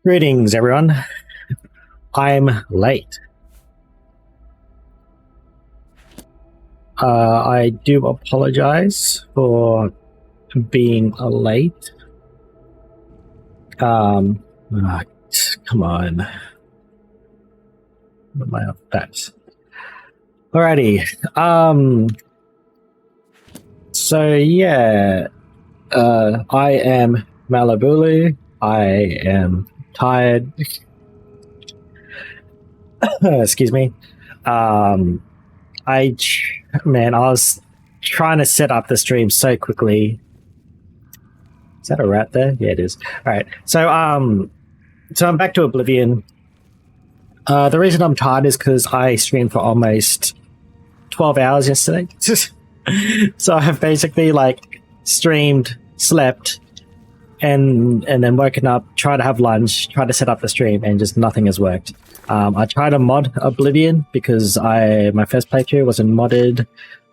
Greetings, everyone. I'm late. I do apologize for being late. Come on. What am I up at? Alrighty. So yeah, I am malabulu. I am tired. Excuse me. I was trying to set up the stream so quickly. Is that a rat there? Yeah, it is. All right. So I'm back to Oblivion. The reason I'm tired is because I streamed for almost 12 hours yesterday. So I've basically streamed, slept, and then woken up, tried to have lunch, tried to set up the stream, and just nothing has worked. I tried to mod Oblivion because my first playthrough wasn't modded.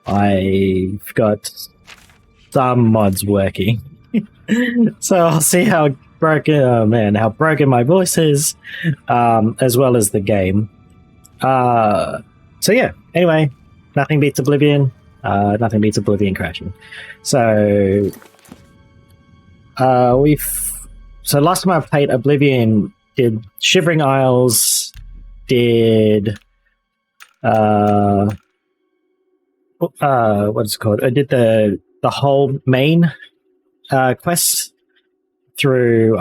I've got some mods working. So I'll see how broken my voice is, as well as the game. So yeah, anyway, nothing beats Oblivion. Nothing beats Oblivion crashing. So last time I played Oblivion, did Shivering Isles, did what is it called? I did the whole main quest through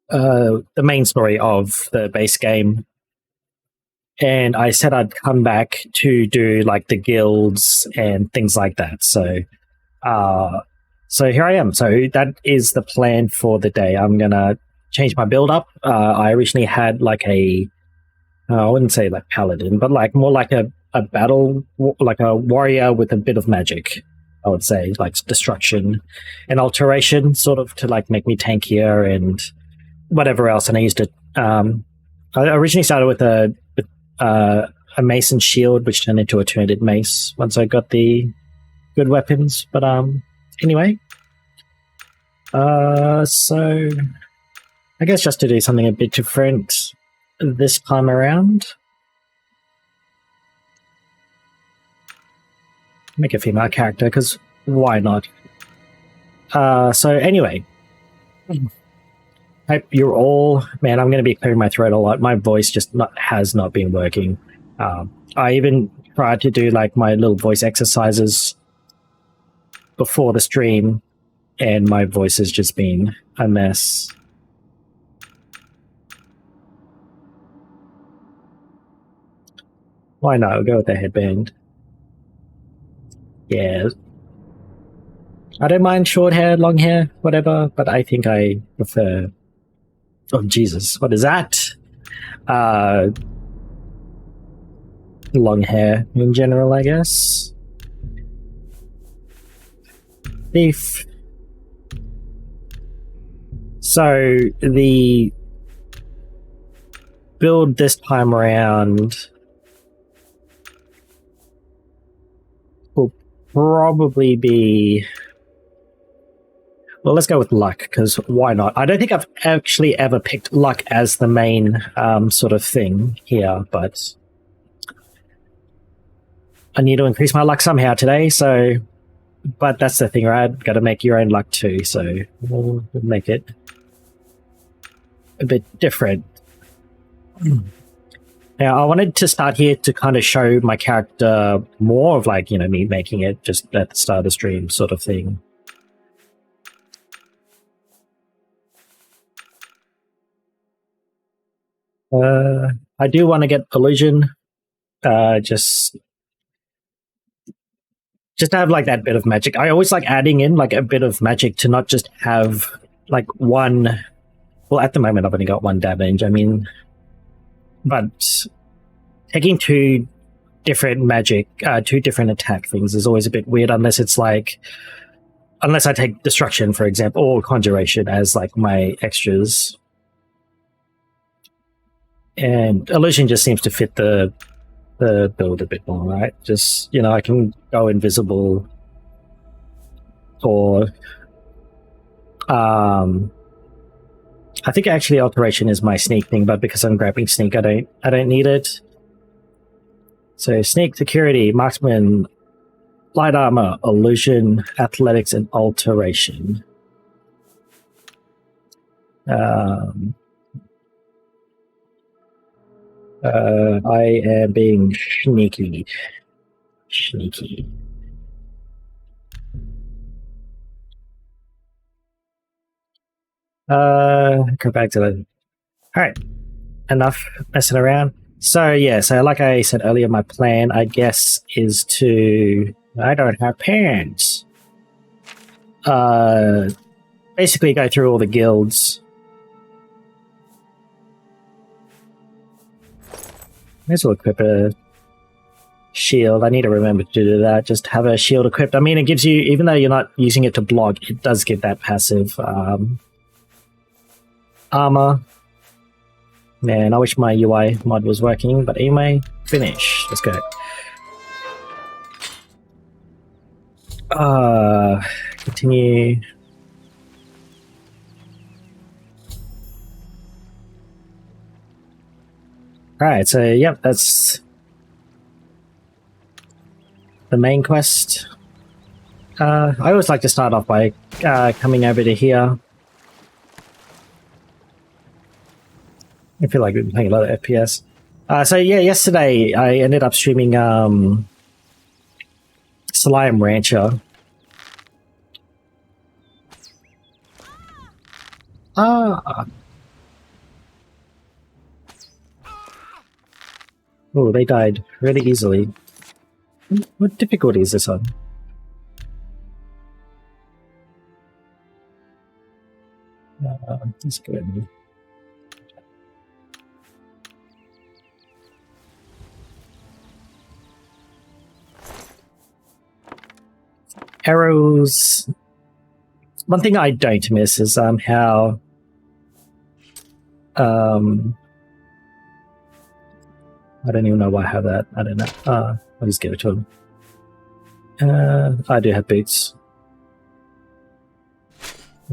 the main story of the base game. And I said I'd come back to do the guilds and things like that. So here I am. So that is the plan for the day. I'm gonna change my build up. I originally had I wouldn't say paladin, but more like a battle, like a warrior with a bit of magic. I would say destruction and alteration, sort of to make me tankier and whatever else. And I used to. I originally started with a mace and shield, which turned into a two-handed mace once I got the good weapons. But anyway, so I guess just to do something a bit different this time around, make a female character, because why not? So anyway, hope you're all... Man, I'm going to be clearing my throat a lot. My voice just has not been working. I even tried to do my little voice exercises before the stream, and my voice has just been a mess. Why not? I'll go with the headband. Yeah. I don't mind short hair, long hair, whatever, but I think I prefer... Oh, Jesus. What is that? Long hair in general, I guess. Thief. So, the build this time around will probably be... Well, let's go with luck, because why not? I don't think I've actually ever picked luck as the main sort of thing here, but I need to increase my luck somehow today, so... But that's the thing, right? Got to make your own luck too, so we'll make it a bit different. Now, I wanted to start here to kind of show my character more of me making it just at the start of the stream sort of thing. I do want to get Illusion, just to have that bit of magic. I always like adding in a bit of magic to not just have one. Well, at the moment I've only got one damage. I mean, but taking two different magic, two different attack things is always a bit weird unless it's unless I take Destruction, for example, or Conjuration as my extras. And Illusion just seems to fit the build a bit more, right? Just, I can go invisible, or I think actually alteration is my sneak thing, but because I'm grabbing sneak, I don't need it. So sneak, security, marksman, light armor, illusion, athletics, and alteration. I am being sneaky. Sneaky. Go back to the... Alright. Enough messing around. So yeah, so like I said earlier, my plan, I guess, is to... I don't have pants. Basically go through all the guilds. May as well equip a shield. I need to remember to do that. Just have a shield equipped. I mean, it gives you, even though you're not using it to block, it does give that passive armor. Man, I wish my UI mod was working, but anyway, finish. Let's go. Continue. Alright, so yep, that's the main quest. I always like to start off by coming over to here. I feel like we've been playing a lot of FPS. So yeah, yesterday I ended up streaming Slime Rancher. Oh, they died really easily. What difficulty is this on? That's good. Arrows. One thing I don't miss is how I don't even know why I have that. I don't know. I'll just give it to him. I do have boots.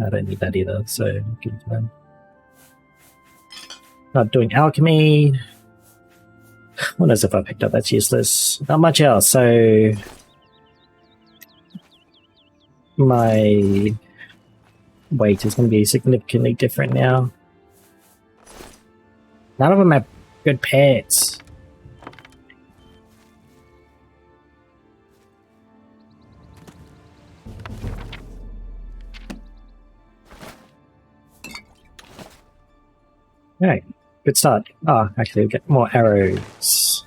I don't need that either, so give it to them. Not doing alchemy. What else have I picked up that's useless? Not much else, so my weight is going to be significantly different now. None of them have good pants. Okay, good start. Oh, actually, we get more arrows.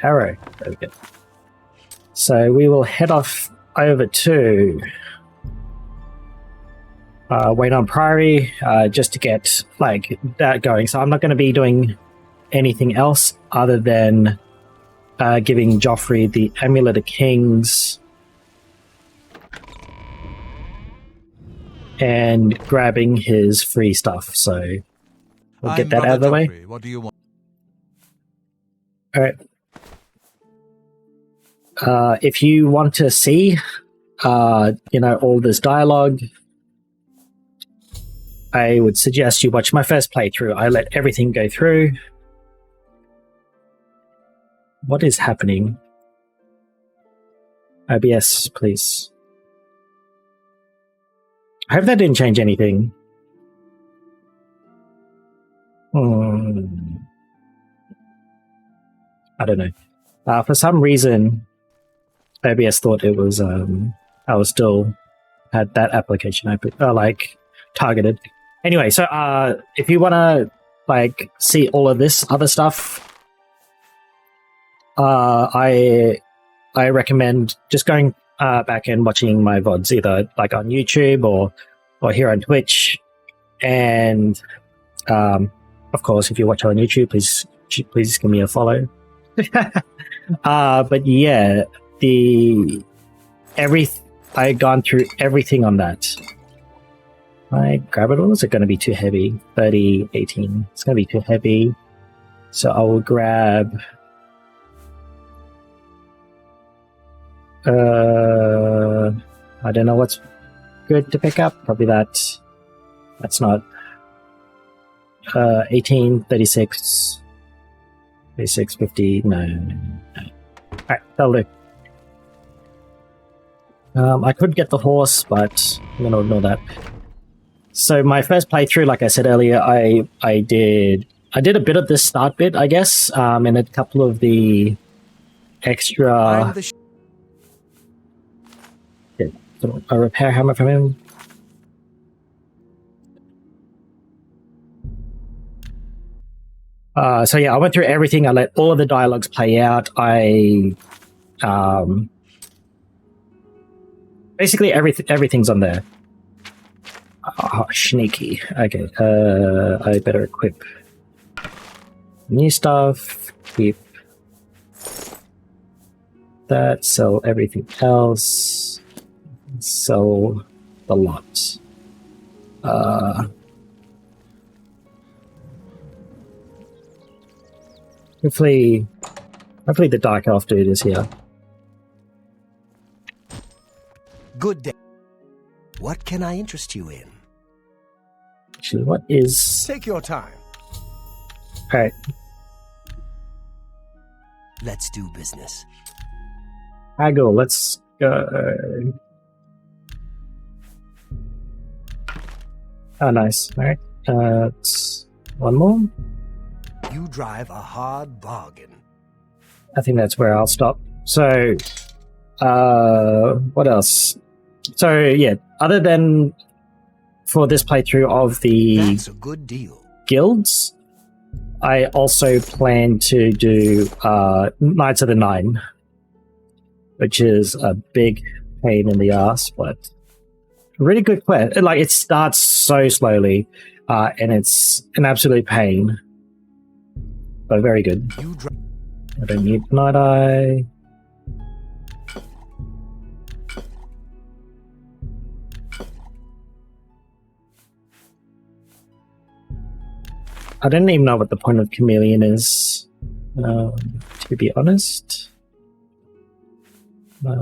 Arrow. There we go. So we will head off over to Wait on Priory just to get like that going. So I'm not going to be doing anything else other than giving Joffrey the Amulet of Kings and grabbing his free stuff. So we'll get that out of the way. What do you want? All right. If you want to see, all this dialogue, I would suggest you watch my first playthrough. I let everything go through. What is happening? OBS, please. I hope that didn't change anything. I don't know. For some reason, OBS thought it was I was still had that application open, targeted. Anyway, so if you want to see all of this other stuff, I recommend just going back and watching my VODs, either on YouTube or here on Twitch. And of course, if you watch on YouTube, please give me a follow. But yeah, I've gone through everything on that. I grab it all? Is it going to be too heavy? 30, 18. It's going to be too heavy. So I will grab I don't know what's good to pick up. Probably that. That's not 18, 36, 36, 50. No. Alright, that'll do. I could get the horse, but I'm gonna ignore that. So my first playthrough, like I said earlier, I did a bit of the start bit, I guess, and a couple of the extra. A repair hammer from him. So yeah, I went through everything. I let all of the dialogues play out. Basically everything's on there. Oh, sneaky. Okay, I better equip new stuff. Keep that. Sell everything else. Sell the lot. Hopefully the Dark Elf dude is here. Good day. What can I interest you in? Actually, what is... Take your time. Alright. Let's do business. Haggle, let's go. Oh, nice. Alright. One more. You drive a hard bargain. I think that's where I'll stop. So, what else? So, yeah, other than for this playthrough of the That's a good deal. guilds, I also plan to do Knights of the Nine, which is a big pain in the ass, but really good quest. Like, it starts so slowly, and it's an absolute pain, but very good. I don't need Night Eye. I don't even know what the point of Chameleon is, to be honest. I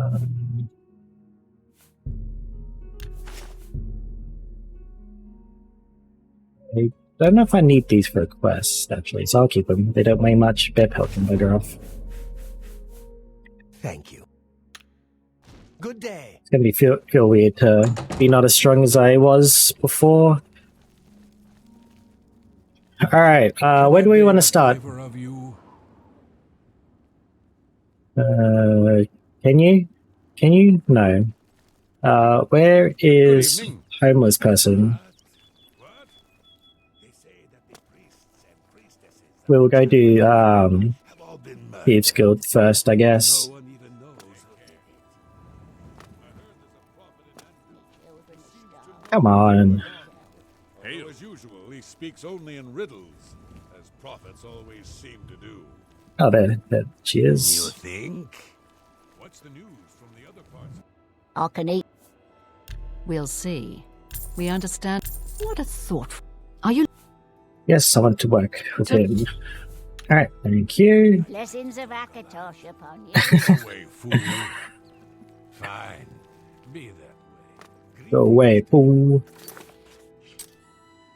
don't know if I need these for a quest, actually, so I'll keep them. They don't weigh much. Bear pelt can bugger off. Thank you. Good day. It's gonna feel weird to be not as strong as I was before. Alright, where do we want to start? Can you? Can you? No. Where is homeless person? We'll go do Thieves Guild first, I guess. Come on. As usual, he speaks only in riddles, as prophets always seem to do. Oh, there she is. You think? What's the news from the other parts? I can eat. We'll see. We understand. What a thought. Are you? Yes, I want to work with him. Alright, thank you. Blessings of Akatosh upon you. Go away, fool. Fine. Be that way. Go away, fool.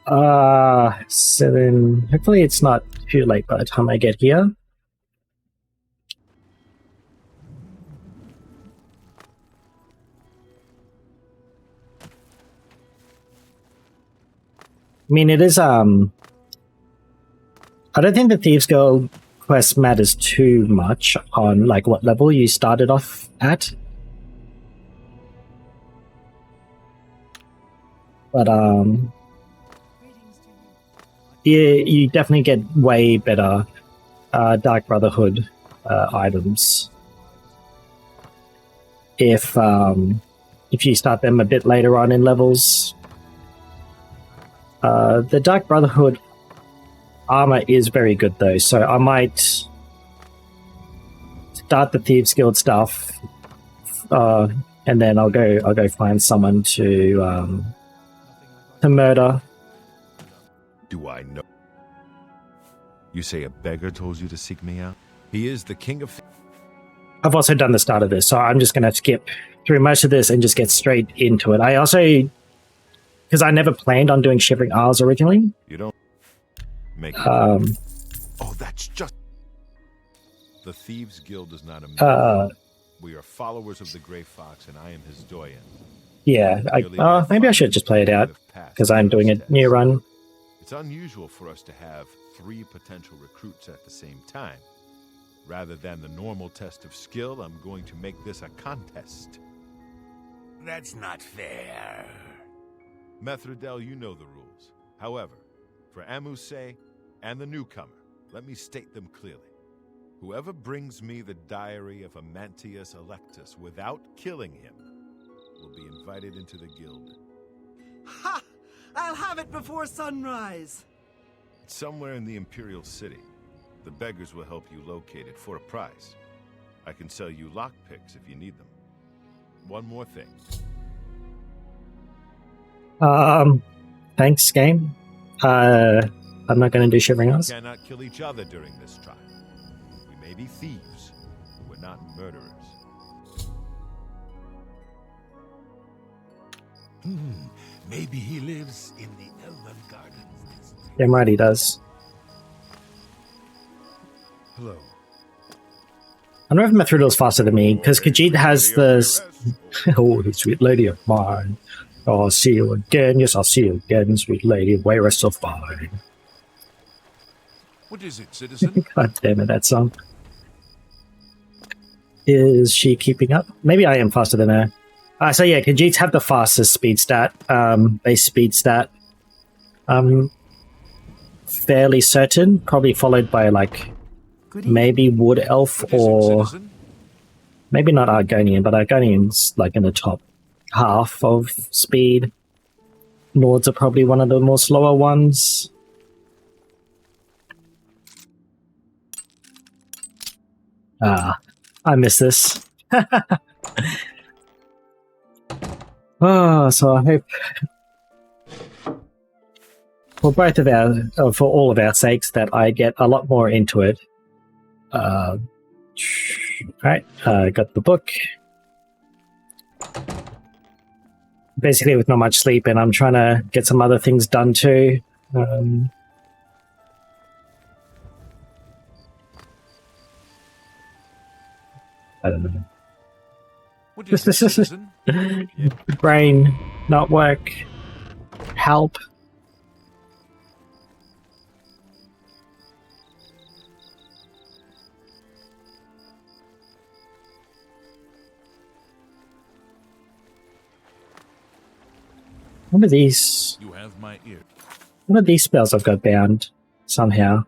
7. Hopefully it's not too late by the time I get here. I mean, it is, I don't think the Thieves Guild quest matters too much on, like, what level you started off at. But, you definitely get way better Dark Brotherhood items if you start them a bit later on in levels. The Dark Brotherhood armor is very good though, so I might start the Thieves Guild stuff, and then I'll go find someone to murder. Do I know? You say a beggar told you to seek me out? He is the king of... I've also done the start of this, so I'm just going to skip through most of this and just get straight into it. I also, because I never planned on doing Shivering Isles originally. You don't make Oh, that's just... The Thieves Guild is not a we are followers of the Grey Fox, and I am his doyen. Yeah, maybe I should just play it out, because I'm doing a new run. It's unusual for us to have 3 potential recruits at the same time. Rather than the normal test of skill, I'm going to make this a contest. That's not fair. Methridel, you know the rules. However, for Amuse and the newcomer, let me state them clearly. Whoever brings me the diary of Amantius Electus without killing him will be invited into the guild. Ha! I'll have it before sunrise. It's somewhere in the Imperial City. The beggars will help you locate it for a price. I can sell you lockpicks if you need them. One more thing. Thanks, game. I'm not going to do Shivering Isles. We cannot kill each other during this trial. We may be thieves, but we're not murderers. Maybe he lives in the Elven Gardens. Damn right he does. Hello. I don't know if Mithridel's faster than me, because Khajiit has the... Oh, sweet lady of mine. Oh, I'll see you again. Yes, I'll see you again, sweet lady. Why are so fine? What is it, citizen? God damn it, that song. Is she keeping up? Maybe I am faster than her. So yeah, Khajiits have the fastest speed stat, base speed stat. Fairly certain, probably followed by like maybe Wood Elf or maybe not Argonian, but Argonian's like in the top half of speed. Nords are probably one of the more slower ones. I miss this. Oh, so I hope for both of our, for all of our sakes, that I get a lot more into it. Right, got the book. Basically, with not much sleep, and I'm trying to get some other things done too. I don't know. What is it, citizen? Brain not work. Help. One of these. You have my ear. One of these spells I've got bound somehow.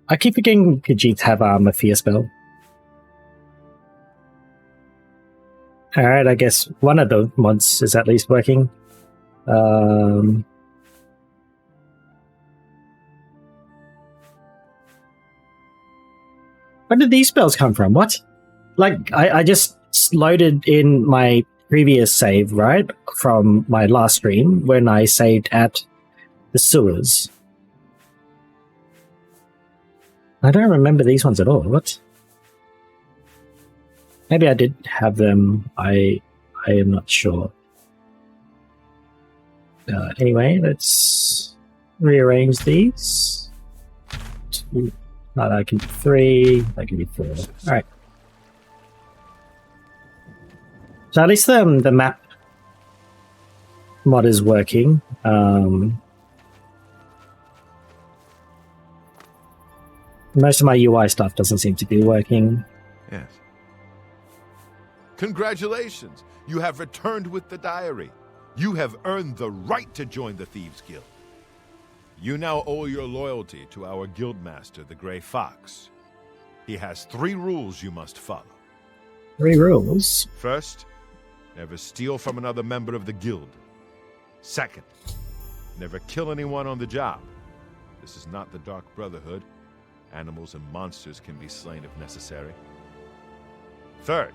I keep forgetting Khajiits have a fear spell. Alright, I guess one of the mods is at least working. Where did these spells come from? What? Like, I just loaded in my previous save, right? From my last stream when I saved at the sewers. I don't remember these ones at all. What? Maybe I did have them. I am not sure. Anyway, let's rearrange these. That can be 3. That can be 4. All right. So at least the map mod is working. Most of my UI stuff doesn't seem to be working. Yes. Congratulations! You have returned with the diary. You have earned the right to join the Thieves Guild. You now owe your loyalty to our guildmaster, the Grey Fox. He has 3 rules you must follow. 3 rules? First, never steal from another member of the guild. Second, never kill anyone on the job. This is not the Dark Brotherhood. Animals and monsters can be slain if necessary. Third,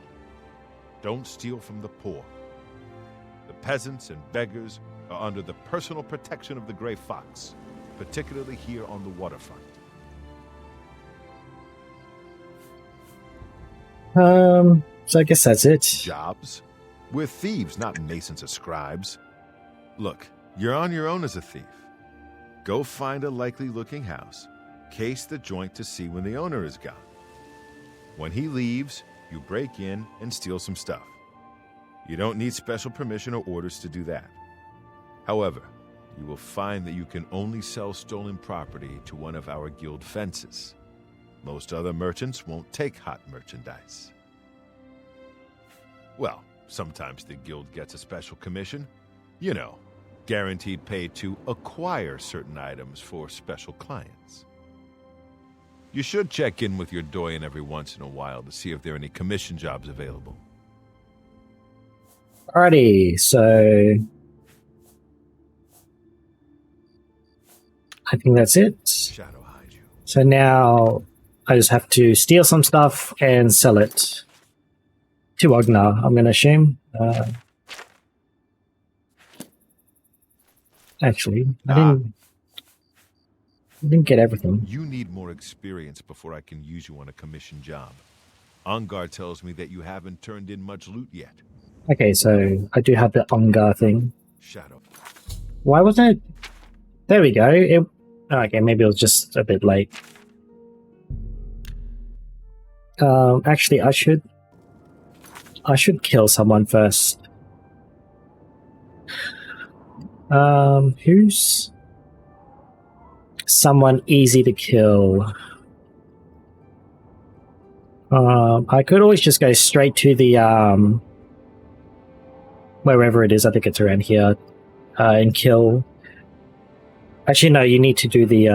don't steal from the poor. The peasants and beggars are under the personal protection of the Grey Fox, particularly here on the waterfront. So I guess that's it. Jobs? We're thieves, not masons or scribes. Look, you're on your own as a thief. Go find a likely-looking house, case the joint to see when the owner is gone. When he leaves, you break in and steal some stuff. You don't need special permission or orders to do that. However, you will find that you can only sell stolen property to one of our guild fences. Most other merchants won't take hot merchandise. Well, sometimes the guild gets a special commission. You know, guaranteed pay to acquire certain items for special clients. You should check in with your doyen every once in a while to see if there are any commission jobs available. Alrighty, so I think that's it. Shadow hide you. So now I just have to steal some stuff and sell it to Ognar, I'm going to assume. Actually, I didn't get everything. You need more experience before I can use you on a commission job. Ongar tells me that you haven't turned in much loot yet. Okay, so I do have the Ongar thing. Shadow. Why wasn't it? There we go. Okay, maybe it was just a bit late. Actually, I should kill someone first. Who's someone easy to kill? I could always just go straight to the wherever it is. I think it's around here, and kill. Actually, no. You need to do the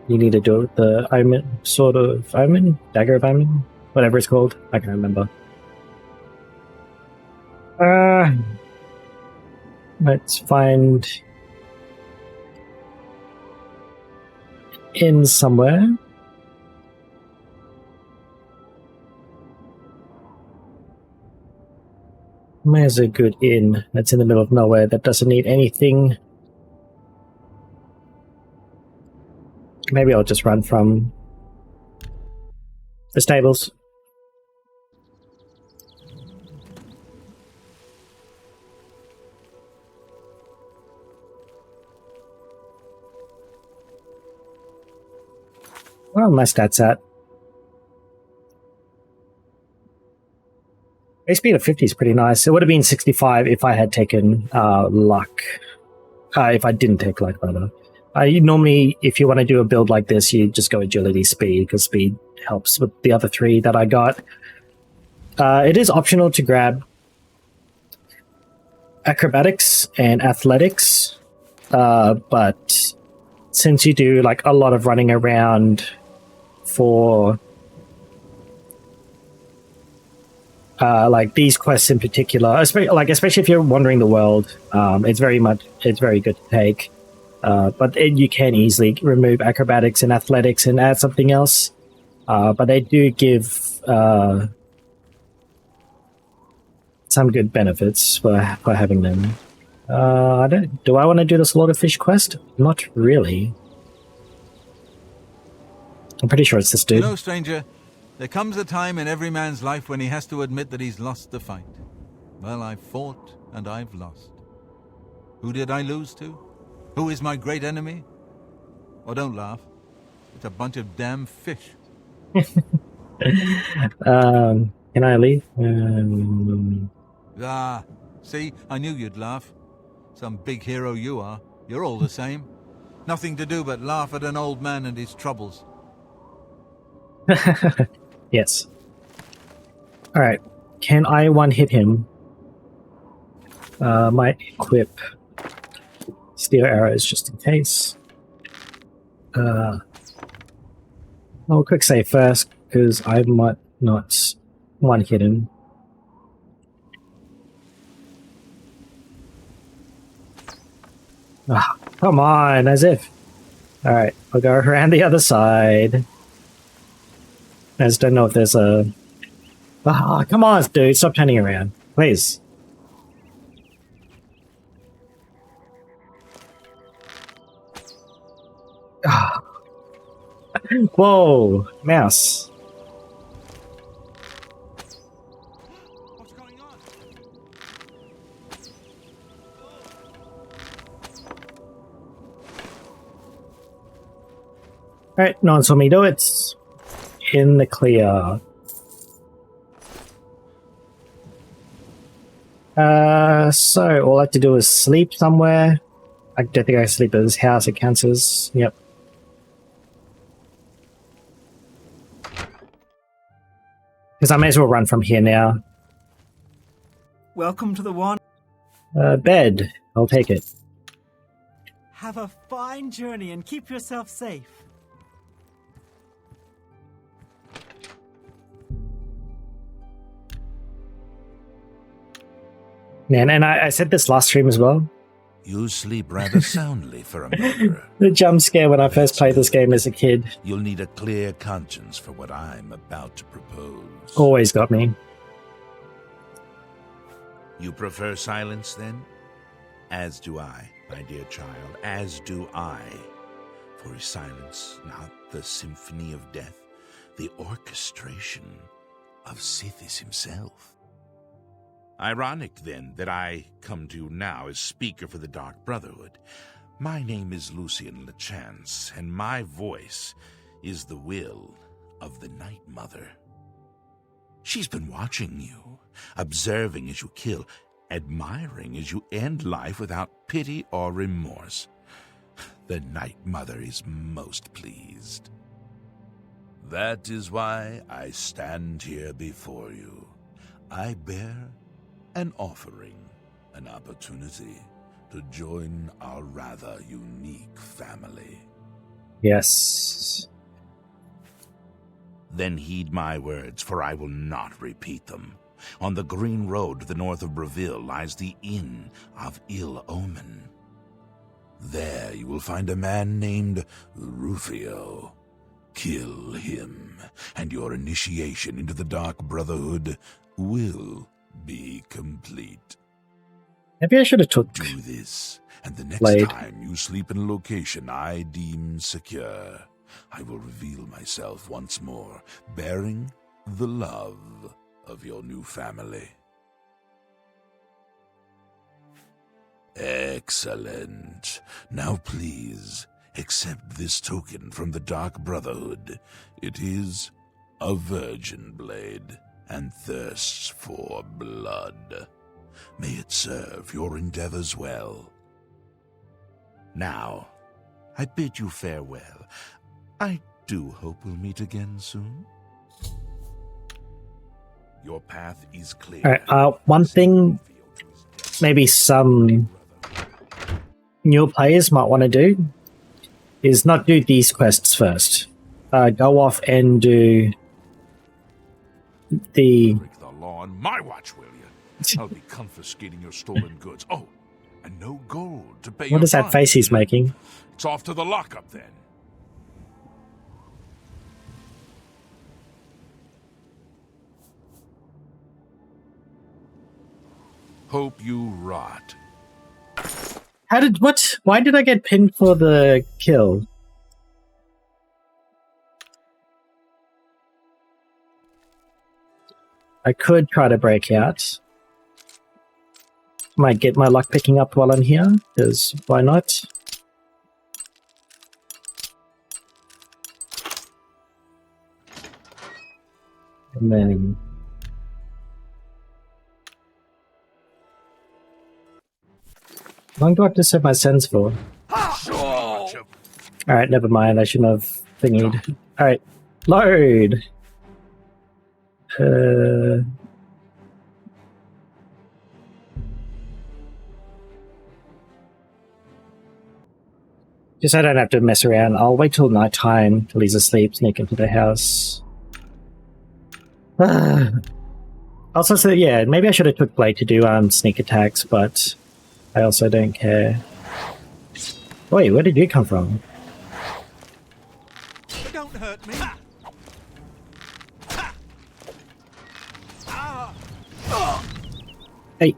You need to do the omen, sort of omen, dagger of omen, whatever it's called. I can't remember. Let's find inn somewhere. Where's a good inn that's in the middle of nowhere that doesn't need anything? Maybe I'll just run from the stables. Where are my stats at? Base speed of 50 is pretty nice. It would have been 65 if I had taken luck. If I didn't take luck, rather. Normally, if you want to do a build like this, you just go agility speed, because speed helps with the other three that I got. It is optional to grab acrobatics and athletics, but since you do like a lot of running around for like these quests in particular, especially if you're wandering the world, it's very good to take. But you can easily remove acrobatics and athletics and add something else. But they do give some good benefits for having them. Do I want to do the Slaughterfish quest? Not really. I'm pretty sure it's this dude. You know, stranger, there comes a time in every man's life when he has to admit that he's lost the fight. Well, I've fought and I've lost. Who did I lose to? Who is my great enemy? Oh, don't laugh. It's a bunch of damn fish. Can I leave? See, I knew you'd laugh. Some big hero you are. You're all the same. Nothing to do but laugh at an old man and his troubles. Yes. Alright. Can I one-hit him? Might equip steel arrows just in case. I'll quick save first, because I might not one-hit him. Come on, as if. Alright, I'll go around the other side. I just don't know if there's a... come on, dude, stop turning around. Please. Whoa, mouse. Alright, no one saw me do it. In the clear. So all I have to do is sleep somewhere. I don't think I sleep at his house, it counts as, yep. Because I may as well run from here now. Welcome to the one. Bed. I'll take it. Have a fine journey and keep yourself safe. Man, and I said this last stream as well. You sleep rather soundly for a murderer. The jump scare when I first played this game as a kid You'll need a clear conscience for what I'm about to propose. always got me. You prefer silence, then? As do I, my dear child, as do I. For is silence not the symphony of death, the orchestration of Sithis himself? Ironic, then, that I come to you now as speaker for the Dark Brotherhood. My name is Lucian LeChance, and my voice is the will of the Night Mother. She's been watching you, observing as you kill, admiring as you end life without pity or remorse. The Night Mother is most pleased. That is why I stand here before you. I bear an offering, an opportunity to join our rather unique family. Yes. Then heed my words, for I will not repeat them. On the green road to the north of Breville lies the Inn of Ill Omen. There you will find a man named Rufio. Kill him, and your initiation into the Dark Brotherhood will be complete. Maybe I should have took Do this, and the next Blade. time you sleep in a location I deem secure, I will reveal myself once more, bearing the love of your new family. Excellent. Now please, accept this token from the Dark Brotherhood. It is a virgin blade, and thirsts for blood. May it serve your endeavors well. Now, I bid you farewell. I do hope we'll meet again soon. Your path is clear. Alright, one thing maybe some newer players might want to do is not do these quests first. Go off and do the... Break the law on my watch, will you? I'll be confiscating your stolen goods. Oh, and no gold to pay your What is that fine. face he's making? It's off to the lockup, then. Hope you rot. How did... what? Why did I get pinned for the kill? I could try to break out. Might get my luck picking up while I'm here, because why not? And then... how long do I have to set my sends for? Alright, never mind. I shouldn't have thingied. Alright, load! Just I don't have to mess around. I'll wait till night time, till he's asleep, sneak into the house. Also, so yeah, maybe I should have took Blade to do sneak attacks, but I also don't care. Wait, where did you come from? Don't hurt me. Hey.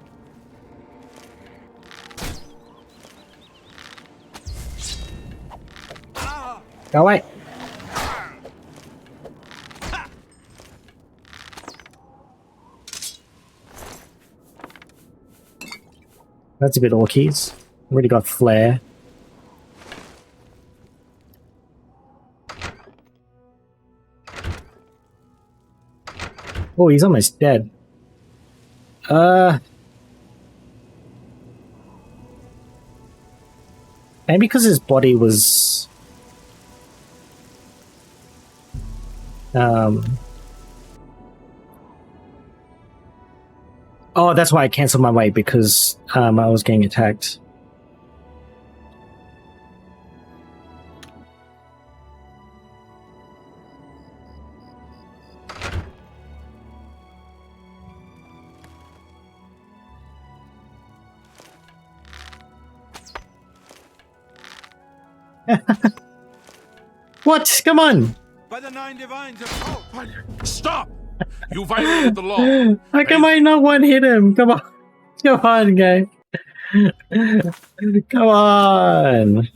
Go away. That's a bit orkies. Already got flare. Oh, he's almost dead. Maybe because his body was... Oh, that's why I cancelled my weight, because I was getting attacked. What? Come on! By the 9 divines of... Oh, stop! You violated the law. How come I not one hit him? Come on. Come on, guy. Come on.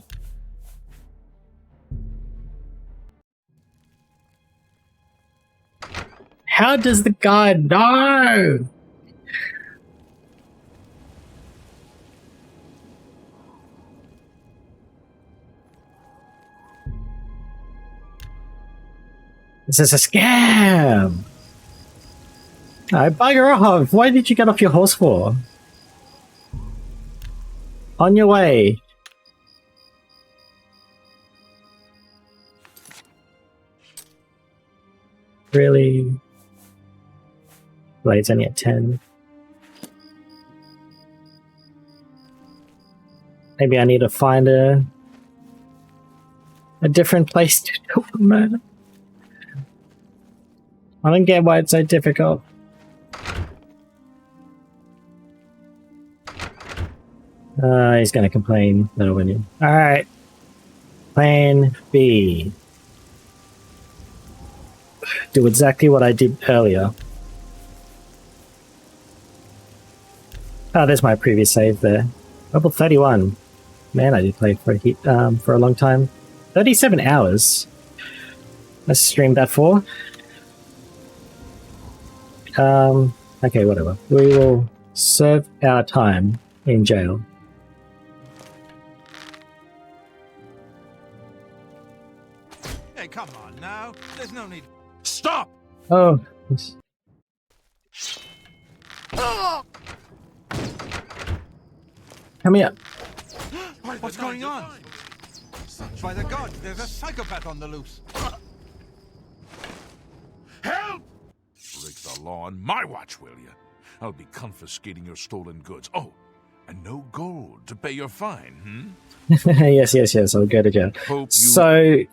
How does the guy know? This is a scam. Bugger off. Why did you get off your horse for? On your way. Really? Wait, it's only at 10. Maybe I need to find a different place to do the murder. I don't get why it's so difficult. He's gonna complain. No winning. Alright. Plan B. Do exactly what I did earlier. Oh, there's my previous save there. Level 31. Man, I did play for a long time. 37 hours. Let's stream that for. Okay, whatever. We will serve our time in jail. Hey, come on now. There's no need. Stop! Oh. Come here. What's going on? By the gods, there's a psychopath on the loose. Help! Break the law on my watch, will you? I'll be confiscating your stolen goods. Oh, and no gold to pay your fine, Yes, I'll go to jail. So,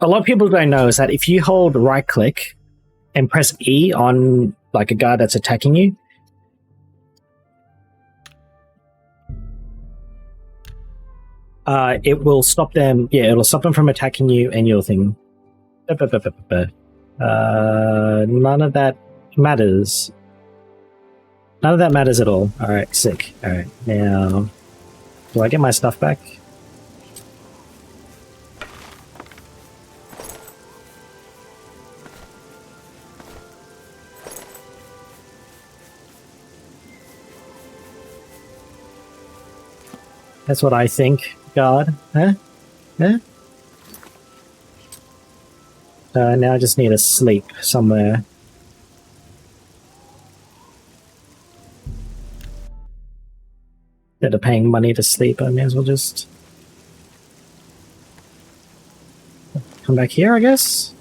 a lot of people don't know is that if you hold right click and press E on like a guy that's attacking you, it will stop them. Yeah, it'll stop them from attacking you and your thing. None of that matters. None of that matters at all. Alright, sick. Alright, now... Do I get my stuff back? That's what I think, guard. Huh? Huh? Now I just need to sleep somewhere. Instead of paying money to sleep, I may as well just come back here, I guess.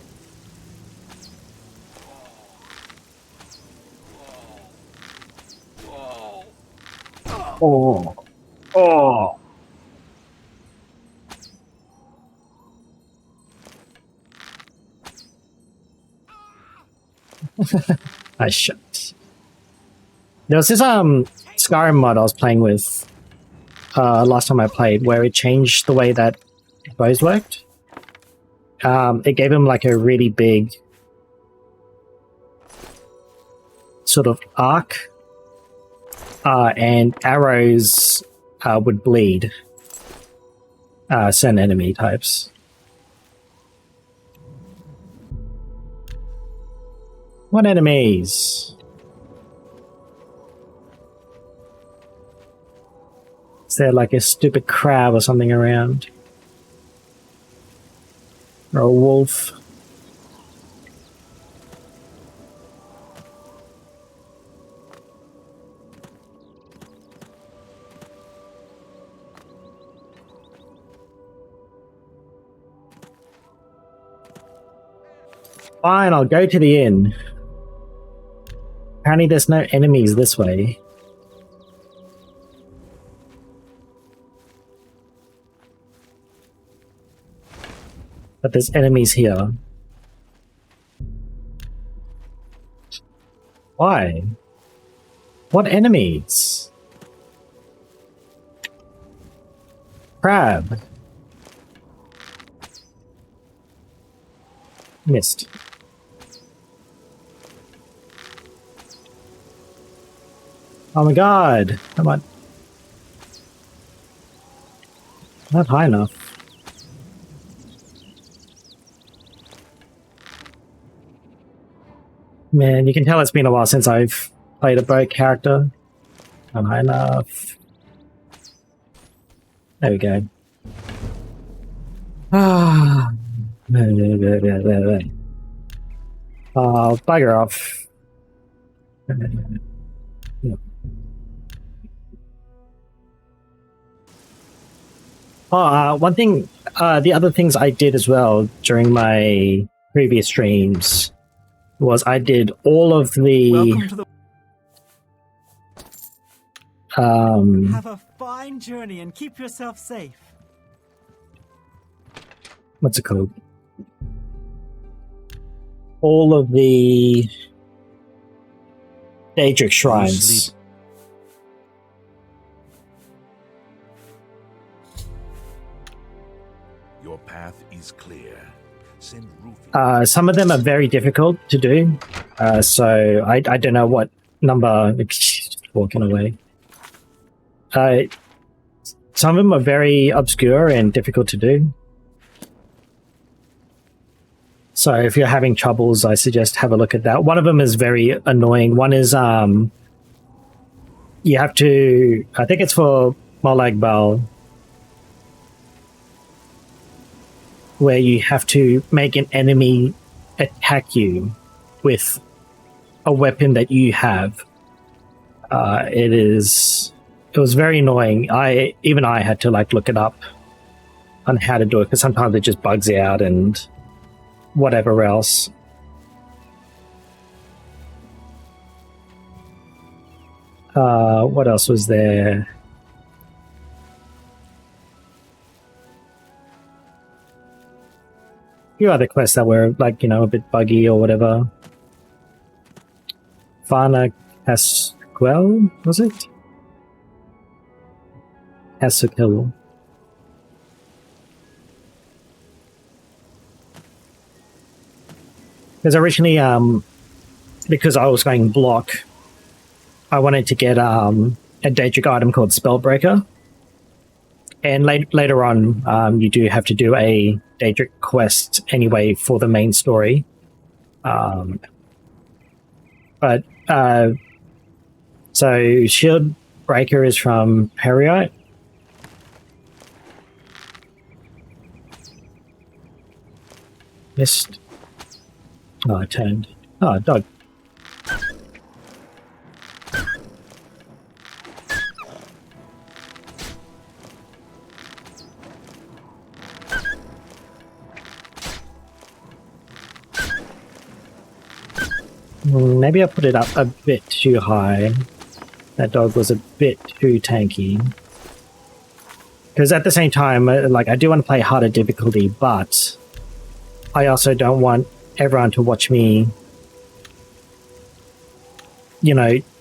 Oh. Oh. I shut. There was this Skyrim mod I was playing with last time I played, where it changed the way that bows worked. It gave him like a really big sort of arc, and arrows would bleed certain enemy types. What enemies? Is there like a stupid crab or something around? Or a wolf? Fine, I'll go to the inn. Apparently there's no enemies this way. But there's enemies here. Why? What enemies? Crab. Missed. Oh my god! Come on. Not high enough. Man, you can tell it's been a while since I've played a boat character. Not high enough. There we go. Ah. I'll bugger off. One thing, the other things I did as well during my previous streams was I did all of the... Welcome to the... Have a fine journey and keep yourself safe. What's it called? All of the Daedric shrines. Your path is clear. Send Rufy. Some of them are very difficult to do, so I don't know what number. Walking away. Some of them are very obscure and difficult to do. So if you're having troubles, I suggest have a look at that. One of them is very annoying. One is you have to. I think it's for malabulu, where you have to make an enemy attack you with a weapon that you have. It was very annoying. I had to like look it up on how to do it because sometimes it just bugs you out and whatever else. What else was there? A few other quests that were like, a bit buggy or whatever. Fana Casquel, was it? Casquel. Because originally, because I was going block, I wanted to get a Daedric item called Spellbreaker. And later on, you do have to do a Daedric quest anyway for the main story. So Shield Breaker is from Helynt. Missed. Oh, I turned. Oh, dog. Maybe I put it up a bit too high. That dog was a bit too tanky. Because at the same time, like, I do want to play harder difficulty, but I also don't want everyone to watch me,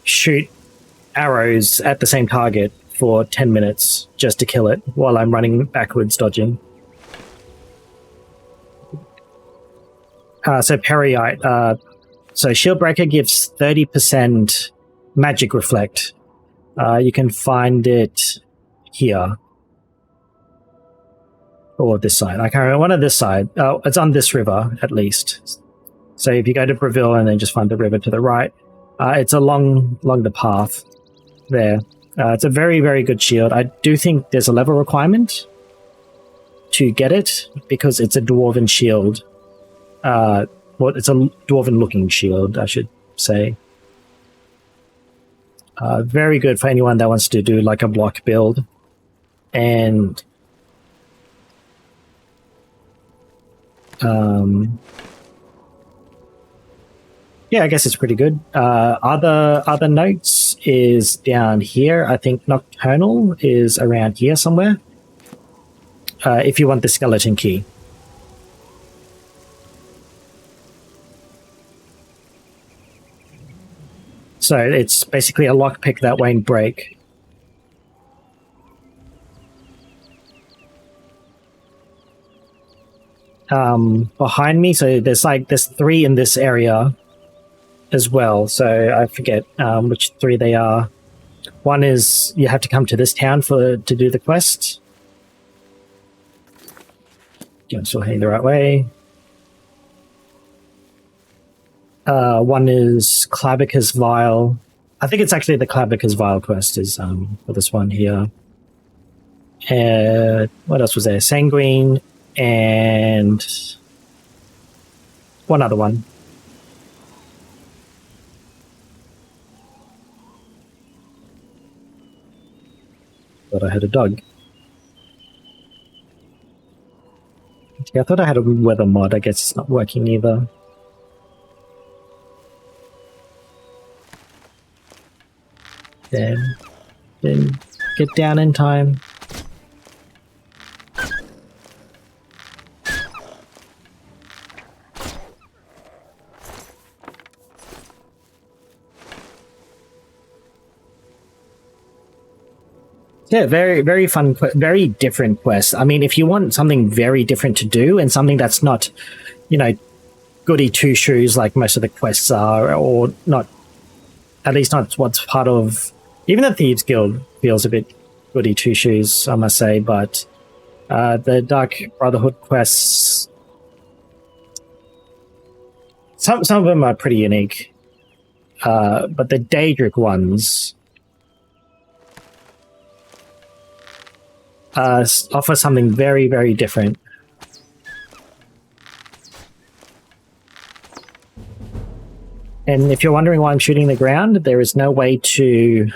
shoot arrows at the same target for 10 minutes just to kill it while I'm running backwards dodging. So Helynt, so Shieldbreaker gives 30% magic reflect. You can find it here. Or this side. I can't remember. One of this side. Oh, it's on this river, at least. So if you go to Breville and then just find the river to the right, it's along the path there. It's a very, very good shield. I do think there's a level requirement to get it because it's a dwarven shield. Well, it's a dwarven-looking shield, I should say. Very good for anyone that wants to do like a block build. And yeah, I guess it's pretty good. Other notes is down here. I think Nocturnal is around here somewhere. If you want the skeleton key. So it's basically a lockpick that won't break. Behind me, so there's 3 in this area as well. So I forget which 3 they are. One is you have to come to this town to do the quest. I'm still heading the right way. One is Clavica's Vial. I think it's actually the Clavica's Vial quest is for this one here. What else was there? Sanguine and one other one. Thought I had a dog. Yeah, I thought I had a weather mod. I guess it's not working either. Then get down in time. Yeah, very, very fun, very different quest. I mean, if you want something very different to do and something that's not, goody two-shoes like most of the quests are, or not, at least not what's part of, even the Thieves Guild feels a bit goody two-shoes, I must say, but the Dark Brotherhood quests, some of them are pretty unique, but the Daedric ones offer something very, very different. And if you're wondering why I'm shooting the ground, there is no way to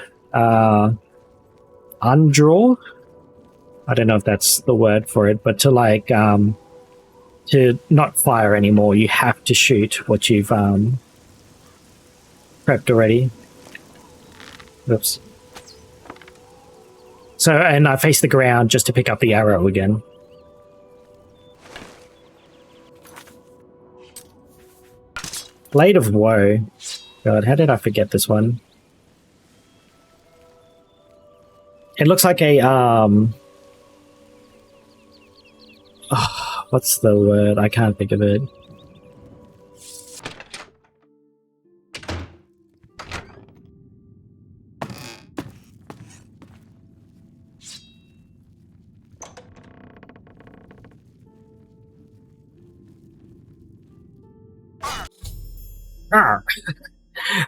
undraw. I don't know if that's the word for it, but to to not fire anymore, you have to shoot what you've prepped already. Oops. So, and I face the ground just to pick up the arrow again. Blade of Woe. God, how did I forget this one? It looks like a, what's the word? I can't think of it.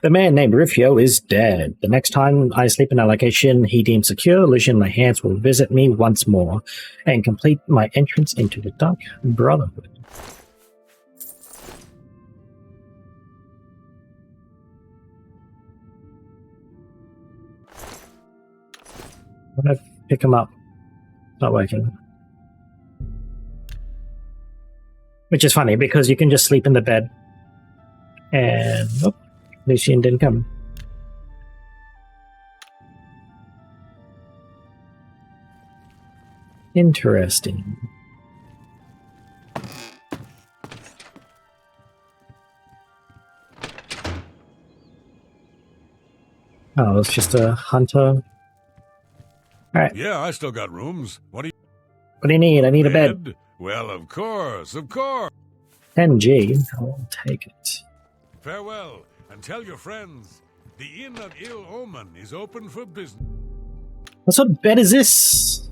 The man named Rufio is dead. The next time I sleep in a location he deems secure, Lucian Lehance will visit me once more and complete my entrance into the Dark Brotherhood. I'm gonna pick him up. Not working. Which is funny because you can just sleep in the bed. And oh, Lucian didn't come. Interesting. Oh, it's just a hunter. All right. Yeah, I still got rooms. What do you need? I need a bed. Well, of course, of course. 10G. I'll take it. Farewell, and tell your friends, the Inn of Ill Omen is open for business. What sort of bed is this?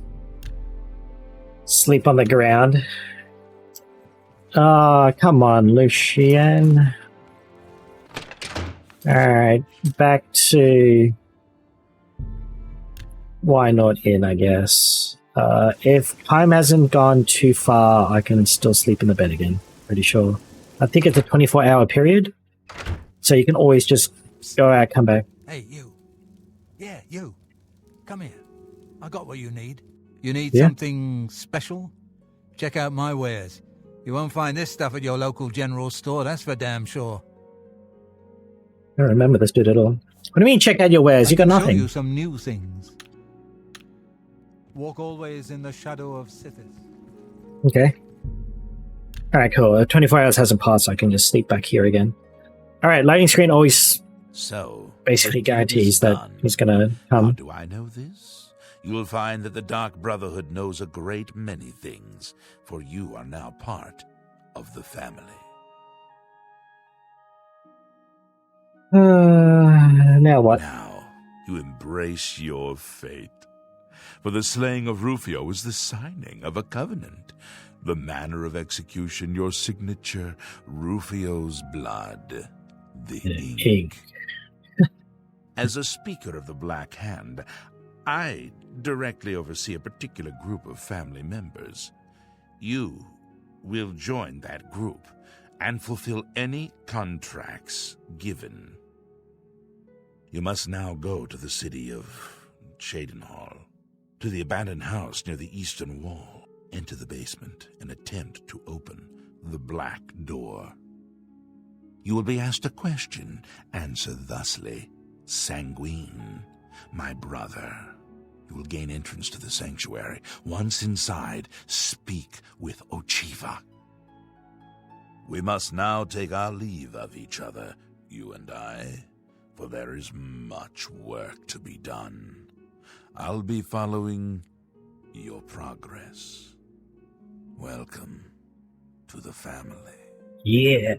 Sleep on the ground. Oh, come on, Lucian. Alright, back to... Why not Inn, I guess. If time hasn't gone too far, I can still sleep in the bed again. Pretty sure. I think it's a 24-hour period. So you can always just go out, come back. Hey, you. Yeah, you. Come here. I got what you need. You need Yeah. something special? Check out my wares. You won't find this stuff at your local general store, that's for damn sure. don't remember this bit at all. What do you mean, check out your wares? You got I can nothing. show you some new things. Walk always in the shadow of Sithis. Okay. Alright, cool. 24 hours hasn't passed, so I can just sneak back here again. Alright, loading screen always So, basically the deed guarantees is that done. he's gonna How come. do I know this? You will find that the Dark Brotherhood knows a great many things, for you are now part of the family. Now what? Now, you embrace your fate. For the slaying of Rufio is the signing of a covenant. The manner of execution, your signature, Rufio's blood, the ink. As a speaker of the Black Hand, I directly oversee a particular group of family members. You will join that group and fulfill any contracts given. You must now go to the city of Cheydinhal, to the abandoned house near the eastern wall. Enter the basement and attempt to open the black door. You will be asked a question. Answer thusly, Sanguine, my brother. You will gain entrance to the sanctuary. Once inside, speak with Ochiva. We must now take our leave of each other, you and I, for there is much work to be done. I'll be following your progress. Welcome to the family. Yeah.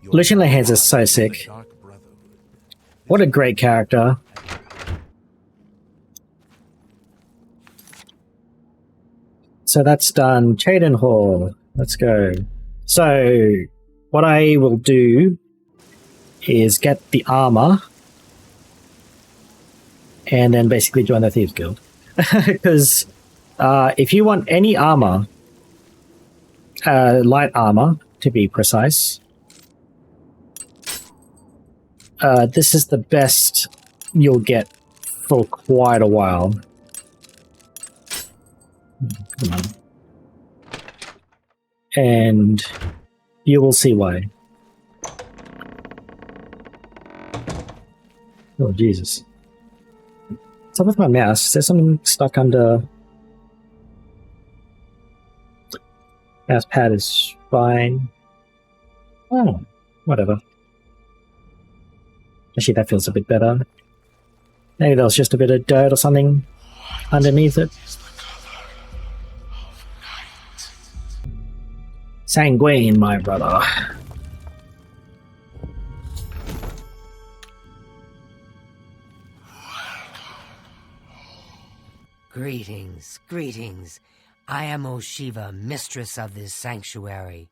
Lucian Lehans is so sick. What a great character. So that's done. Cheydinhal. Let's go. So, what I will do is get the armor and then basically join the Thieves Guild. Because if you want any armor, light armor to be precise, this is the best you'll get for quite a while. Come on. And you will see why. Oh, Jesus. What's up with my mouse? Is there something stuck under... Mouse pad is fine. Oh, whatever. Actually, that feels a bit better. Maybe there was just a bit of dirt or something underneath it. Sanguine, my brother. Greetings, greetings. I am Oshiva, mistress of this sanctuary.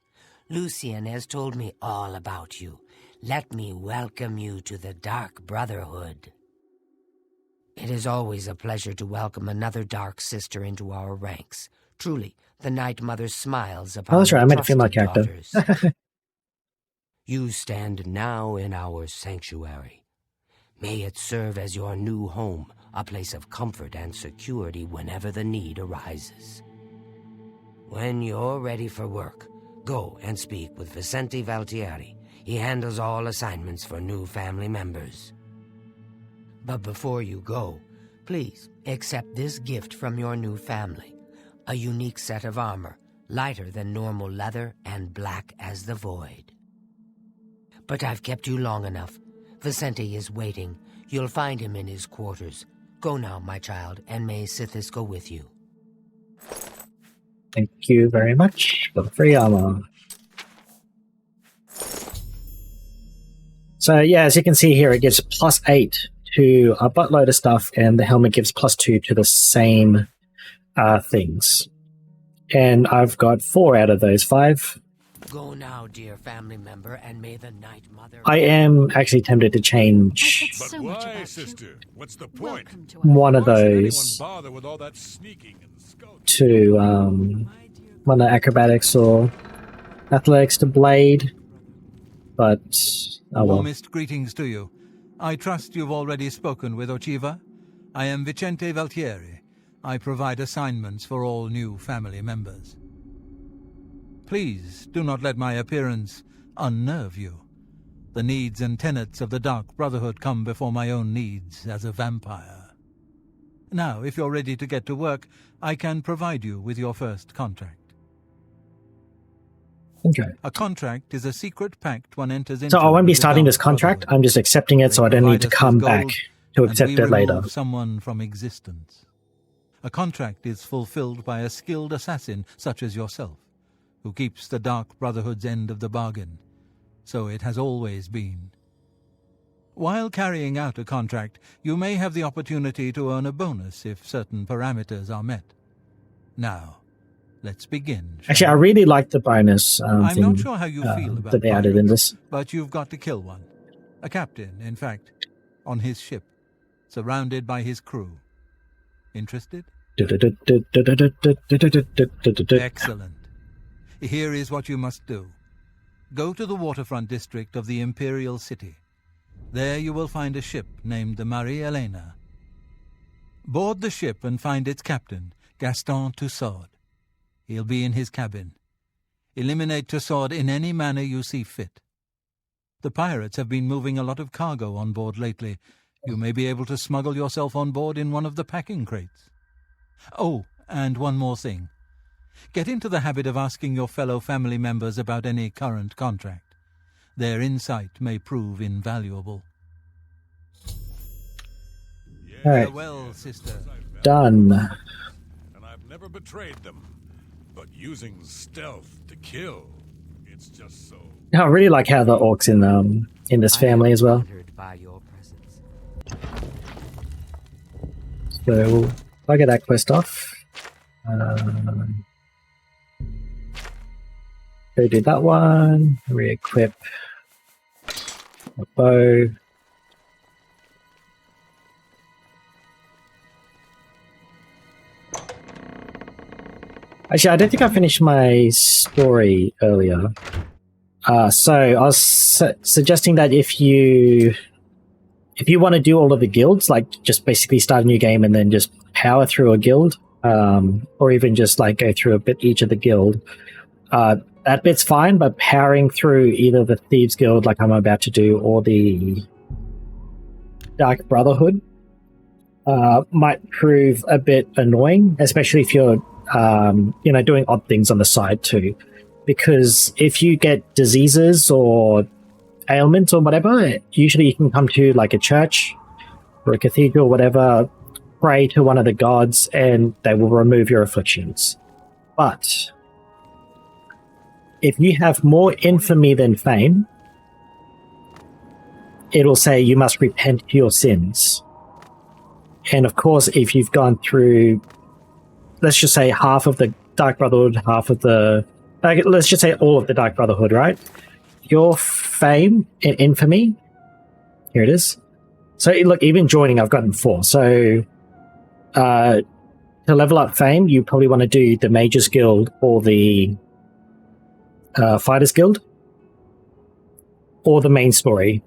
Lucian has told me all about you. Let me welcome you to the Dark Brotherhood. It is always a pleasure to welcome another Dark Sister into our ranks. Truly, the Night Mother smiles upon Oh, that's right, I made a female trusted character. daughters. You stand now in our sanctuary. May it serve as your new home, a place of comfort and security whenever the need arises. When you're ready for work, go and speak with Vicente Valtieri. He handles all assignments for new family members. But before you go, please accept this gift from your new family. A unique set of armor, lighter than normal leather and black as the void. But I've kept you long enough. Vicente is waiting. You'll find him in his quarters. Go now, my child, and may Sithis go with you. Thank you very much for the free armor. So yeah, as you can see here, it gives +8 to a buttload of stuff, and the helmet gives +2 to the same things. And I've got 4 out of those 5. Go now, dear family member, and may the Night Mother... I am actually tempted to change But why, sister? What's the point? one of Why should anyone those bother with all that sneaking and skulking? to one of the acrobatics or athletics to blade, but oh well. Warmest greetings to you. I trust you've already spoken with Ochiva. I am Vicente Valtieri. I provide assignments for all new family members. Please do not let my appearance unnerve you. The needs and tenets of the Dark Brotherhood come before my own needs as a vampire. Now, if you're ready to get to work, I can provide you with your first contract. Okay. A contract is a secret pact one enters into. So I won't be with the starting Dark this contract. Brotherhood. I'm just accepting it, so I don't need to Provide us come with back gold, to and accept we it later. remove someone from existence. A contract is fulfilled by a skilled assassin such as yourself, who keeps the Dark Brotherhood's end of the bargain. So it has always been. While carrying out a contract, you may have the opportunity to earn a bonus if certain parameters are met. Now, let's begin. Actually, I really like the bonus I'm thing, not sure how you feel about that they added in pirates, this. but you've got to kill one. A captain, in fact, on his ship, surrounded by his crew. Interested? Excellent. Here is what you must do. Go to the waterfront district of the Imperial City. There you will find a ship named the Marie Elena. Board the ship and find its captain, Gaston Tussaud. He'll be in his cabin. Eliminate Tussaud in any manner you see fit. The pirates have been moving a lot of cargo on board lately. You may be able to smuggle yourself on board in one of the packing crates. Oh, and one more thing. Get into the habit of asking your fellow family members about any current contract. Their insight may prove invaluable. All right. Farewell, sister. Done. And I've never betrayed them. But using stealth to kill, it's just so... I really like how the orcs in this family as well. By your presence. So I get that quest off. Go do that one. Re-equip a bow. Actually, I don't think I finished my story earlier. So I was suggesting that if you want to do all of the guilds, like just basically start a new game and then just power through a guild, or even just like go through a bit each of the guild, that bit's fine, but powering through either the Thieves Guild like I'm about to do or the Dark Brotherhood might prove a bit annoying, especially if you're doing odd things on the side too. Because if you get diseases or ailments or whatever, usually you can come to like a church or a cathedral or whatever, pray to one of the gods, and they will remove your afflictions. But if you have more infamy than fame, it'll say you must repent of your sins. And of course, if you've gone through, let's just say half of the Dark Brotherhood, half of the... let's just say all of the Dark Brotherhood, right? Your fame and infamy, here it is. So look, even joining, I've gotten 4. So to level up fame, you probably want to do the Mages Guild or the Fighters Guild or the main story.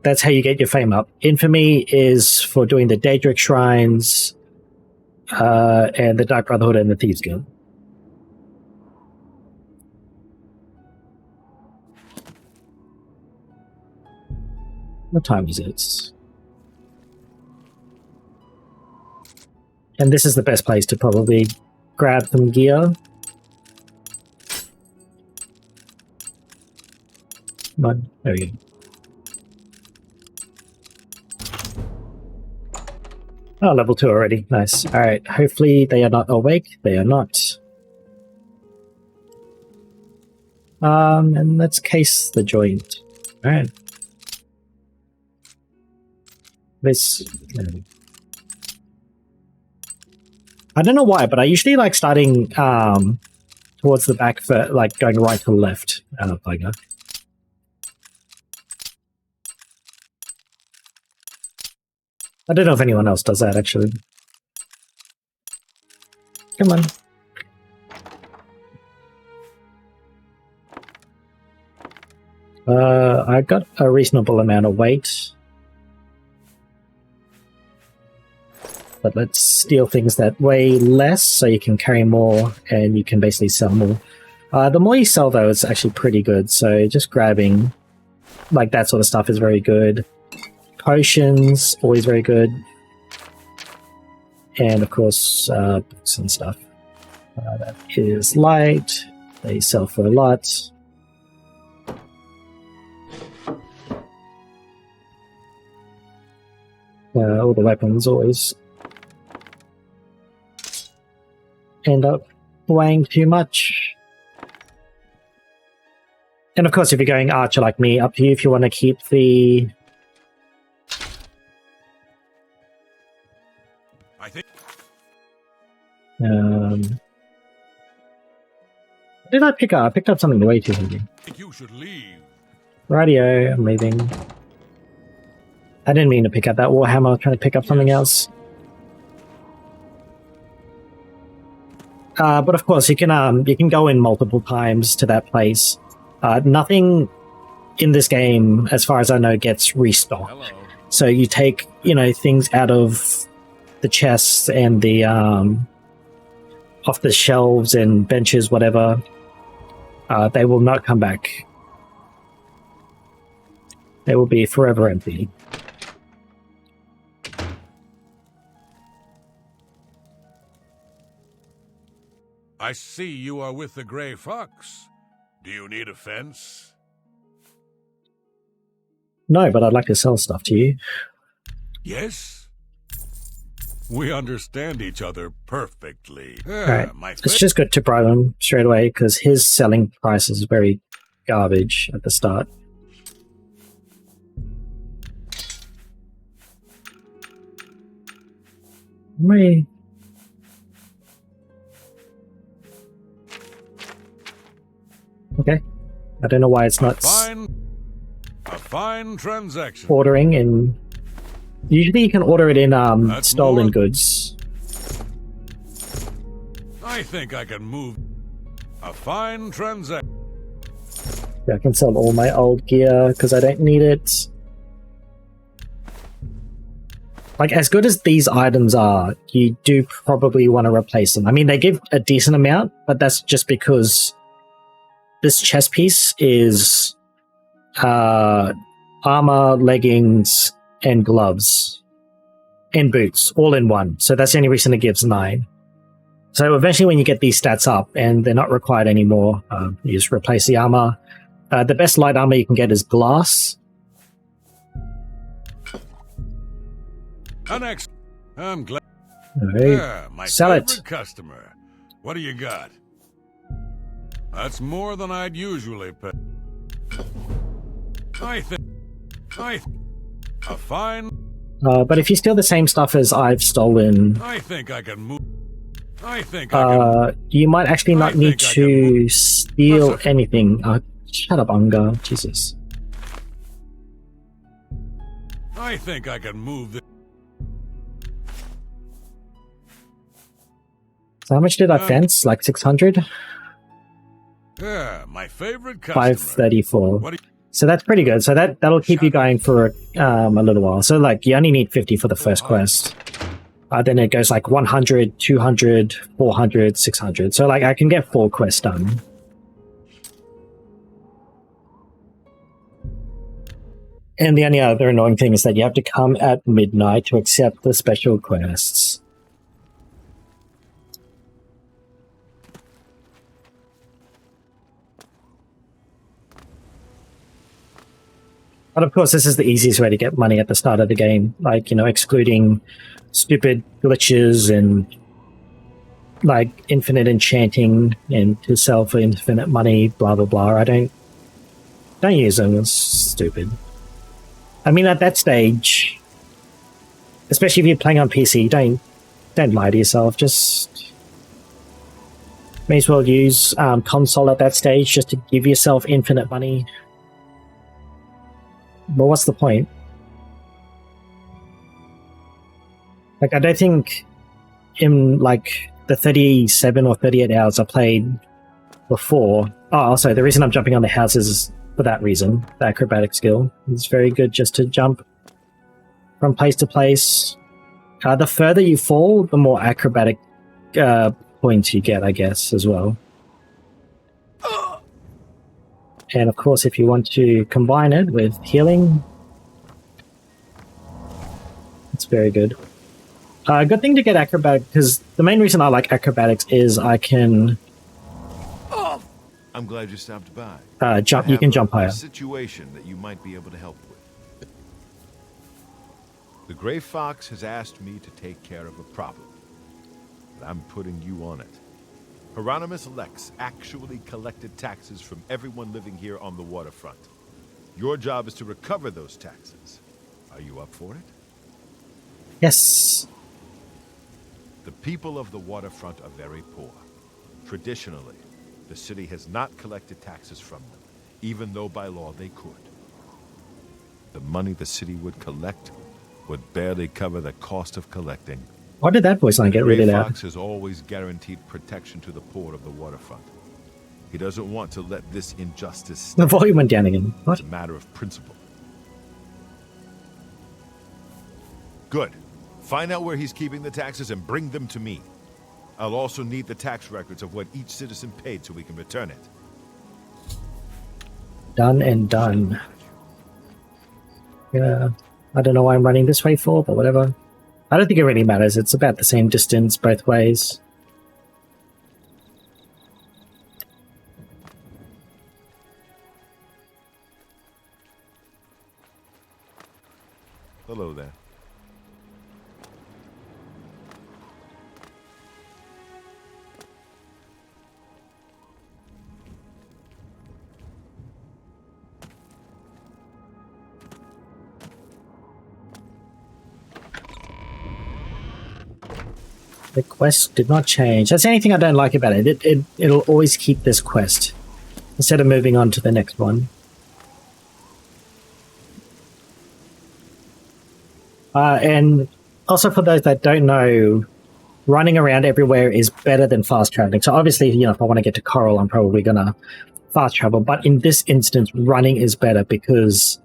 That's how you get your fame up. Infamy is for doing the Daedric Shrines and the Dark Brotherhood and the Thieves Guild. What time is it? And this is the best place to probably grab some gear. Come on, there we go. Oh, level 2 already. Nice. Alright, hopefully they are not awake. They are not. And let's case the joint. Alright. This... I don't know why, but I usually like starting towards the back for like going right to left. Bugger. I don't know if anyone else does that, actually. Come on. I got a reasonable amount of weight. But let's steal things that weigh less so you can carry more and you can basically sell more. The more you sell, though, it's actually pretty good. So just grabbing like that sort of stuff is very good. Potions, always very good. And of course, books and stuff. That is light. They sell for a lot. All the weapons always end up weighing too much. And of course, if you're going archer like me, up to you if you want to keep the... I think what did I pick up? I picked up something way too heavy. you should leave. Radio, I'm leaving. I didn't mean to pick up that warhammer. I was trying to pick up something else. But of course, you can go in multiple times to that place. Nothing in this game, as far as I know, gets restocked. Hello. So you take, things out of the chests and the off the shelves and benches, whatever. They will not come back. They will be forever empty. I see you are with the Grey Fox. Do you need a fence? No, but I'd like to sell stuff to you. Yes? We understand each other perfectly. Alright, it's just good to bribe him straight away, because his selling price is very garbage at the start. Me. Okay. I don't know why it's not A fine transaction. ordering in... Usually you can order it in stolen goods. I think I can move. A fine transaction. Yeah, I can sell all my old gear because I don't need it. Like, as good as these items are, you do probably want to replace them. I mean, they give a decent amount, but that's just because this chest piece is armor, leggings, and gloves, and boots, all in one. So that's the only reason it gives 9. So eventually when you get these stats up and they're not required anymore, you just replace the armor. The best light armor you can get is glass. I'm glad. Right. My Sell favorite it. customer. What do you got? That's more than I'd usually pay. A fine. But if you steal the same stuff as I've stolen, I think I can move. you might actually not need to steal anything. Shut up, Unga. Jesus. I think I can move this. So how much did I fence? Like 600? Yeah, my favorite customer. 534. So that's pretty good. So that'll keep you going for a little while. So like you only need 50 for the first quest. Then it goes like 100, 200, 400, 600. So like I can get 4 quests done. And the only other annoying thing is that you have to come at midnight to accept the special quests. But of course, this is the easiest way to get money at the start of the game. Like, excluding stupid glitches and, like, infinite enchanting and to sell for infinite money, blah, blah, blah. I don't use them. It's stupid. I mean, at that stage, especially if you're playing on PC, don't lie to yourself. Just may as well use console at that stage just to give yourself infinite money. But what's the point? Like, I don't think in, like, the 37 or 38 hours I played before... Oh, also, the reason I'm jumping on the houses is for that reason. The acrobatic skill. It's very good just to jump from place to place. The further you fall, the more acrobatic points you get, I guess, as well. And of course, if you want to combine it with healing, it's very good. Good thing to get acrobatic, because the main reason I like acrobatics is I can I'm glad you stopped by. jump. I You can have jump a higher. situation that you might be able to help with. The Gray Fox has asked me to take care of a problem, but I'm putting you on it. Hieronymus Lex actually collected taxes from everyone living here on the waterfront. Your job is to recover those taxes. Are you up for it? Yes. The people of the waterfront are very poor. Traditionally, the city has not collected taxes from them, even though by law they could. The money the city would collect would barely cover the cost of collecting. Why did that voice line get Gray really loud? Fox has always guaranteed protection to the poor of the waterfront. He doesn't want to let this injustice The stand. volume went down again. What? It's a matter of principle. Good. Find out where he's keeping the taxes and bring them to me. I'll also need the tax records of what each citizen paid so we can return it. Done and done. Yeah. I don't know why I'm running this way for, but whatever. I don't think it really matters. It's about the same distance both ways. Hello there. The quest did not change. That's the only thing I don't like about it. It'll always keep this quest instead of moving on to the next one. And also for those that don't know, running around everywhere is better than fast traveling. So obviously, you know, if I want to get to Coral, I'm probably gonna fast travel. But in this instance, running is better because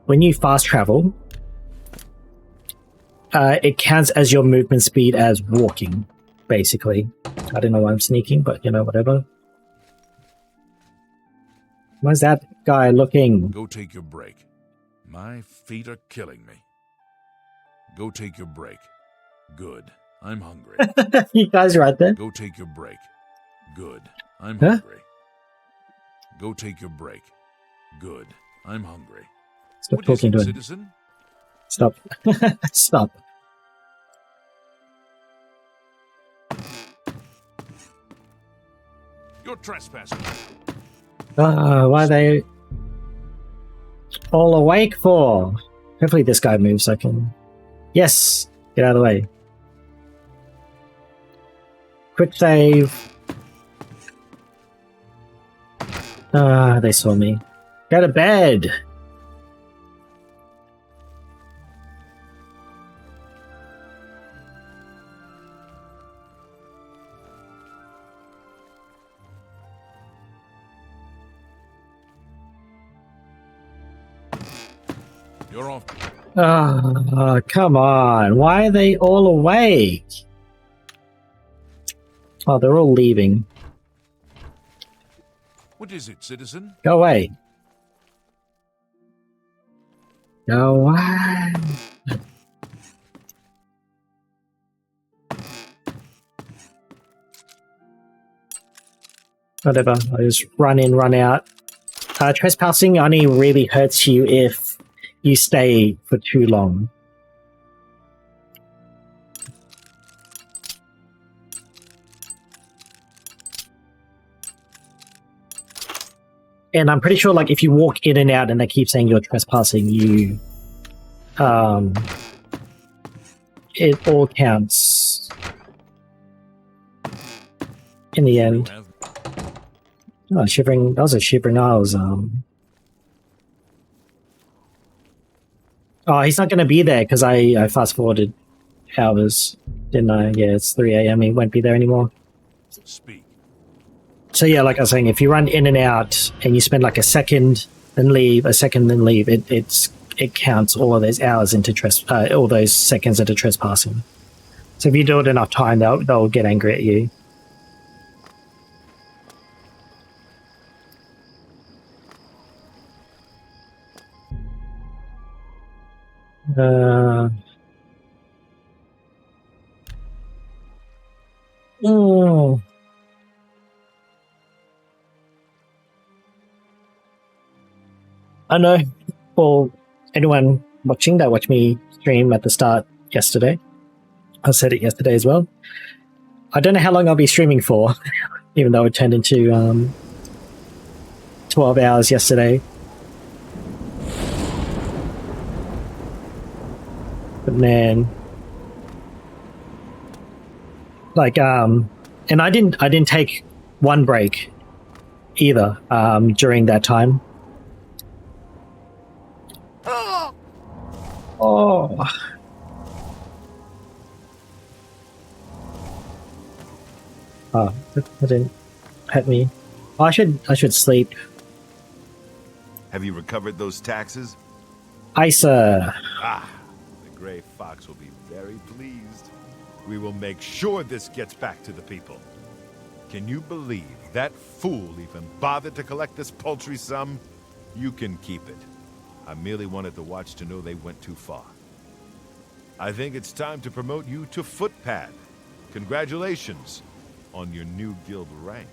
when you fast travel, it counts as your movement speed as walking, basically. I don't know why I'm sneaking, but you know, whatever. Where's that guy looking? Go take your break. My feet are killing me. Go take your break. Good. I'm hungry. You guys right there? Go take your break. Good. I'm Huh? hungry. Go take your break. Good. I'm hungry. Stop What is talking it, to him. citizen? Stop. Stop. You're trespassing. Why are they all awake for? Hopefully this guy moves so I can... Yes! Get out of the way. Quick save. They saw me. Go to bed! You're off. Come on. Why are they all awake? Oh, they're all leaving. What is it, citizen? Go away. Go away. Whatever. I just run in, run out. Trespassing only really hurts you if you stay for too long. And I'm pretty sure, like, if you walk in and out and they keep saying you're trespassing, you... it all counts. In the end. Oh, Shivering... That was a Shivering Isles, Oh, he's not going to be there because I fast-forwarded hours, didn't I? Yeah, it's 3 a.m. He won't be there anymore. Speak. So yeah, like I was saying, if you run in and out and you spend like a second, then leave, a second, then leave, it counts all of those hours into all those seconds into trespassing. So if you do it enough time, they'll get angry at you. Oh. I know for anyone watching that watched me stream at the start yesterday, I said it yesterday as well. I don't know how long I'll be streaming for, even though it turned into 12 hours yesterday. But man, like and I didn't take one break either during that time. Oh. Oh, that didn't hit me. Oh, I should sleep. Have you recovered those taxes? Isa. Ah, the Gray Fox will be very pleased. We will make sure this gets back to the people. Can you believe that fool even bothered to collect this paltry sum? You can keep it. I merely wanted the Watch to know they went too far. I think it's time to promote you to Footpad. Congratulations on your new guild rank.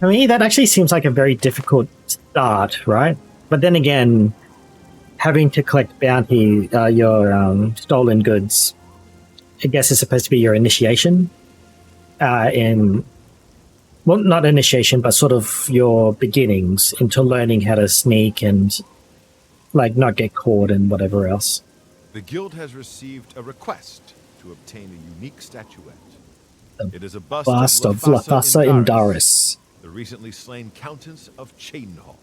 I mean, that actually seems like a very difficult start, right? But then again, having to collect bounty, your stolen goods, I guess is supposed to be your initiation well, not initiation, but sort of your beginnings into learning how to sneak and like not get caught and whatever else. The guild has received a request to obtain a unique statuette. It is a bust of Lathasa Indaris, the recently slain Countess of Chadenhall.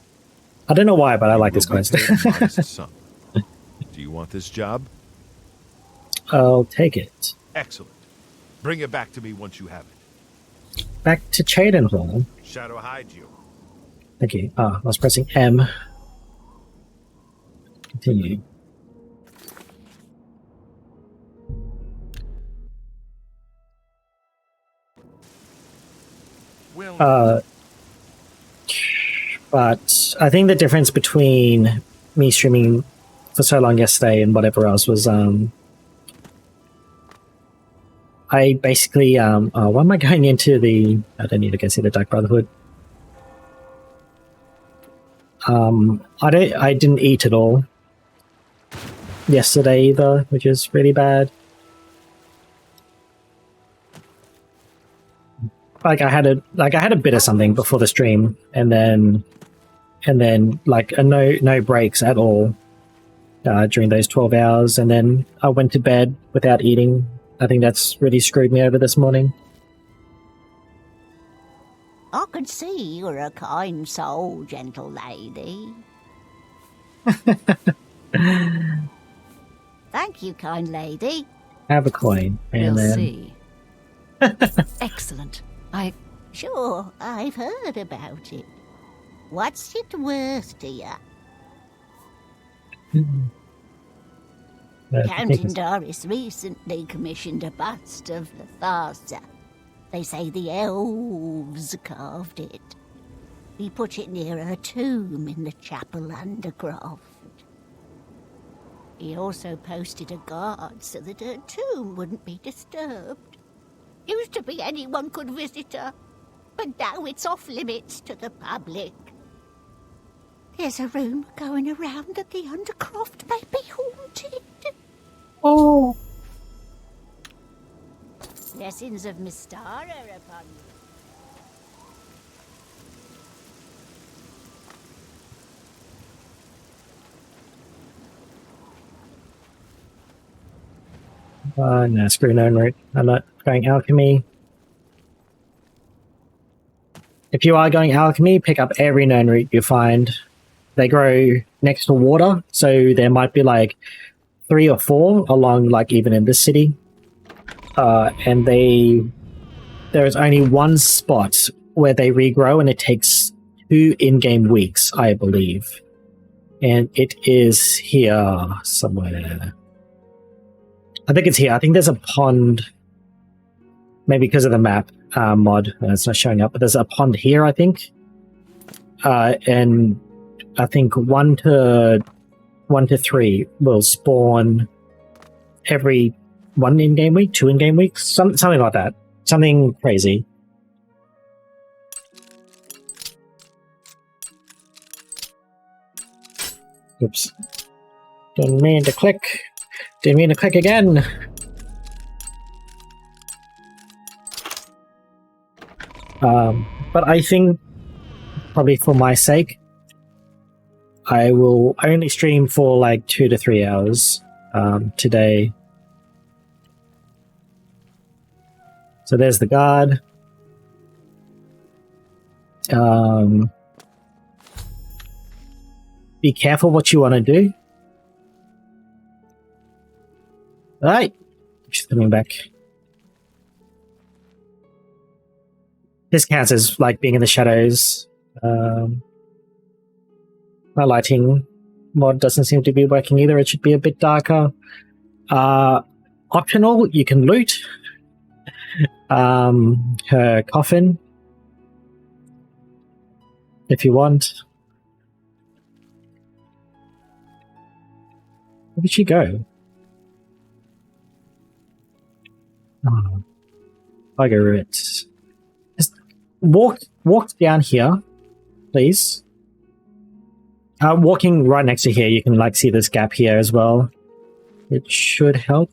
I don't know why, but I like this quest. Do you want this job? I'll take it. Excellent. Bring it back to me once you have it. Back to Chadenhall. Shadow hide you. Thank you. I was pressing M. Continue. But I think the difference between me streaming for so long yesterday and whatever else was I basically why am I going into the I don't need to go see the Dark Brotherhood. I didn't eat at all yesterday either, which is really bad. Like I had a bit of something before the stream, and then like no breaks at all during those 12 hours, and then I went to bed without eating. I think that's really screwed me over this morning. I can see you're a kind soul, gentle lady. Thank you, kind lady. Have a coin. And We'll then... see. Excellent. Sure, I've heard about it. What's it worth to you? Count Indaris recently commissioned a bust of Lathasa. They say the elves carved it. He put it near her tomb in the chapel undercroft. He also posted a guard so that her tomb wouldn't be disturbed. Used to be anyone could visit her, but now it's off limits to the public. There's a rumour going around that the undercroft may be haunted. Oh. Blessings of Mystara upon you. No, screw known route. I'm not going alchemy. If you are going alchemy, pick up every known route you find. They grow next to water, so there might be like 3 or 4 along, like even in this city. And there is only one spot where they regrow, and it takes 2 in-game weeks, I believe. And it is here somewhere. I think it's here. I think there's a pond, maybe because of the map mod, and it's not showing up, but there's a pond here, I think. And I think 1 to 1 to 3 will spawn every 1 in-game week, 2 in-game weeks, something like that. Something crazy. Oops. Didn't mean to click. Didn't mean to click again. But I think, probably for my sake, I will only stream for like 2 to 3 hours today. So there's the guard. Be careful what you want to do. Alright, she's coming back. This counts as like being in the shadows. My lighting mod doesn't seem to be working either. It should be a bit darker. Optional, you can loot her coffin if you want. Where did she go? Oh, bugger it. Just walk down here, please. Walking right next to here, you can like see this gap here as well. It should help.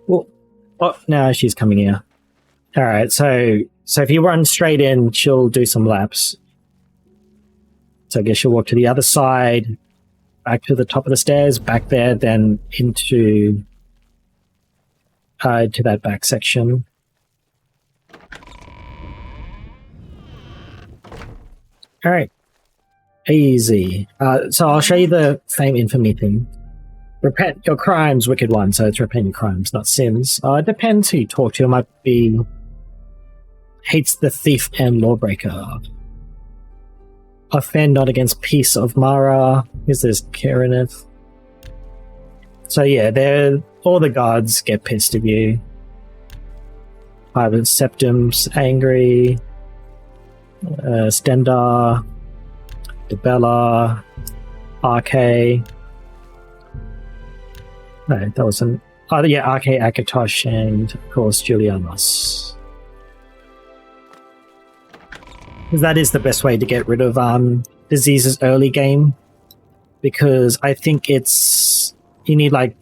Well, oh, now she's coming here. All right, so if you run straight in, she'll do some laps. So I guess she'll walk to the other side, back to the top of the stairs, back there, then into to that back section. All right. Easy. So I'll show you the fame infamy thing. Repent your crimes, wicked one. So it's repent your crimes, not sins. It depends who you talk to. It might be hates the thief and lawbreaker. Offend not against peace of Mara. Is this Kareneth? So yeah, all the guards get pissed of you. Private Septum's angry. Stendar. Debella, RK. No, that wasn't. Oh, yeah, RK, Akatosh, and of course Julianos. That is the best way to get rid of diseases early game, because I think you need like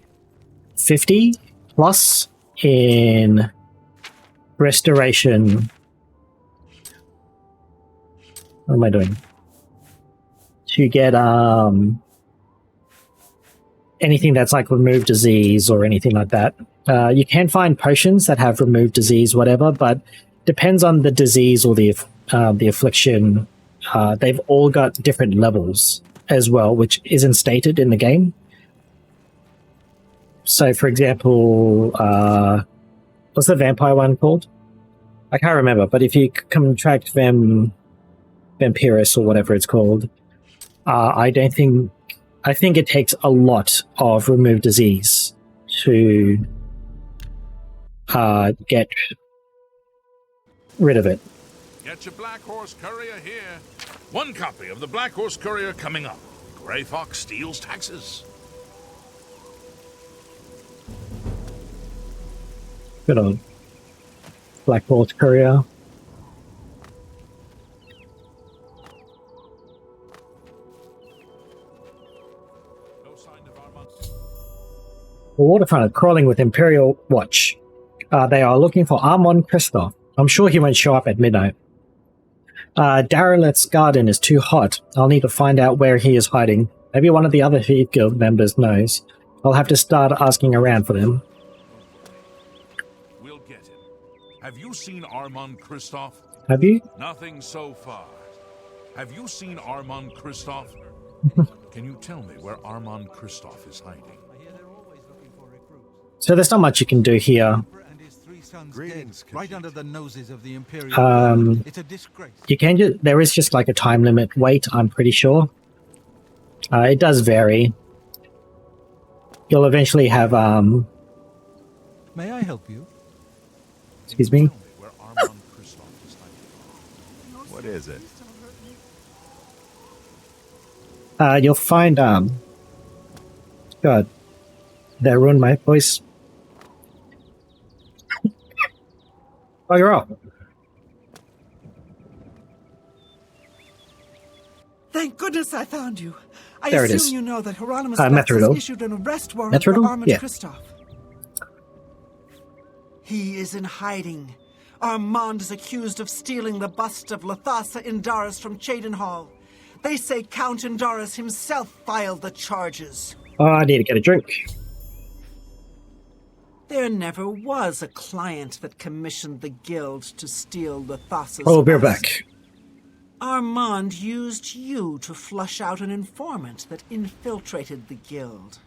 50 plus in restoration. What am I doing? To get anything that's like remove disease or anything like that. You can find potions that have remove disease, whatever, but depends on the disease or the affliction. They've all got different levels as well, which isn't stated in the game. So, for example, what's the vampire one called? I can't remember, but if you contract Vampirus or whatever it's called, I think it takes a lot of remove disease to get rid of it. Get your Black Horse Courier here. 1 copy of the Black Horse Courier coming up. Grey Fox steals taxes. Good old Black Horse Courier. The waterfront are crawling with Imperial Watch. They are looking for Armand Christoph. I'm sure he won't show up at midnight. Darrelet's garden is too hot. I'll need to find out where he is hiding. Maybe one of the other Thief Guild members knows. I'll have to start asking around for them. We'll get him. Have you seen Armand Christoph? Have you? Nothing so far. Have you seen Armand Christoph? Can you tell me where Armand Christoph is hiding? So there's not much you can do here. Greetings, right under the noses of the Imperial. It's a disgrace. You can there is just like a time limit wait, I'm pretty sure. It does vary. You'll eventually have May I help you? Excuse me? What is it? you'll find God, that ruined my voice. Oh, you're off. Thank goodness I found you. I There it assume is. you know that Hieronymus Lex has Metrodome. issued an arrest warrant for Metrodome? Armand Yeah. Kristoff. He is in hiding. Armand is accused of stealing the bust of Lathasa Indaris from Cheydinhall. They say Count Indaris himself filed the charges. Oh, I need to get a drink. There never was a client that commissioned the guild to steal Lathasa's Oh, we're bust. back. Armand used you to flush out an informant that infiltrated the guild.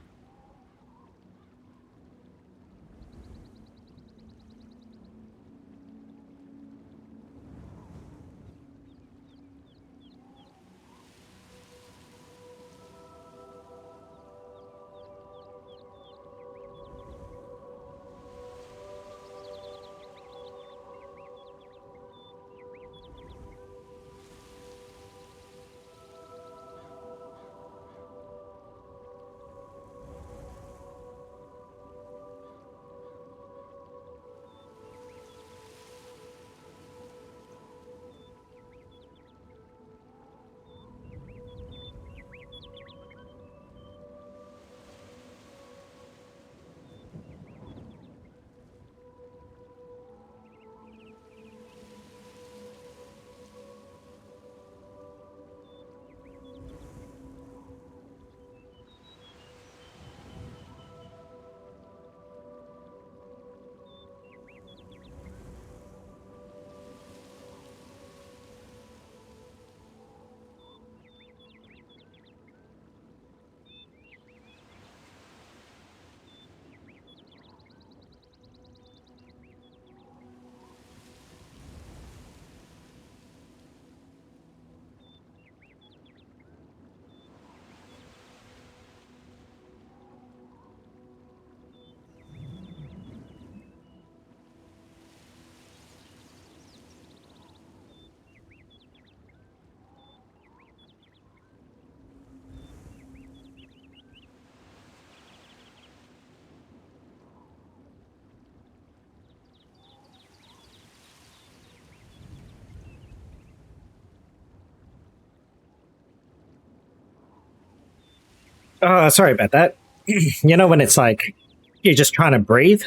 Sorry about that. You know, when it's like you're just trying to breathe,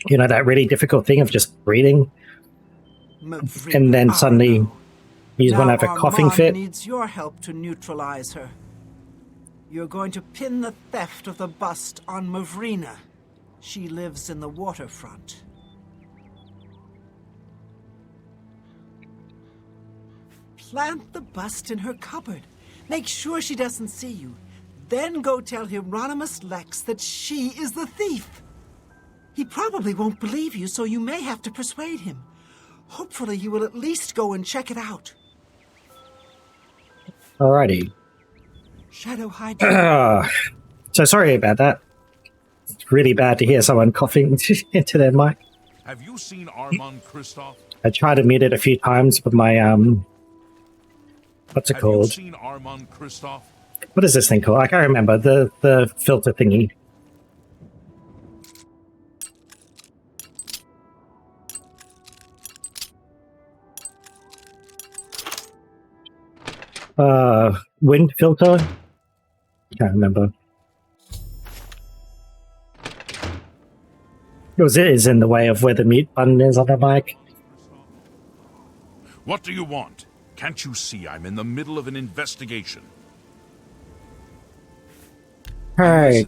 you know, that really difficult thing of just breathing, and then suddenly you want to have a coughing Armand fit. needs your help to neutralize her. You're going to pin the theft of the bust on Mavrina. She lives in the waterfront. Plant the bust in her cupboard. Make sure she doesn't see you. Then go tell Hieronymus Lex that she is the thief. He probably won't believe you, so you may have to persuade him. Hopefully he will at least go and check it out. Alrighty. Shadow hide. So sorry about that. It's really bad to hear someone coughing into their mic. Have you seen Armand Kristoff? I tried to mute it a few times with my what's it Have you called? seen Armand Kristoff? What is this thing called? I can't remember. The filter thingy. Wind filter? Can't remember. Because it is in the way of where the mute button is on the mic. What do you want? Can't you see I'm in the middle of an investigation? Alright.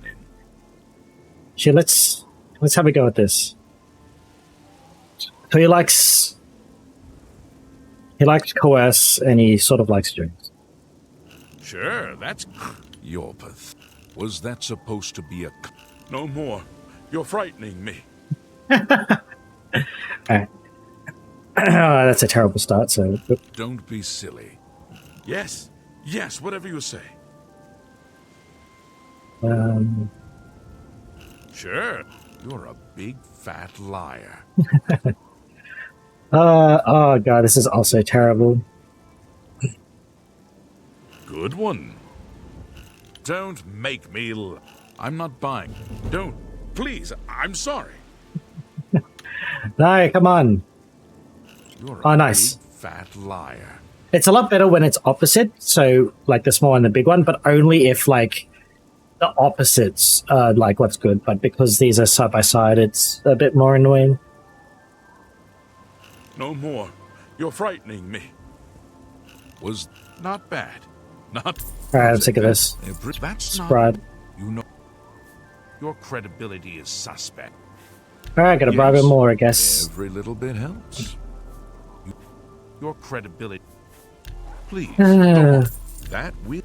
Shit, let's have a go at this. So he likes coerce and he sort of likes drinks. Sure, that's... You're Was that supposed to be a... No more. You're frightening me. Alright. That's a terrible start, so... Don't be silly. Yes, yes, whatever you say. Sure, you're a big fat liar. Oh god, this is also terrible. Good one. Don't make me I'm not buying. Don't. Please, I'm sorry. No, come on. You're Oh, a nice. big, fat liar. It's a lot better when it's opposite, so like the small and the big one, but only if like the opposites are like what's good. But because these are side by side, it's a bit more annoying. No more. You're frightening me. Was not bad. Not. Alright, I'm sick of this. That's not. Sprite. You know. Your credibility is suspect. Alright, gotta bribe him more, I guess. Every little bit helps. Your credibility. Please. That will.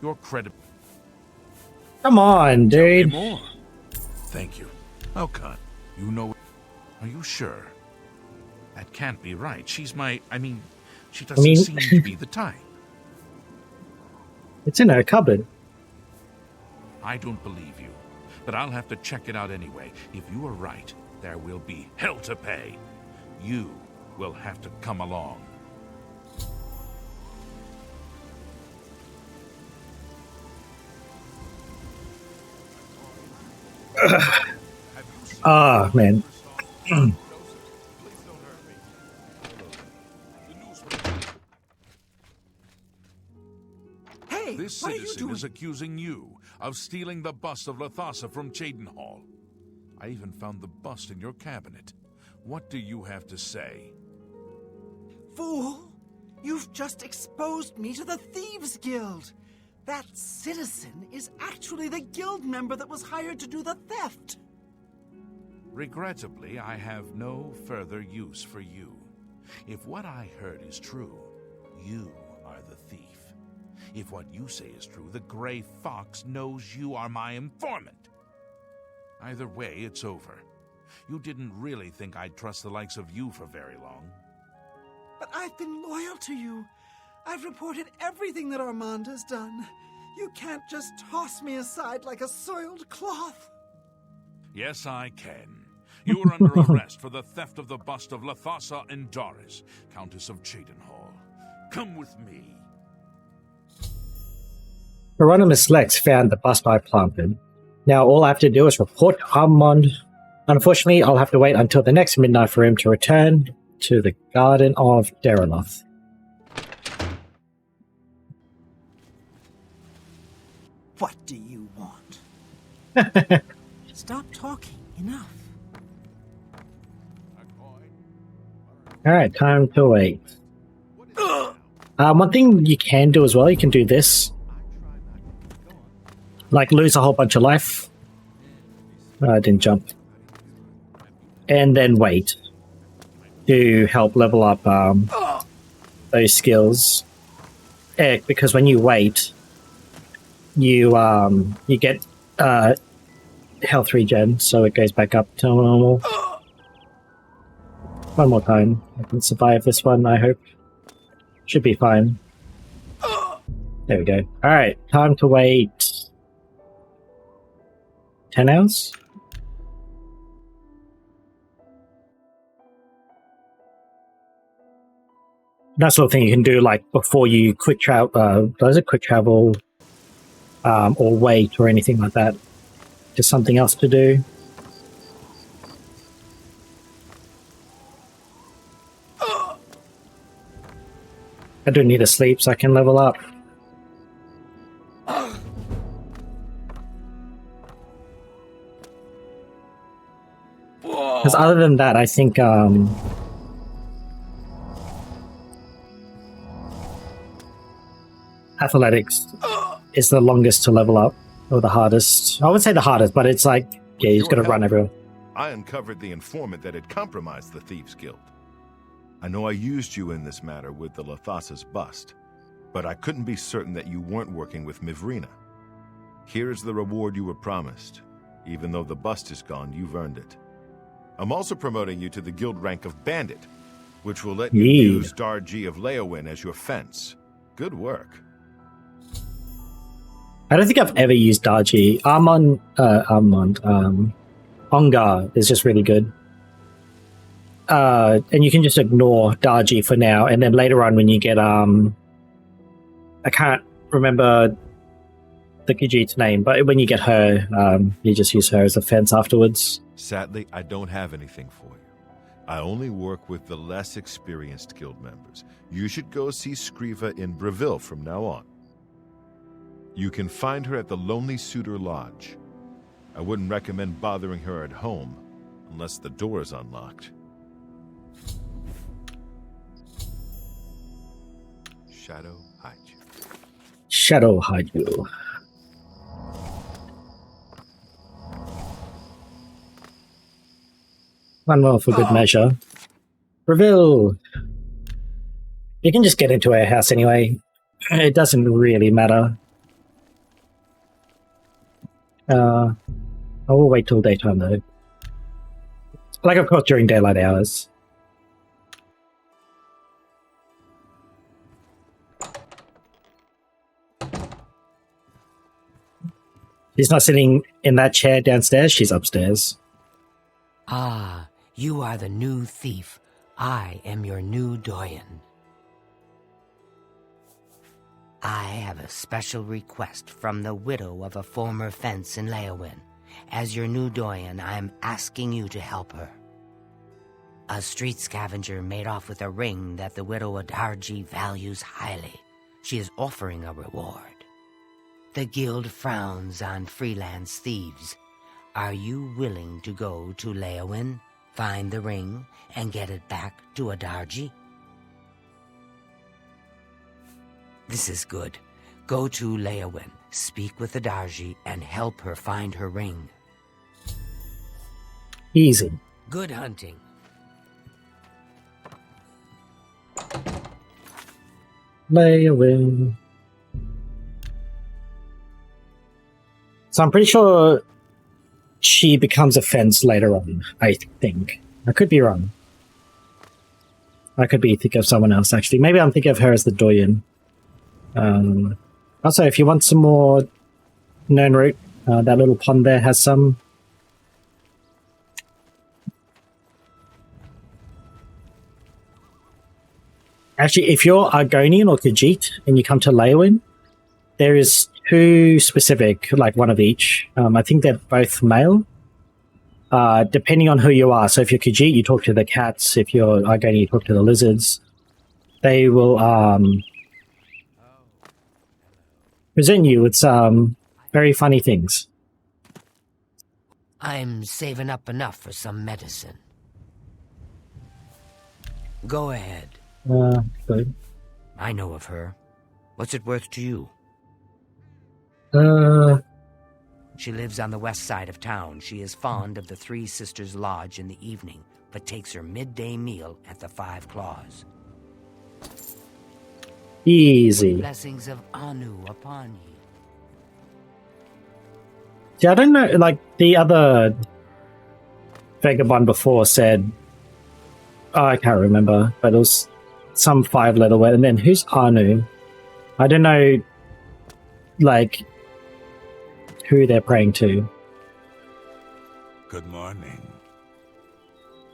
Your credibility. Come on, dude. More. Thank you. How kind. You know. Are you sure? That can't be right. She's my. She doesn't seem to be the type. It's in her cupboard. I don't believe you, but I'll have to check it out anyway. If you are right, there will be hell to pay. You will have to come along. Ah, man. This citizen is accusing you of stealing the bust of Lathasa from Cheydinhall. I even found the bust in your cabinet. What do you have to say? Fool! You've just exposed me to the Thieves Guild! That citizen is actually the guild member that was hired to do the theft! Regrettably, I have no further use for you. If what I heard is true, you are the thief. If what you say is true, the Grey Fox knows you are my informant. Either way, it's over. You didn't really think I'd trust the likes of you for very long. But I've been loyal to you. I've reported everything that Armand has done. You can't just toss me aside like a soiled cloth. Yes, I can. You are under arrest for the theft of the bust of Lathasa and Doris, Countess of Cheydinhall. Come with me. Hieronymus Lex found the bust I planted. Now all I have to do is report Armand. Unfortunately, I'll have to wait until the next midnight for him to return to the Garden of Deraloth. What do you want? Stop talking. Enough. Alright, time to wait. One thing you can do as well, you can do this. Like lose a whole bunch of life. I didn't jump. And then wait to help level up those skills. Because when you wait, you get health regen, so it goes back up to normal. One more time. I can survive this one, I hope. Should be fine. There we go. Alright, time to wait 10 hours? That sort of thing you can do like before you quick travel, does it quick travel or wait or anything like that. Just something else to do. I do need to sleep so I can level up. Because other than that, I think athletics is the longest to level up, or the hardest. I would say the hardest, but it's like, yeah, you just gotta run everywhere. I uncovered the informant that had compromised the Thieves Guild. I know I used you in this matter with the Lathasa's bust, but I couldn't be certain that you weren't working with Mivrina. Here's the reward you were promised. Even though the bust is gone, you've earned it. I'm also promoting you to the guild rank of Bandit, which will let you use Darji of Leowin as your fence. Good work. I don't think I've ever used Darji. Ongar is just really good. And you can just ignore Darji for now, and then later on when you get I can't remember the Khajiit's name, but when you get her, you just use her as a fence afterwards. Sadly, I don't have anything for you. I only work with the less experienced guild members. You should go see Skriva in Breville from now on. You can find her at the Lonely Suitor Lodge. I wouldn't recommend bothering her at home, unless the door is unlocked. Shadow hide you. Shadow hide you. One more for good measure. Reveal. You can just get into our house anyway. It doesn't really matter. I will wait till daytime though. Like, of course, during daylight hours. She's not sitting in that chair downstairs, she's upstairs. Ah, you are the new thief. I am your new doyen. I have a special request from the widow of a former fence in Leowin. As your new doyen, I am asking you to help her. A street scavenger made off with a ring that the widow Adarji values highly. She is offering a reward. The guild frowns on freelance thieves. Are you willing to go to Leowin, find the ring, and get it back to Adarji? This is good. Go to Leowin, speak with Adarji, and help her find her ring. Easy. Good hunting. Leowin. So I'm pretty sure she becomes a fence later on, I think. I could be wrong. I could be thinking of someone else, actually. Maybe I'm thinking of her as the doyen. Also, if you want some more known root, that little pond there has some. Actually, if you're Argonian or Khajiit and you come to Leowin, there is two specific, like one of each. I think they're both male, depending on who you are. So if you're Khajiit, you talk to the cats. If you're Argonian, you talk to the lizards. They will present you with some very funny things. I'm saving up enough for some medicine. Go ahead. Good. I know of her. What's it worth to you? She lives on the west side of town. She is fond of the Three Sisters Lodge in the evening, but takes her midday meal at the Five Claws. Easy. Blessings of Anu upon you. Yeah, I don't know, like, the other vagabond before said, I can't remember, but it was some 5-letter word, and then who's Anu? I don't know, like, who they're praying to. Good morning.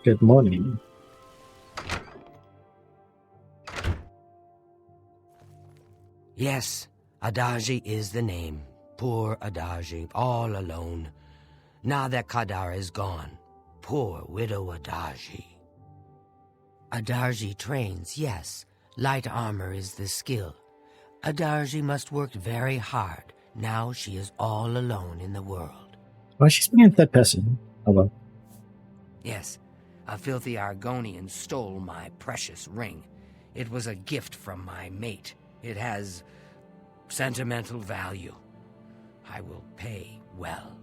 Good morning. Yes, Adarji is the name. Poor Adarji, all alone. Now that Kadar is gone, poor widow Adarji. Adarji trains, yes. Light armor is the skill. Adarji must work very hard. Now she is all alone in the world. Well, she's being in third person. Oh well. Yes, a filthy Argonian stole my precious ring. It was a gift from my mate. It has sentimental value. I will pay well.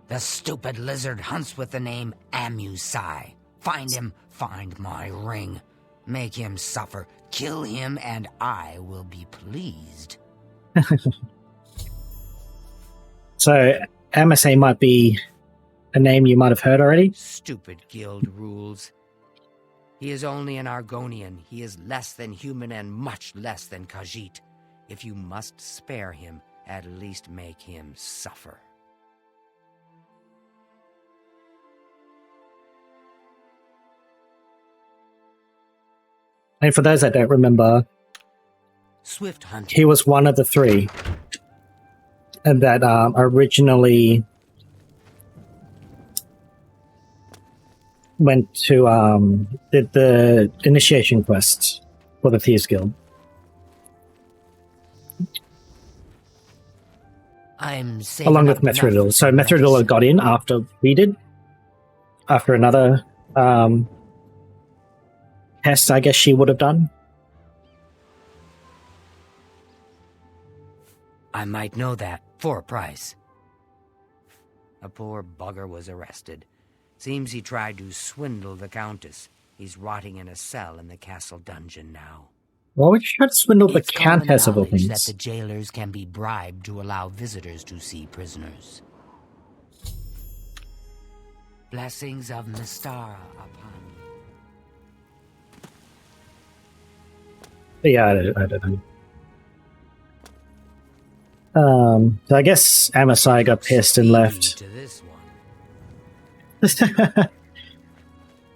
The stupid lizard hunts with the name Amusai. Find him, find my ring. Make him suffer, kill him, and I will be pleased. So, Amusai might be a name you might have heard already? Stupid guild rules. He is only an Argonian. He is less than human and much less than Khajiit. If you must spare him, at least make him suffer. And for those that don't remember, Swift hunting. he was one of the three. and that originally went to did the initiation quest for the Thieves Guild. I'm Along with Methridal. So Methridal got in after we did. After another test, I guess she would have done. I might know that, for a price. A poor bugger was arrested. Seems he tried to swindle the Countess. He's rotting in a cell in the castle dungeon now. Why would you try to swindle the Countess of all It's common things? that the jailers can be bribed to allow visitors to see prisoners. Blessings of Mystara upon you. Yeah, I don't know. So I guess Amasai got pissed and left. To this one.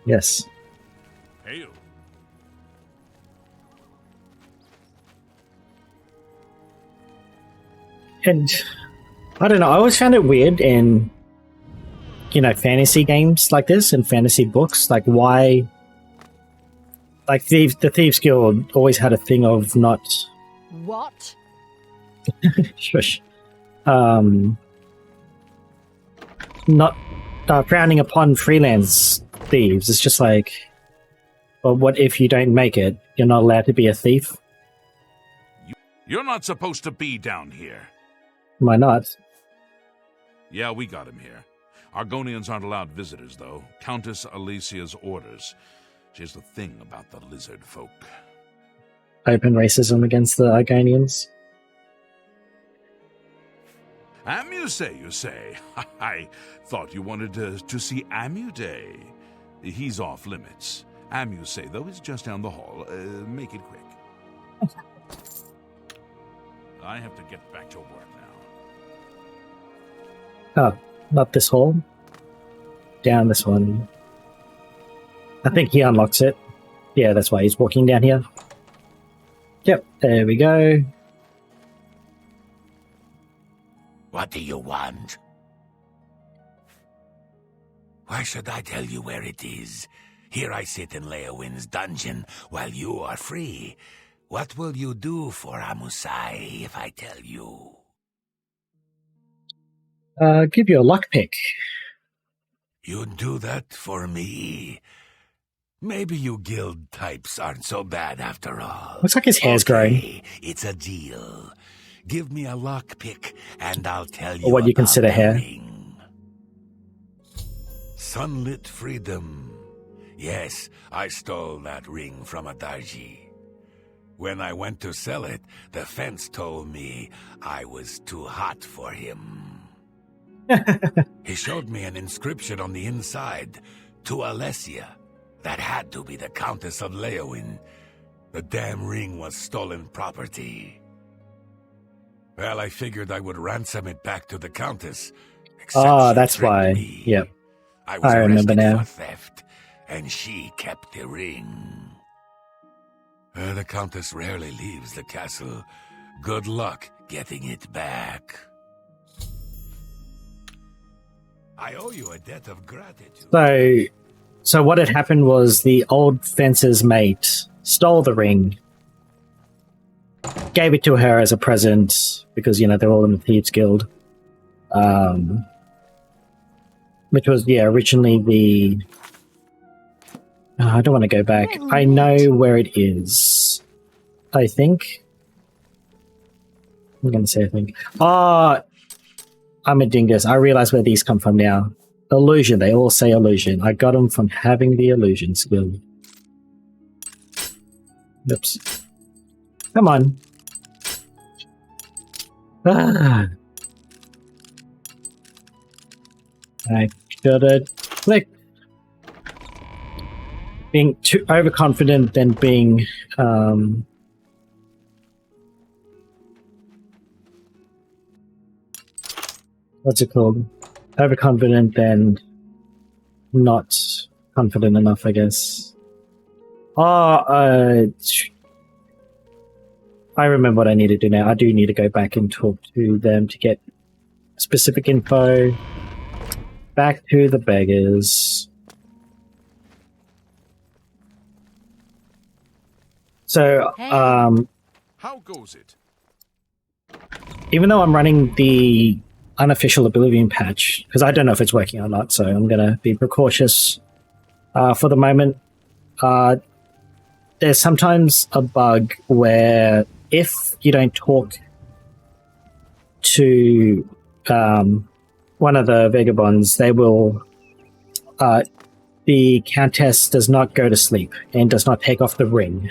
Yes. Hail. And I don't know, I always found it weird in, fantasy games like this and fantasy books. Like, why? Like, the Thieves Guild always had a thing of not. What? Shush. Not frowning upon freelance thieves. It's just like, well, what if you don't make it? You're not allowed to be a thief? You're not supposed to be down here. Why not? Yeah, we got him here. Argonians aren't allowed visitors, though. Countess Alicia's orders. She's the thing about the lizard folk. Open racism against the Argonians. Amuse, you say? I thought you wanted to see Amude. He's off limits. Amuse, though, is just down the hall. Make it quick. I have to get back to work now. Oh, not this hall. Down this one. I think he unlocks it. Yeah, that's why he's walking down here. Yep, there we go. What do you want? Why should I tell you where it is? Here I sit in Leowin's dungeon while you are free. What will you do for Amusai if I tell you? Give you a lockpick. You'd do that for me? Maybe you guild types aren't so bad after all. Looks like his hair's growing. It's a deal. Give me a lockpick, and I'll tell you Or what you about consider the hair. ring. Sunlit freedom. Yes, I stole that ring from a Darji. When I went to sell it, the fence told me I was too hot for him. He showed me an inscription on the inside, to Alessia. That had to be the Countess of Leowin. The damn ring was stolen property. Well, I figured I would ransom it back to the Countess. Oh, that's why. Me. Yep. I was I remember arrested now. for theft, and she kept the ring. The Countess rarely leaves the castle. Good luck getting it back. I owe you a debt of gratitude. So what had happened was the old fencer's mate stole the ring, gave it to her as a present because, they're all in the Thieves Guild. Which was, originally the... I don't want to go back. I know where it is. I think. I'm going to say I think. I'm a dingus. I realize where these come from now. Illusion. They all say illusion. I got them from having the illusion skill. Oops. Come on. I should have clicked. Being too overconfident than being what's it called? Overconfident than not confident enough, I guess. I remember what I need to do now. I do need to go back and talk to them to get specific info. Back to the beggars. So, How goes it? even though I'm running the unofficial Oblivion patch, because I don't know if it's working or not, so I'm going to be precautious for the moment. There's sometimes a bug where if you don't talk to one of the vagabonds, they will... the countess does not go to sleep and does not take off the ring.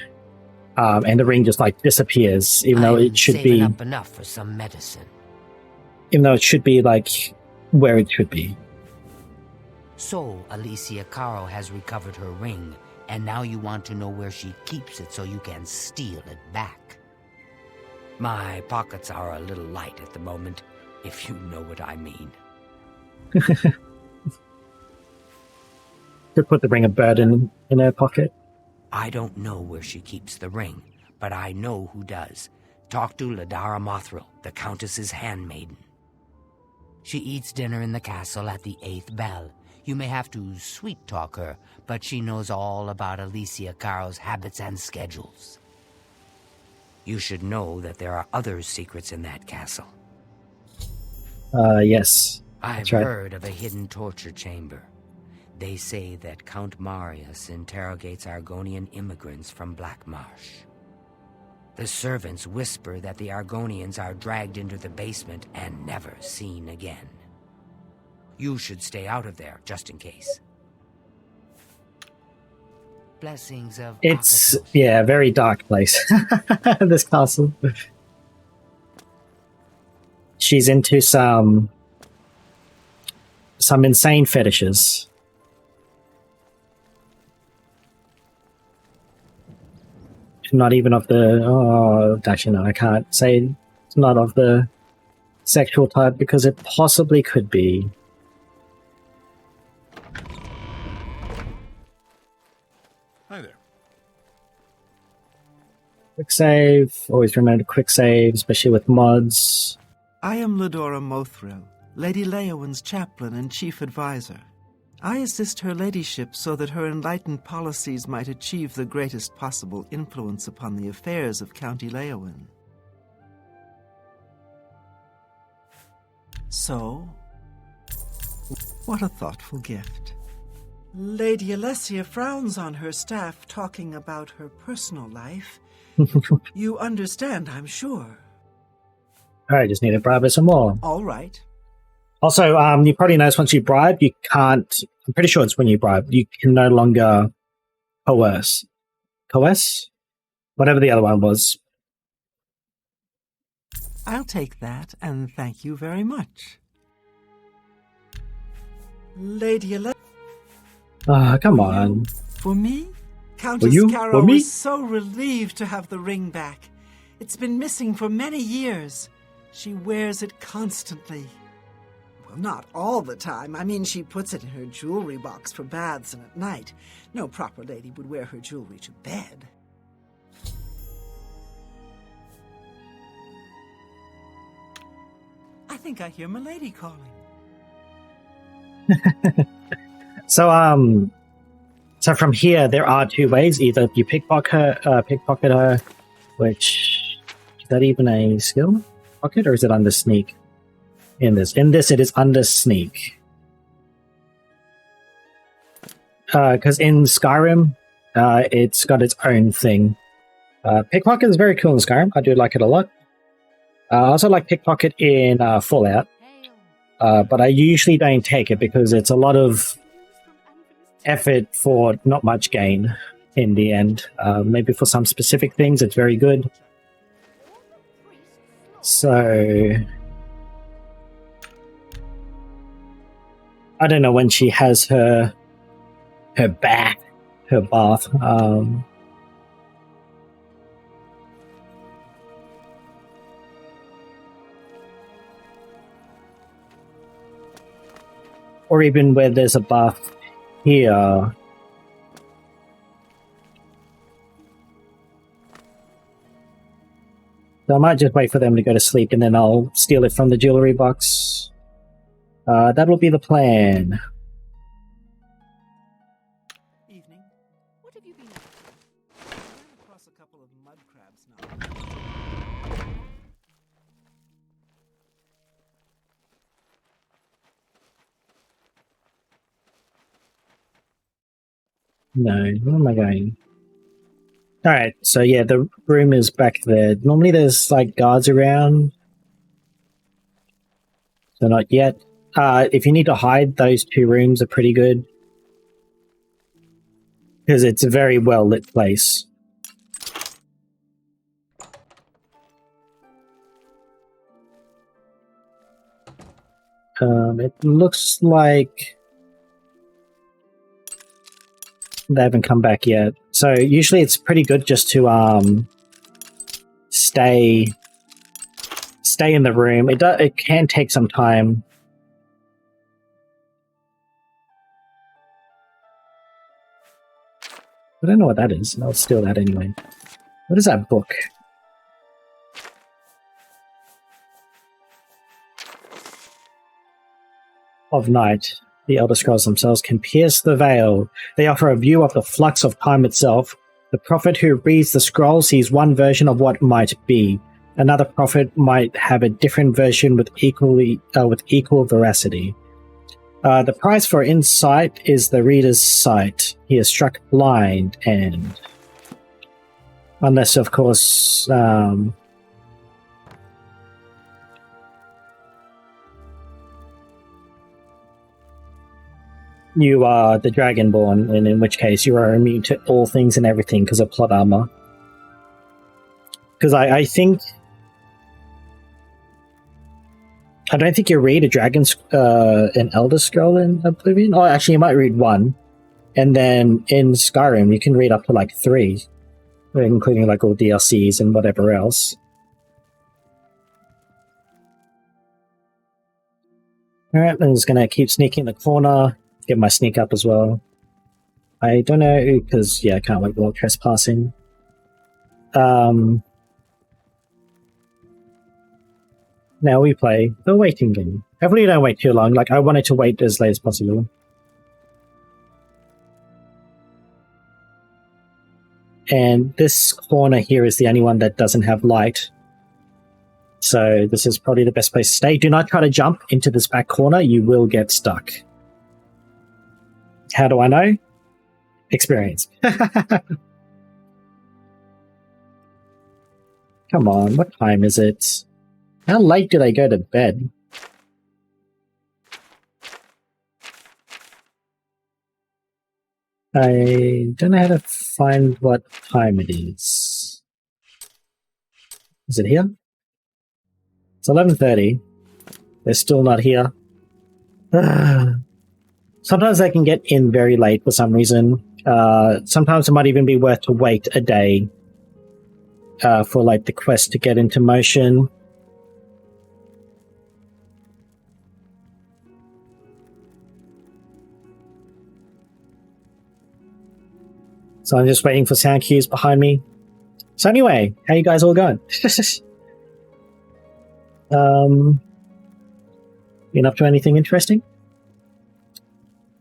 And the ring just like disappears, even though it should be up enough for some medicine. Even though it should be like where it should be. So Alicia Caro has recovered her ring, and now you want to know where she keeps it so you can steal it back. My pockets are a little light at the moment, if you know what I mean. Could put the ring of burden in her pocket. I don't know where she keeps the ring, but I know who does. Talk to Ladara Mothril, the Countess's handmaiden. She eats dinner in the castle at the 8th bell. You may have to sweet-talk her, but she knows all about Alicia Caro's habits and schedules. You should know that there are other secrets in that castle. Yes. I've heard of a hidden torture chamber. They say that Count Marius interrogates Argonian immigrants from Black Marsh. The servants whisper that the Argonians are dragged into the basement and never seen again. You should stay out of there, just in case. Blessings of... It's, yeah, a very dark place, this castle. She's into some insane fetishes. Not even of the... Oh, actually, no, I can't say it's not of the sexual type because it possibly could be. Hi there. Quick save. Always remember to quick save, especially with mods. I am Ladora Mothril, Lady Leowyn's chaplain and chief advisor. I assist her ladyship so that her enlightened policies might achieve the greatest possible influence upon the affairs of County Leowyn. So, what a thoughtful gift. Lady Alessia frowns on her staff talking about her personal life. You understand, I'm sure. Alright, just need to bribe her some more. All right. Also, you probably notice once you bribe, you can't... I'm pretty sure it's when you bribe. You can no longer coerce. Coerce? Whatever the other one was. I'll take that, and thank you very much. Lady Alessia... Ah, come on. For me? Countess Caro is so relieved to have the ring back. It's been missing for many years. She wears it constantly. Well, not all the time. I mean, she puts it in her jewelry box for baths and at night. No proper lady would wear her jewelry to bed. I think I hear Milady calling. So from here, there are two ways. Either you pickpocket her, which... Is that even a skill? Pocket, or is it under sneak? In this, it is under sneak. Because in Skyrim, it's got its own thing. Pickpocket is very cool in Skyrim. I do like it a lot. I also like pickpocket in Fallout. But I usually don't take it because it's a lot of effort for not much gain in the end. Maybe for some specific things, it's very good. So... I don't know when she has her bath. Or even where there's a bath here. So I might just wait for them to go to sleep and then I'll steal it from the jewelry box. That'll be the plan. Evening. What have you been up to? I ran across a couple of mud crabs now. No, where am I going? Alright, so yeah, the room is back there. Normally there's like guards around. So not yet. If you need to hide, those two rooms are pretty good. Because it's a very well lit place. It looks like they haven't come back yet. So usually it's pretty good just to stay in the room. It can take some time. I don't know what that is. I'll steal that anyway. What is that book? Of night. The Elder Scrolls themselves can pierce the veil. They offer a view of the flux of time itself. The prophet who reads the scroll sees one version of what might be. Another prophet might have a different version with equal veracity. The price for insight is the reader's sight. He is struck blind, and unless, of course, you are the Dragonborn, and in which case you are immune to all things and everything because of plot armor. Because I don't think you read an Elder Scroll in Oblivion. Oh, actually, you might read one. And then in Skyrim, you can read up to like 3. Including like all DLCs and whatever else. Alright, I'm just gonna keep sneaking in the corner. Get my sneak up as well. I don't know, because, yeah, I can't wait while trespassing. Now we play the waiting game. Hopefully you don't wait too long. Like, I wanted to wait as late as possible. And this corner here is the only one that doesn't have light. So this is probably the best place to stay. Do not try to jump into this back corner. You will get stuck. How do I know? Experience. Come on, what time is it? How late do they go to bed? I don't know how to find what time it is. Is it here? It's 11:30. They're still not here. Sometimes they can get in very late for some reason. Sometimes it might even be worth to wait a day for like the quest to get into motion. So I'm just waiting for sound cues behind me. So anyway, how you guys all going? Been up to anything interesting?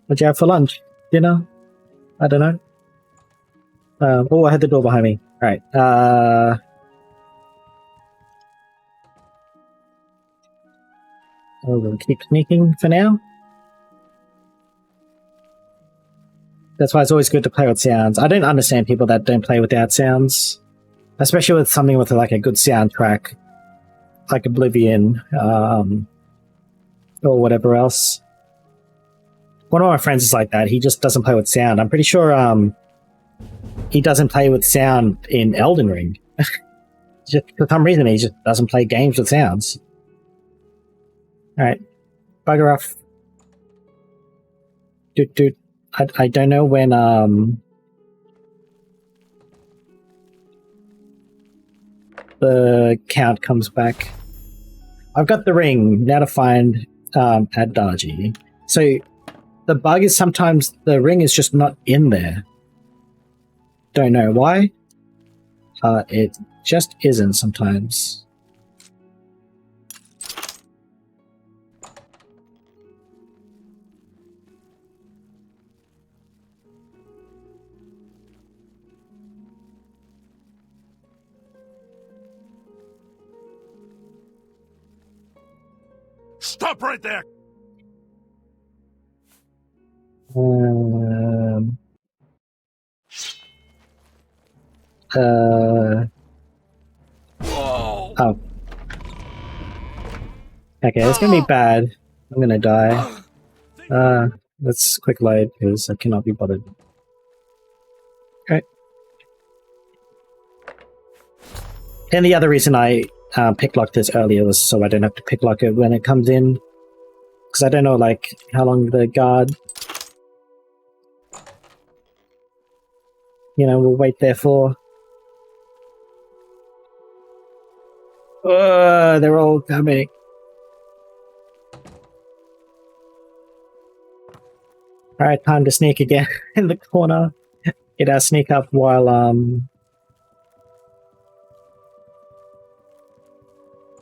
What'd you have for lunch? Dinner? I don't know. Oh, I had the door behind me. Alright. We'll keep sneaking for now. That's why it's always good to play with sounds. I don't understand people that don't play without sounds. Especially with something with like a good soundtrack. Like Oblivion. Or whatever else. One of my friends is like that. He just doesn't play with sound. I'm pretty sure he doesn't play with sound in Elden Ring. Just for some reason, he just doesn't play games with sounds. Alright. Bugger off. Dude. I don't know when the count comes back. I've got the ring. Now to find Adaji. So the bug is sometimes the ring is just not in there. Don't know why. It just isn't sometimes. Stop right there! Oh. Okay, it's gonna be bad. I'm gonna die. Let's quick load because I cannot be bothered. Okay. And the other reason I picklocked this earlier was so I don't have to picklock it when it comes in. Because I don't know, like, how long the guard, will wait there for. They're all coming. Alright, time to sneak again in the corner. Get our sneak up while,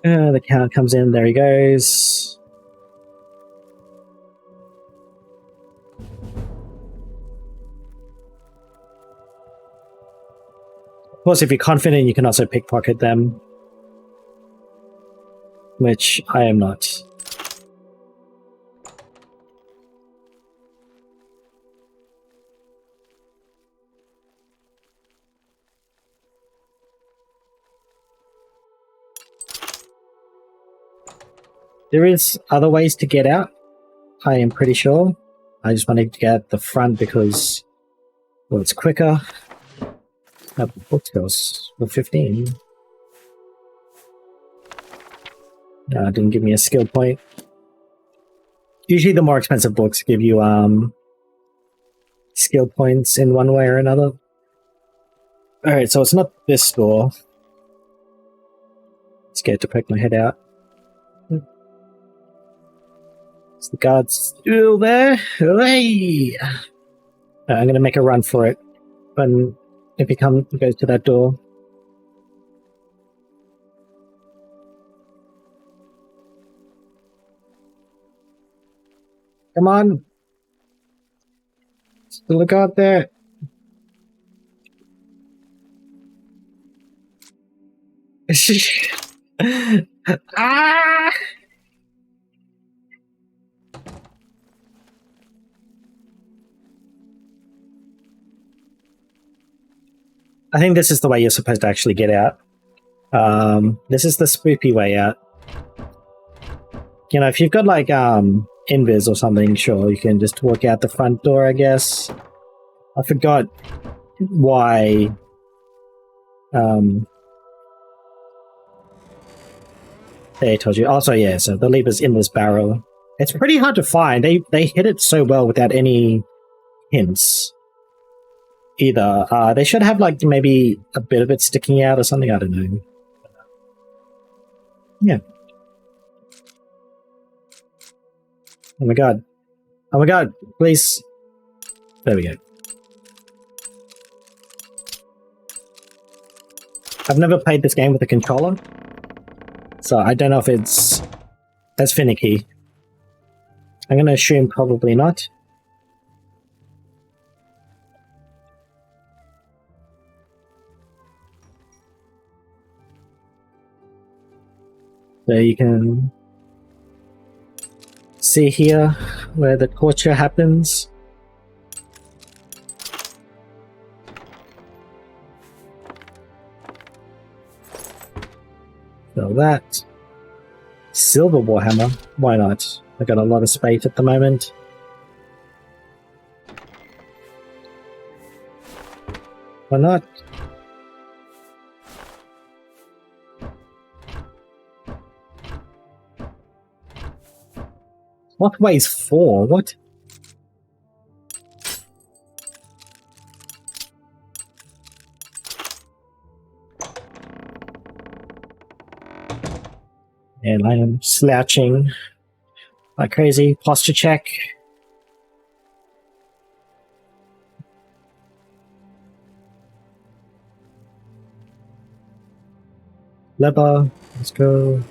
the count comes in. There he goes. Of course, if you're confident, you can also pickpocket them. Which I am not. There is other ways to get out, I am pretty sure. I just wanted to get at the front because, well, it's quicker. Book skills for 15. No, it didn't give me a skill point. Usually the more expensive books give you skill points in one way or another. Alright, so it's not this door. Scared to poke my head out. Is the guard still there? Hey! I'm going to make a run for it when it goes to that door. Come on! Still a guard there. Ah! I think this is the way you're supposed to actually get out. This is the spoopy way out. If you've got like invis or something, sure, you can just walk out the front door, I guess. I forgot why they told you. Also, yeah, so the lever's in this barrel. It's pretty hard to find. They hit it so well without any hints. Either. They should have like maybe a bit of it sticking out or something, I don't know. Yeah. Oh my god. Oh my god, please. There we go. I've never played this game with a controller, so I don't know if it's as finicky. I'm going to assume probably not. So you can see here where the torture happens. So that silver warhammer, why not? I got a lot of space at the moment. Why not? What weighs 4? What? And I am slouching like crazy. Posture check. Lever. Let's go.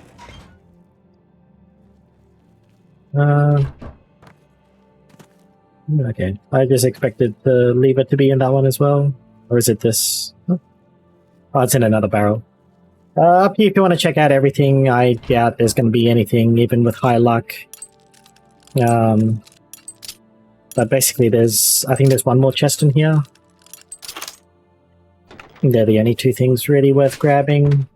Okay. I just expected the lever to be in that one as well. Or is it this? Oh, it's in another barrel. Up here if you want to check out everything. I doubt there's going to be anything, even with high luck. But basically I think there's one more chest in here. They're the only two things really worth grabbing.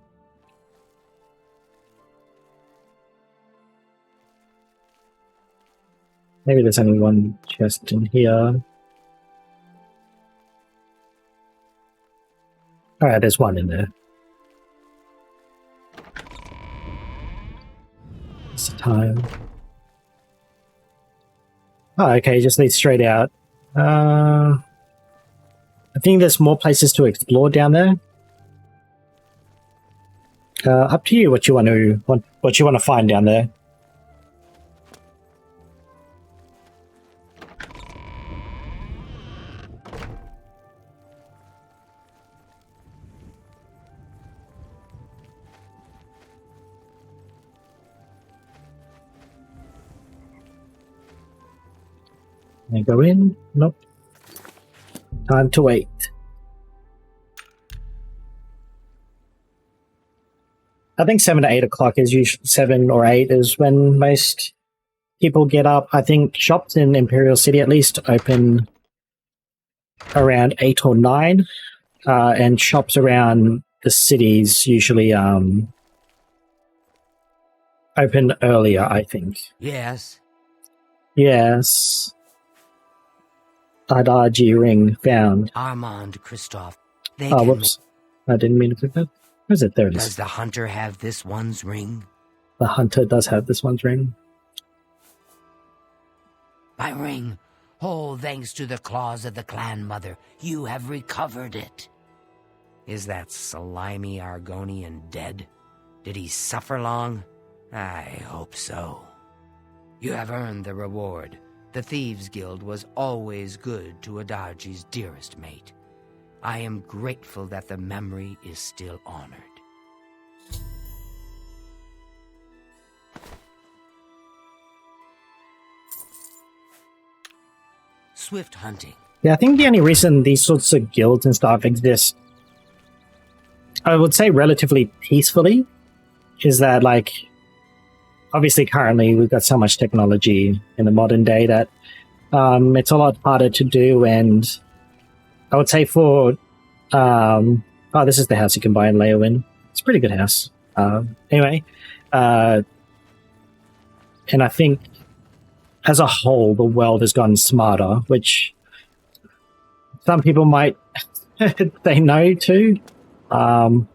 Maybe there's only one chest in here. Alright, there's one in there. It's the time. Oh, okay, just leads straight out. I think there's more places to explore down there. Up to you what you want to find down there. Can I go in? Nope. Time to wait. I think 7 to 8 o'clock is usually 7 or 8 is when most people get up. I think shops in Imperial City at least open around 8 or 9, and shops around the cities usually open earlier, I think. Yes. Yes. RG ring found. Armand, Christoph. Oh, whoops. I didn't mean to click that. Where is it? There it is. Does the hunter have this one's ring? The hunter does have this one's ring. My ring. Oh, thanks to the claws of the clan mother, you have recovered it. Is that slimy Argonian dead? Did he suffer long? I hope so. You have earned the reward. The Thieves' Guild was always good to Adarji's dearest mate. I am grateful that the memory is still honored. Swift hunting. Yeah, I think the only reason these sorts of guilds and stuff exist, I would say relatively peacefully, is that, like, obviously currently we've got so much technology in the modern day that it's a lot harder to do, and I would say for this is the house you can buy in Leowin. It's a pretty good house. Anyway, and I think as a whole the world has gotten smarter, which some people might say no to,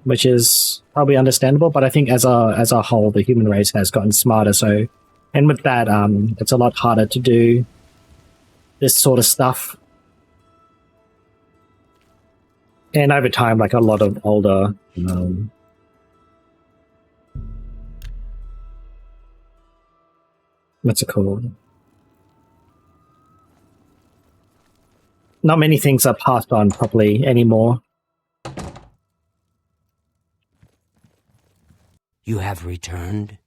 which is probably understandable, but I think as a whole the human race has gotten smarter. So, and with that, it's a lot harder to do this sort of stuff. And over time, like a lot of older what's it called? Not many things are passed on properly anymore. You have returned?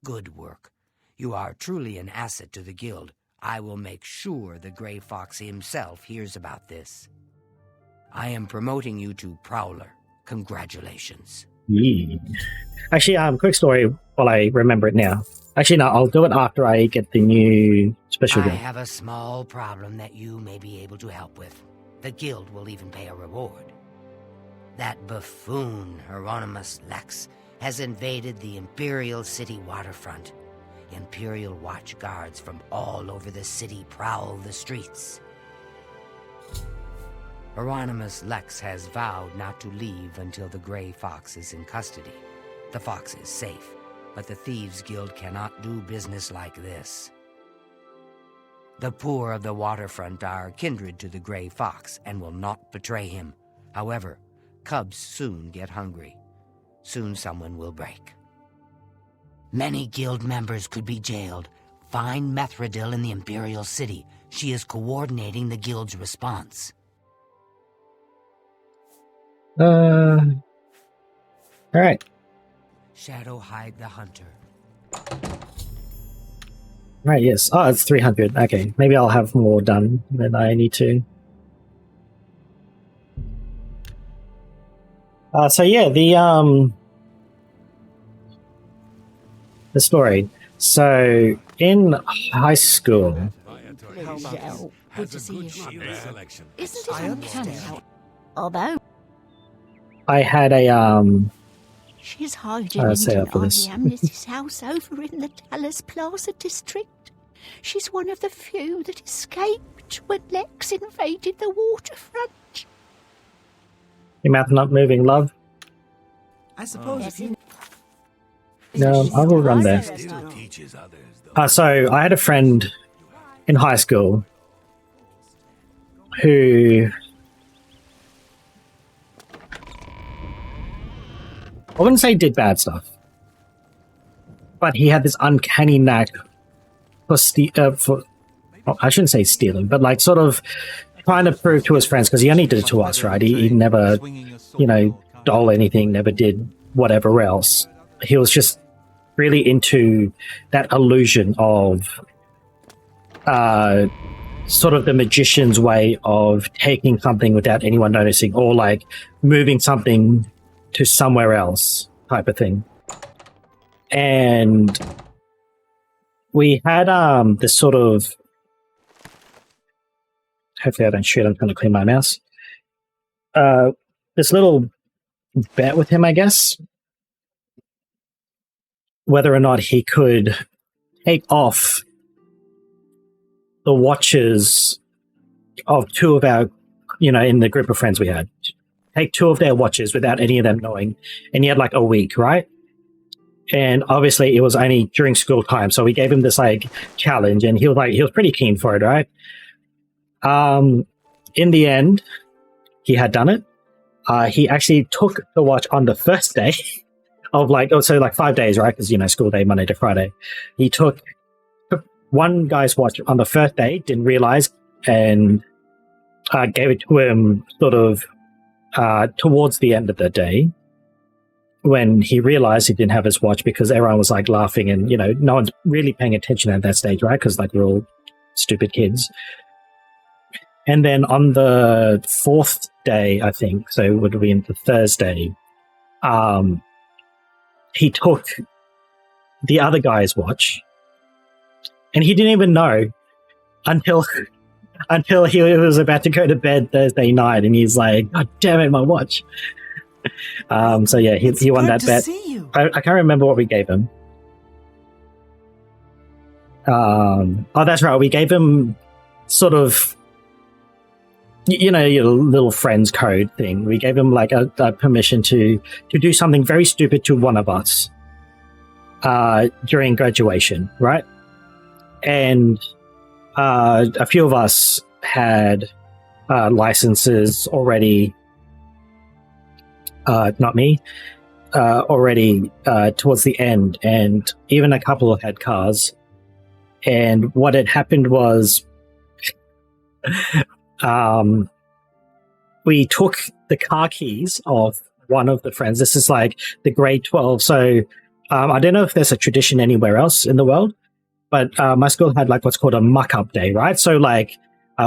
Good work. You are truly an asset to the guild. I will make sure the Grey Fox himself hears about this. I am promoting you to Prowler. Congratulations. Yeah. Actually, quick story while I remember it now. Actually, no, I'll do it after I get the new special I gun. have a small problem that you may be able to help with. The guild will even pay a reward. That buffoon, Hieronymus Lex, has invaded the Imperial City waterfront. Imperial watch guards from all over the city prowl the streets. Hieronymus Lex has vowed not to leave until the Grey Fox is in custody. The fox is safe, but the Thieves' Guild cannot do business like this. The poor of the waterfront are kindred to the Grey Fox and will not betray him. However, cubs soon get hungry. Soon someone will break. Many guild members could be jailed. Find Methridil in the Imperial City. She is coordinating the guild's response. All right. Shadow hide the hunter. Right, yes. Oh, it's 300. Okay, maybe I'll have more done than I need to. So yeah, the story. So in high school, Good to see you. Selection. Isn't it uncanny how Although I had a she's hiding say in after this. Amnes's house over in the Dallas Plaza district. She's one of the few that escaped when Lex invaded the waterfront. Your mouth not moving, love. I suppose if you... No, I will run there. Still teaches others, though. So I had a friend in high school who I wouldn't say did bad stuff, but he had this uncanny knack for I shouldn't say stealing, but like sort of trying to prove to his friends, because he only did it to us, right? He never, stole anything, never did whatever else. He was just really into that illusion of sort of the magician's way of taking something without anyone noticing, or like moving something to somewhere else type of thing. And we had this sort of, hopefully I don't shoot, I'm trying to clean my mouse. This little bet with him, I guess, whether or not he could take off the watches of two of our, in the group of friends we had. Take two of their watches without any of them knowing. And he had like a week, right? And obviously it was only during school time. So we gave him this like challenge, and he was pretty keen for it, right? In the end, he had done it. He actually took the watch on the first day of like 5 days, right? Because, school day, Monday to Friday. He took one guy's watch on the first day, didn't realize, and gave it to him sort of towards the end of the day, when he realized he didn't have his watch, because everyone was like laughing, and, no one's really paying attention at that stage, right? Because like we're all stupid kids. And then on the fourth day, I think, so it would have been the Thursday, he took the other guy's watch, and he didn't even know until he was about to go to bed Thursday night, and he's like, "God damn it, my watch!" So yeah, he won that bet. I can't remember what we gave him. Oh, that's right. We gave him sort of, your little friends code thing. We gave him like a permission to do something very stupid to one of us during graduation, right? And a few of us had licenses already. Not me. Already towards the end, and even a couple had cars. And what had happened was, we took the car keys of one of the friends. This is like the grade 12. So I don't know if there's a tradition anywhere else in the world, but my school had like what's called a muck-up day, right? So like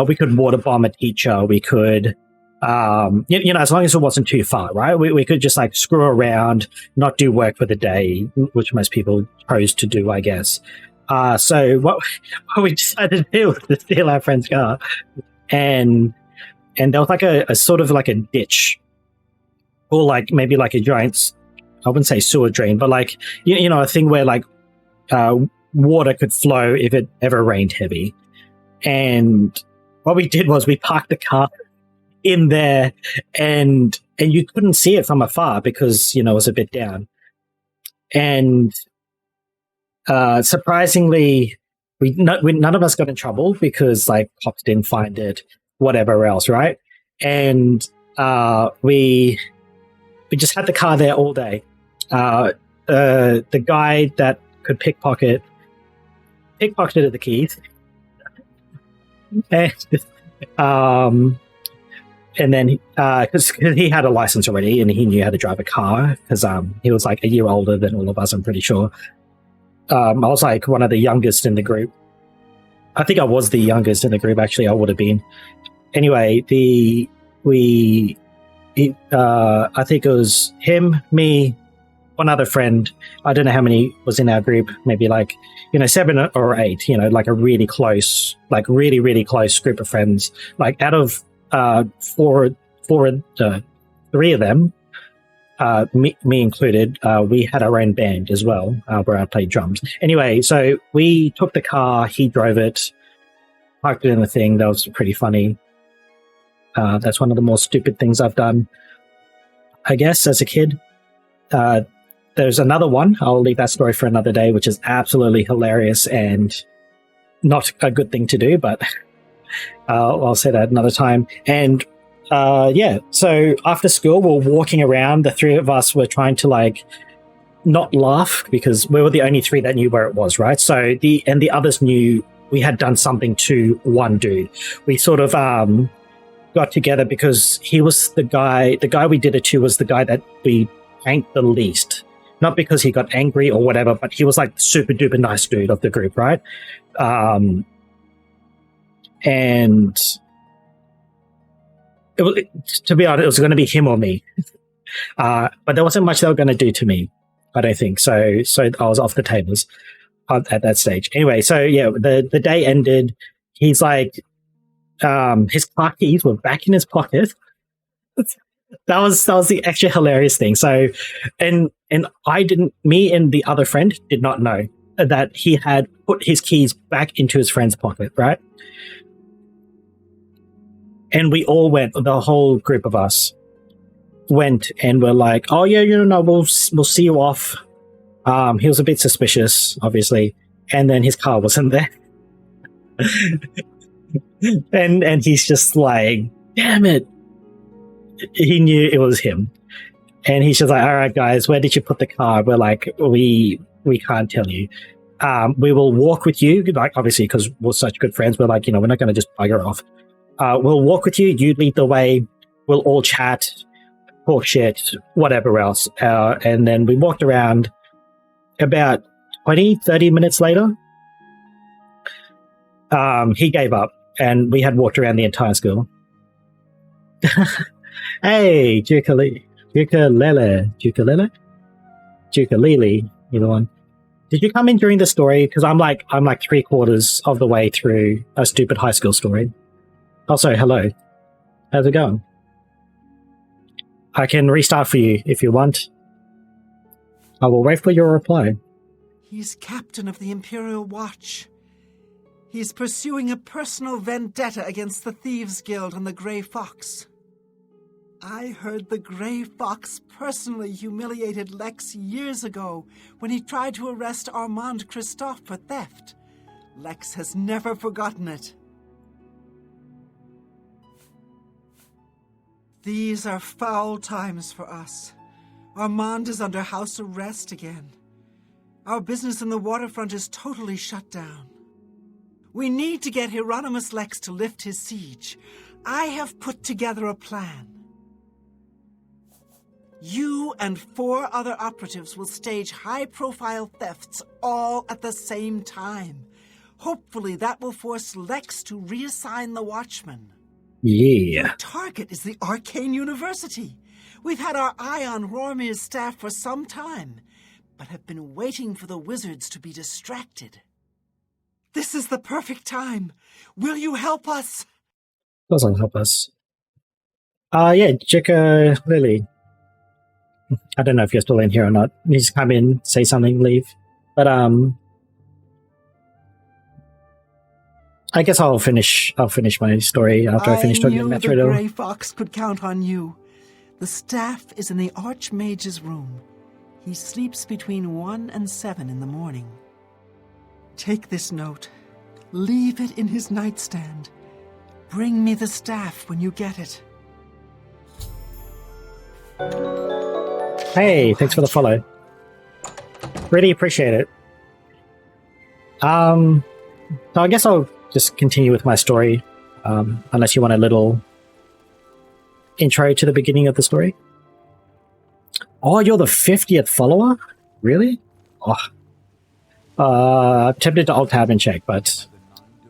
we could water bomb a teacher. We could, as long as it wasn't too far, right? We could just like screw around, not do work for the day, which most people chose to do, I guess. So what we decided to do was to steal our friend's car, and there was like a sort of like a ditch, or like maybe like a giant, I wouldn't say sewer drain, but like, a thing where like water could flow if it ever rained heavy. And what we did was we parked the car in there, and you couldn't see it from afar because, it was a bit down. And surprisingly, none of us got in trouble because like cops didn't find it, whatever else, right? And we just had the car there all day. The guy that could pickpocketed the keys, and and then because he had a license already and he knew how to drive a car because he was like a year older than all of us, I'm pretty sure. I was like one of the youngest in the group. I think I was the youngest in the group, actually. I would have been. Anyway, I think it was him, me, one other friend. I don't know how many was in our group, maybe like, 7 or 8, like a really close, like really, really close group of friends. Like out of 3 of them, me included, we had our own band as well, where I played drums. Anyway, so we took the car, he drove it, parked it in the thing. That was pretty funny. That's one of the more stupid things I've done, I guess, as a kid. There's another one. I'll leave that story for another day, which is absolutely hilarious and not a good thing to do, but I'll say that another time. And so after school, we're walking around. The 3 of us were trying to like not laugh because we were the only 3 that knew where it was, right? So the others knew we had done something to one dude. We sort of got together because he was the guy we did it to was the guy that we thanked the least. Not because he got angry or whatever, but he was like the super duper nice dude of the group, right? And to be honest, it was going to be him or me. But there wasn't much they were going to do to me, I don't think. So I was off the tables at that stage. Anyway, so yeah, the day ended. He's like, his car keys were back in his pocket. That was the extra hilarious thing. So, and me and the other friend did not know that he had put his keys back into his friend's pocket, right? And we all went, the whole group of us went and were like, oh yeah, we'll see you off. He was a bit suspicious, obviously. And then his car wasn't there. and he's just like, damn it. He knew it was him. And he's just like, all right, guys, where did you put the car? We're like, we can't tell you. We will walk with you, like obviously because we're such good friends. We're like, we're not going to just bugger off. We'll walk with you. You lead the way. We'll all chat, talk shit, whatever else. And then we walked around. About 20, 30 minutes later, he gave up and we had walked around the entire school. Hey, ukulele, either one. Did you come in during the story? Because I'm like 3/4 of the way through a stupid high school story. Also, hello. How's it going? I can restart for you if you want. I will wait for your reply. He's captain of the Imperial Watch. He's pursuing a personal vendetta against the Thieves Guild and the Grey Fox. I heard the Grey Fox personally humiliated Lex years ago when he tried to arrest Armand Christophe for theft. Lex has never forgotten it. These are foul times for us. Armand is under house arrest again. Our business in the waterfront is totally shut down. We need to get Hieronymus Lex to lift his siege. I have put together a plan. You and 4 other operatives will stage high-profile thefts all at the same time. Hopefully that will force Lex to reassign the Watchman. Yeah. The target is the Arcane University. We've had our eye on Rormir's staff for some time, but have been waiting for the wizards to be distracted. This is the perfect time. Will you help us? Doesn't help us. Yeah, Jika Lily. I don't know if you're still in here or not. You just come in, say something, leave. But I guess I'll finish my story after I finish talking about the Grey Fox could count on you. The staff is in the Archmage's room. He sleeps between 1 and 7 in the morning. Take this note. Leave it in his nightstand. Bring me the staff when you get it. Hey, thanks for the follow. Really appreciate it. So I guess I'll just continue with my story, unless you want a little intro to the beginning of the story. Oh, you're the 50th follower? Really? Oh. I'm tempted to alt-tab and check, but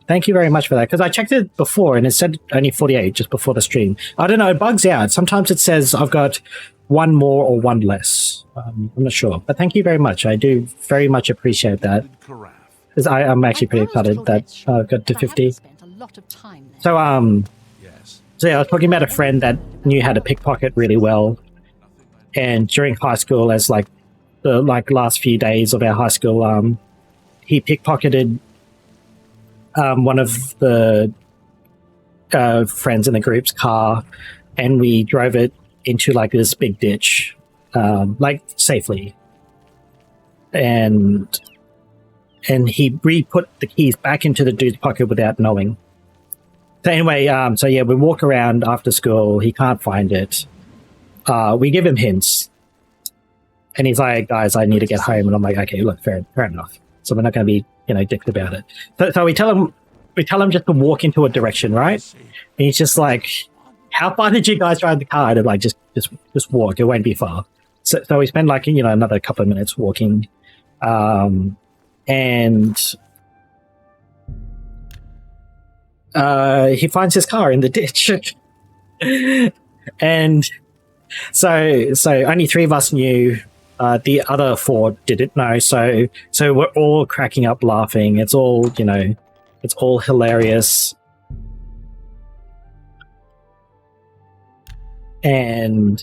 thank you very much for that, because I checked it before and it said only 48 just before the stream. I don't know, it bugs out. Sometimes it says I've got one more or one less. I'm not sure, but thank you very much. I do very much appreciate that. Because I'm actually pretty excited that I've got to 50. So, so yeah, I was talking about a friend that knew how to pickpocket really well. And during high school, as like the last few days of our high school, he pickpocketed one of the friends in the group's car, and we drove it into like this big ditch, like safely. And he re-put the keys back into the dude's pocket without knowing. So anyway, so yeah, we walk around after school. He can't find it. We give him hints. And he's like, guys, I need to get home. And I'm like, okay, look, fair enough. So we're not going to be, dicks about it. So we tell him just to walk into a direction, right? And he's just like, how far did you guys drive the car? And like, just walk. It won't be far. So we spend like, another couple of minutes walking. And he finds his car in the ditch. And so only 3 of us knew. The other 4 didn't know. So we're all cracking up laughing. It's all, it's all hilarious. And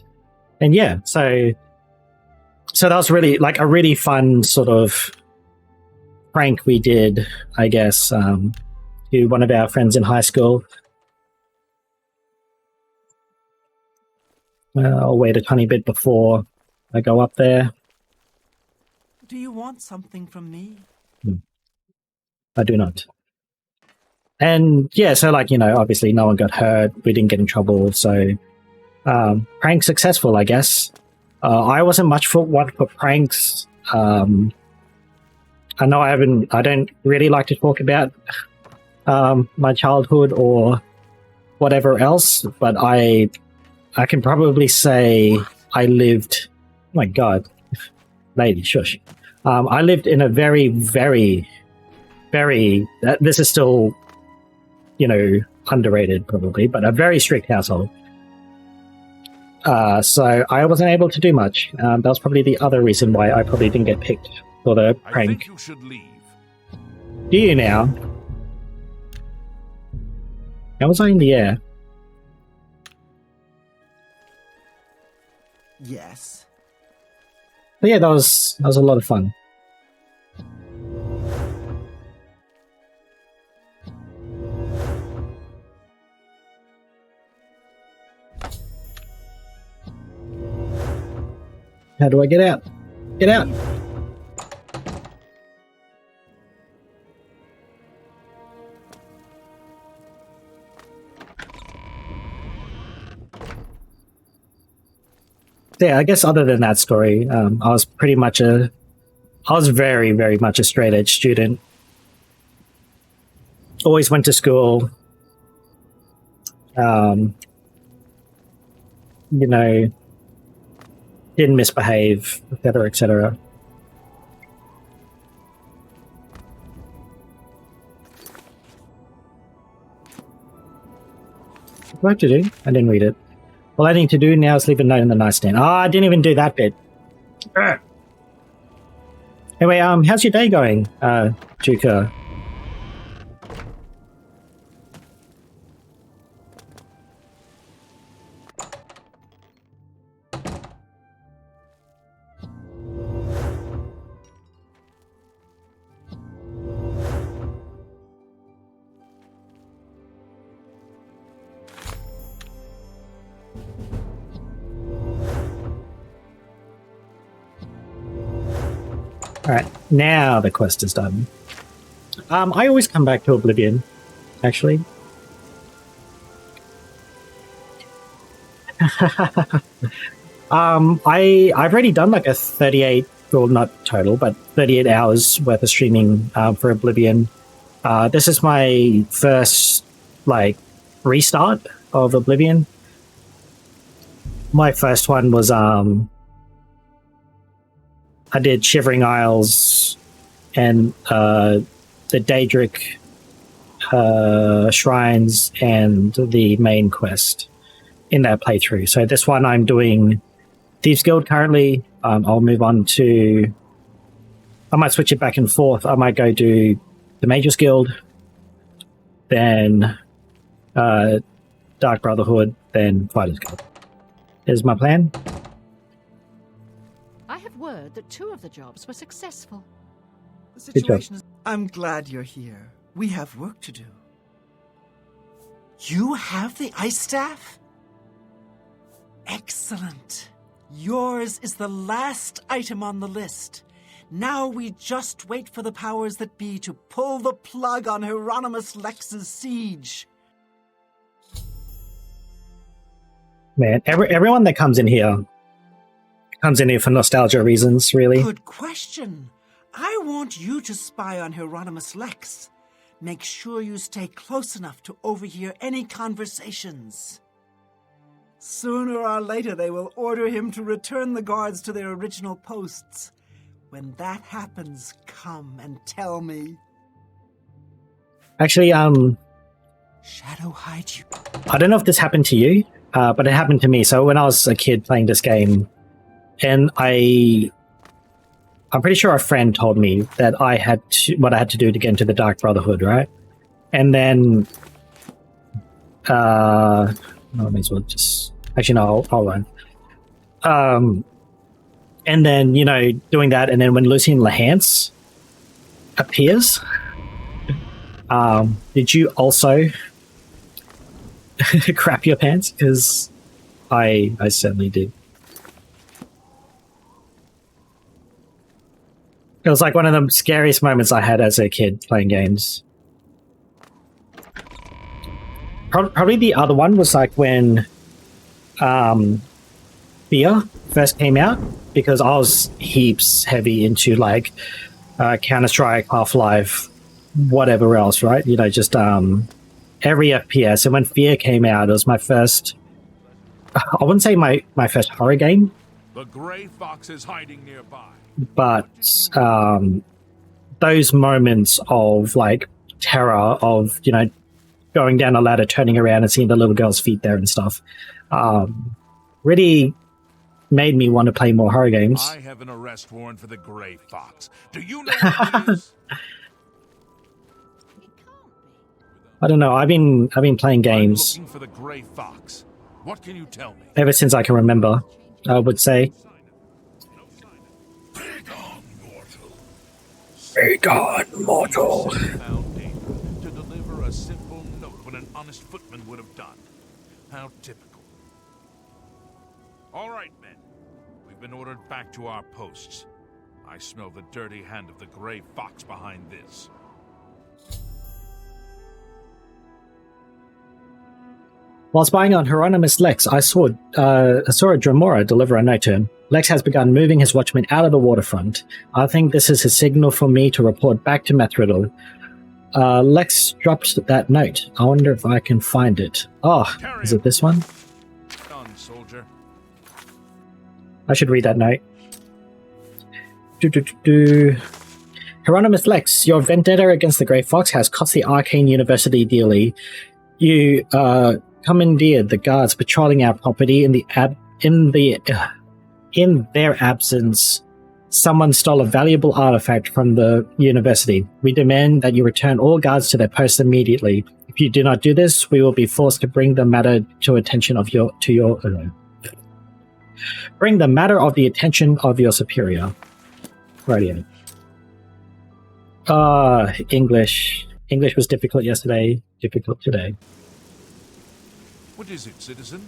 yeah, so that was really like a really fun sort of prank we did, I guess, to one of our friends in high school. I'll wait a tiny bit before I go up there. Do you want something from me? I do not. And yeah, so like, obviously no one got hurt. We didn't get in trouble. So prank successful, I guess. I wasn't much for pranks. I know I don't really like to talk about my childhood or whatever else, but I can probably say I lived, oh my God, lady, shush. I lived in a very, very, very, this is still, underrated probably, but a very strict household. So I wasn't able to do much. That was probably the other reason why I probably didn't get picked for the prank. I think you should leave. Do you now? How was I in the air? Yes. But yeah, that was a lot of fun. How do I get out? Get out! Yeah, I guess other than that story, I was very, very much a straight edge student. Always went to school. Didn't misbehave, etc., etc. What do I have to do? I didn't read it. All I need to do now is leave a note in the nightstand. Oh, I didn't even do that bit. Anyway, how's your day going, Juka? Alright, now the quest is done. I always come back to Oblivion, actually. I've already done like a 38, well not total, but 38 hours worth of streaming for Oblivion. This is my first restart of Oblivion. my first one was I did Shivering Isles and the Daedric shrines and the main quest in that playthrough. So this one I'm doing Thieves Guild currently. I'll move on to, I might switch it back and forth. I might go do the Mages Guild, then Dark Brotherhood, then Fighters Guild. Is my plan. I have word that 2 of the jobs were successful. The situation is... I'm glad you're here. We have work to do. You have the ice staff? Excellent. Yours is the last item on the list. Now we just wait for the powers that be to pull the plug on Hieronymus Lex's siege. Man, everyone that comes in here for nostalgia reasons, really. Good question. I want you to spy on Hieronymus Lex. Make sure you stay close enough to overhear any conversations. Sooner or later, they will order him to return the guards to their original posts. When that happens, come and tell me. Actually, Shadow hide you. I don't know if this happened to you, but it happened to me. So when I was a kid playing this game, and I'm pretty sure a friend told me that what I had to do to get into the Dark Brotherhood, right? And then, I may as well just, actually no, I'll learn. And then, doing that, and then when Lucian Lehance appears, did you also crap your pants? Because I certainly did. It was like one of the scariest moments I had as a kid playing games. Probably the other one was like when Fear first came out, because I was heaps heavy into like Counter-Strike, Half-Life, whatever else, right? Just every FPS. And when Fear came out, it was my first, I wouldn't say my first horror game. The gray fox is hiding nearby. But those moments of like terror of, going down a ladder, turning around and seeing the little girl's feet there and stuff, really made me want to play more horror games. I have an arrest warrant for the gray fox. Do you know what it is? I don't know. I've been playing games I'm looking for the gray fox. What can you tell me? ever since I can remember, I would say. Be gone, mortal. Found danger to deliver a simple note when an honest footman would have done. How typical. All right, men. We've been ordered back to our posts. I smell the dirty hand of the gray fox behind this. While spying on Hieronymus Lex, I saw a Dremora deliver a note to him. Lex has begun moving his watchmen out of the waterfront. I think this is a signal for me to report back to Methridal. Lex dropped that note. I wonder if I can find it. Oh, is it this one? Done, soldier. I should read that note. Hieronymus Lex, your vendetta against the Grey Fox has cost the Arcane University dearly. You commandeered the guards patrolling our property in their absence. Someone stole a valuable artifact from the university. We demand that you return all guards to their posts immediately. If you do not do this, we will be forced to bring the matter to attention of bring the matter of the attention of your superior. Radio. English. English was difficult yesterday, difficult today. What is it, citizen?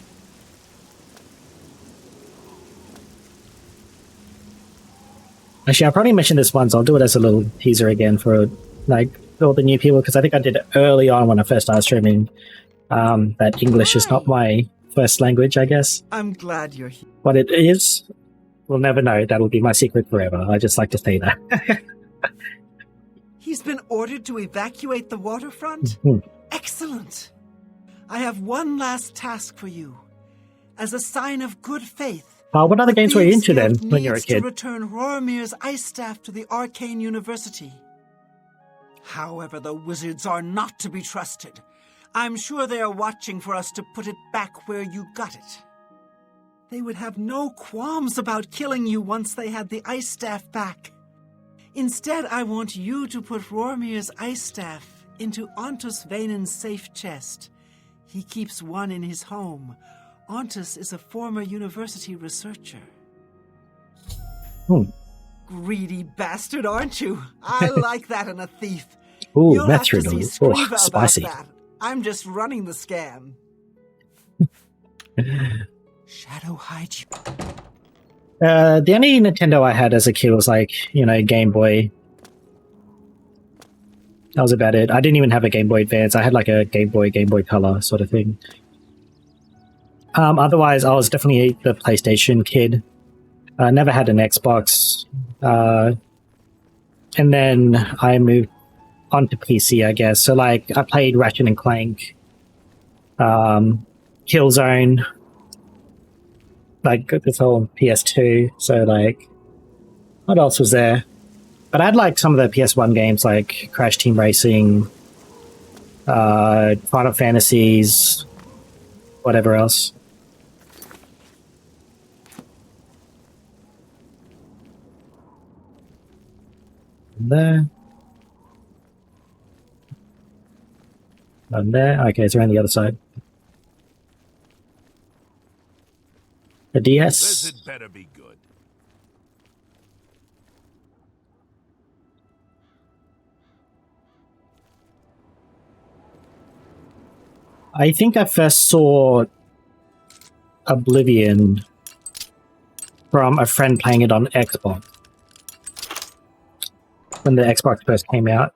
Actually, I'll probably mention this once. I'll do it as a little teaser again for like all the new people, because I think I did it early on when I first started streaming. That English is not my first language, I guess. I'm glad you're here. What it is, we'll never know. That'll be my secret forever. I just like to say that. He's been ordered to evacuate the waterfront? Mm-hmm. Excellent. I have one last task for you. As a sign of good faith. What other games were you Thieves into then Guild when you were a needs kid? to return Roromir's ice staff to the Arcane University. However, the wizards are not to be trusted. I'm sure they are watching for us to put it back where you got it. They would have no qualms about killing you once they had the ice staff back. Instead, I want you to put Roromir's ice staff into Ontus Vaynen's safe chest. He keeps one in his home. Ontus is a former university researcher. Greedy bastard, aren't you? I like that in a thief. Ooh, You'll that's have to really see Scriva about spicy. that. I'm just running the scam. Shadow hide you. The only Nintendo I had as a kid was like, Game Boy. That was about it. I didn't even have a Game Boy Advance. I had like a Game Boy Color sort of thing. Otherwise, I was definitely the PlayStation kid. I never had an Xbox. And then I moved on to PC, I guess. So like, I played Ratchet and Clank, Killzone, like this whole PS2. So like, what else was there? But I had like some of the PS1 games like Crash Team Racing, Final Fantasies, whatever else. There. And there. Okay, it's around the other side. The DS. This had better be good. I think I first saw Oblivion from a friend playing it on Xbox. When the Xbox first came out.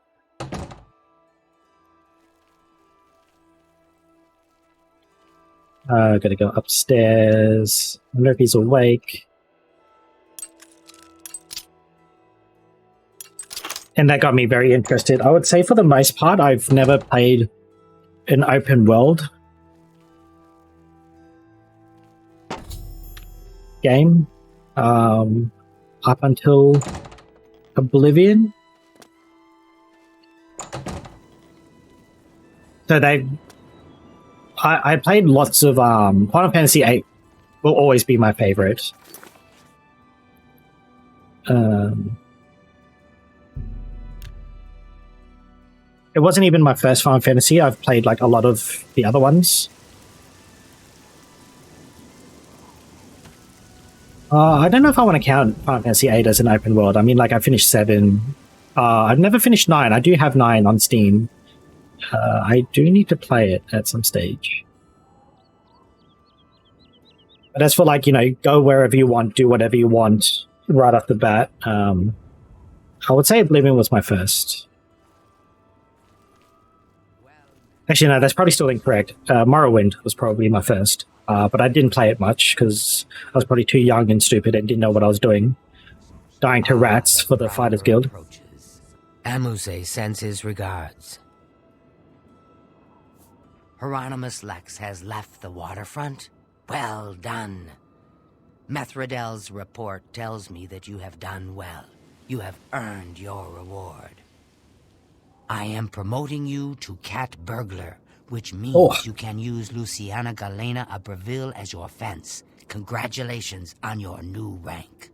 Gotta go upstairs. I wonder if he's awake. And that got me very interested. I would say for the most part, I've never played an open world game up until Oblivion. So I played lots of Final Fantasy VIII will always be my favorite. It wasn't even my first Final Fantasy. I've played like a lot of the other ones. I don't know if I want to count Final Fantasy VIII as an open world. I mean, like I finished 7. I've never finished 9. I do have 9 on Steam. I do need to play it at some stage. But as for like, go wherever you want, do whatever you want right off the bat, I would say Oblivion was my first. Actually, no, that's probably still incorrect. Morrowind was probably my first. But I didn't play it much because I was probably too young and stupid and didn't know what I was doing. Dying to rats for the Fighters Guild. Amuse sends his regards. Hieronymus Lex has left the waterfront? Well done. Methradel's report tells me that you have done well. You have earned your reward. I am promoting you to Cat Burglar, which means you can use Luciana Galena Abreville as your fence. Congratulations on your new rank.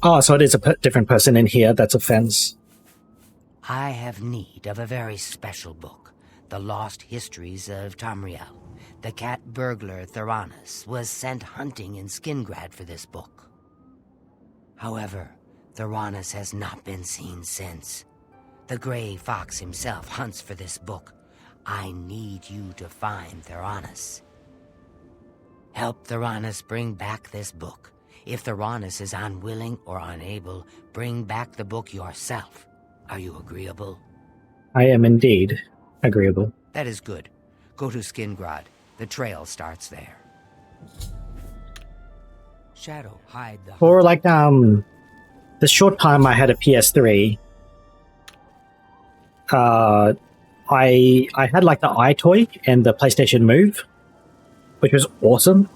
Oh, so it is a different person in here that's a fence. I have need of a very special book, The Lost Histories of Tamriel. The cat burglar Theranos was sent hunting in Skingrad for this book. However, Theranos has not been seen since. The Gray Fox himself hunts for this book. I need you to find Theranos. Help Theranos bring back this book. If Theranos is unwilling or unable, bring back the book yourself. Are you agreeable? I am indeed agreeable. That is good. Go to Skingrad. The trail starts there. Shadow, hide the... For like, the short time I had a PS3, I had like the iToy and the PlayStation Move. which was awesome.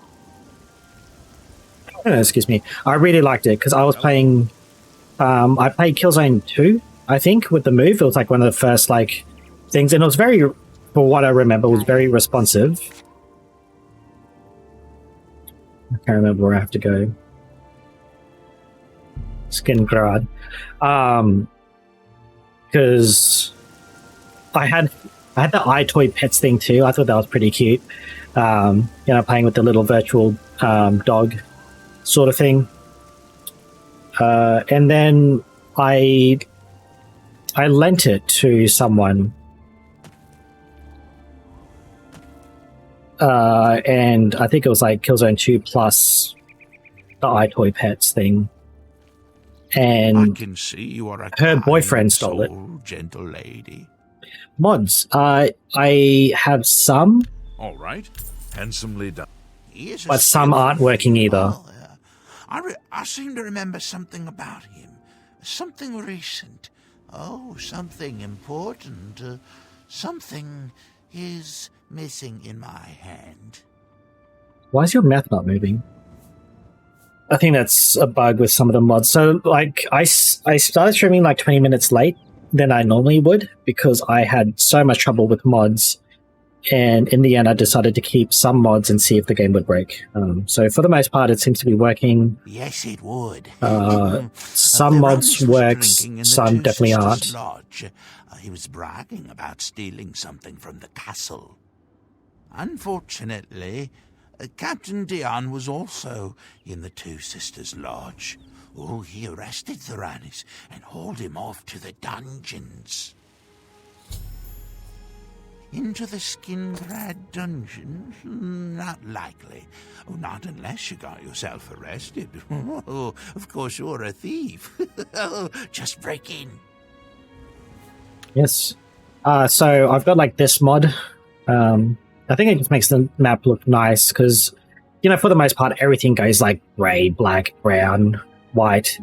Excuse me. I really liked it because I was playing. I played Killzone 2, I think, with the move. It was like one of the first like things, and it was very, for what I remember, it was very responsive. I can't remember where I have to go. Skingrad. Because I had the iToy Pets thing too. I thought that was pretty cute. Playing with the little virtual dog sort of thing. And then I lent it to someone. And I think it was like Killzone 2 plus the iToy Pets thing. And I can see you are her boyfriend stole it. Gentle lady. Mods. I have some. All right. Handsomely done. But some aren't working either. I seem to remember something about him. Something recent. Oh, something important. Something is missing in my hand. Why is your mouth not moving? I think that's a bug with some of the mods. So, like, I started streaming like 20 minutes late than I normally would because I had so much trouble with mods. And in the end, I decided to keep some mods and see if the game would break. So for the most part, it seems to be working. Yes, it would. Some mods work, some definitely aren't. Lodge. He was bragging about stealing something from the castle. Unfortunately, Captain Dion was also in the Two Sisters Lodge. Oh, he arrested Theranis and hauled him off to the dungeons. Into the Skingrad dungeons? Not likely. Oh, not unless you got yourself arrested. Oh, of course you're a thief. Just break in. Yes. So I've got like this mod. I think it just makes the map look nice because, for the most part, everything goes like gray, black, brown, white.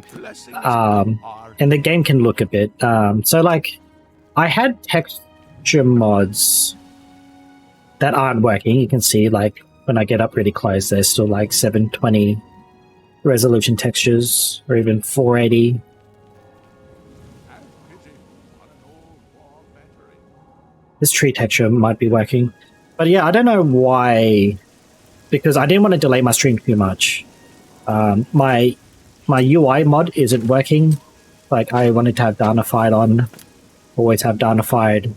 And the game can look a bit. So like, I had texture mods that aren't working. You can see like when I get up really close, there's still like 720 resolution textures or even 480. This tree texture might be working. But yeah, I don't know why, because I didn't want to delay my stream too much. My UI mod isn't working. Like, I wanted to have Dynamified on, always have Dynamified.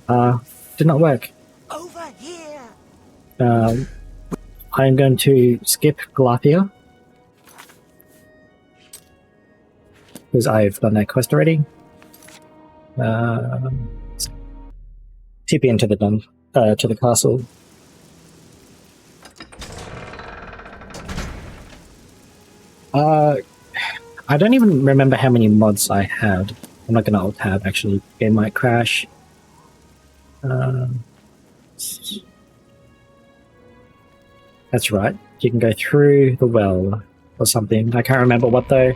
Did not work. Over here. I'm going to skip Glathia, because I've done that quest already. TP into the to the castle. I don't even remember how many mods I had. I'm not gonna alt-tab, actually. Game might crash. That's right. You can go through the well or something. I can't remember what though.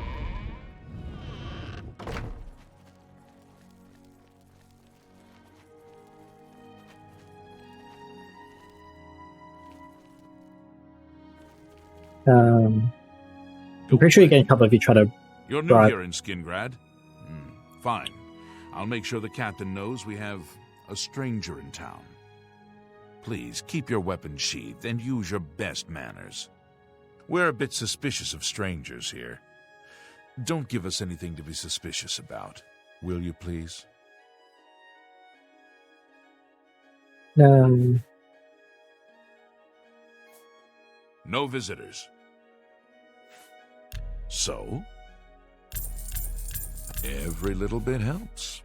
I'm pretty sure you're getting a couple of you try to. You're new here in Skingrad? Fine. I'll make sure the captain knows we have a stranger in town. Please, keep your weapons sheathed and use your best manners. We're a bit suspicious of strangers here. Don't give us anything to be suspicious about, will you please? No visitors. So, every little bit helps.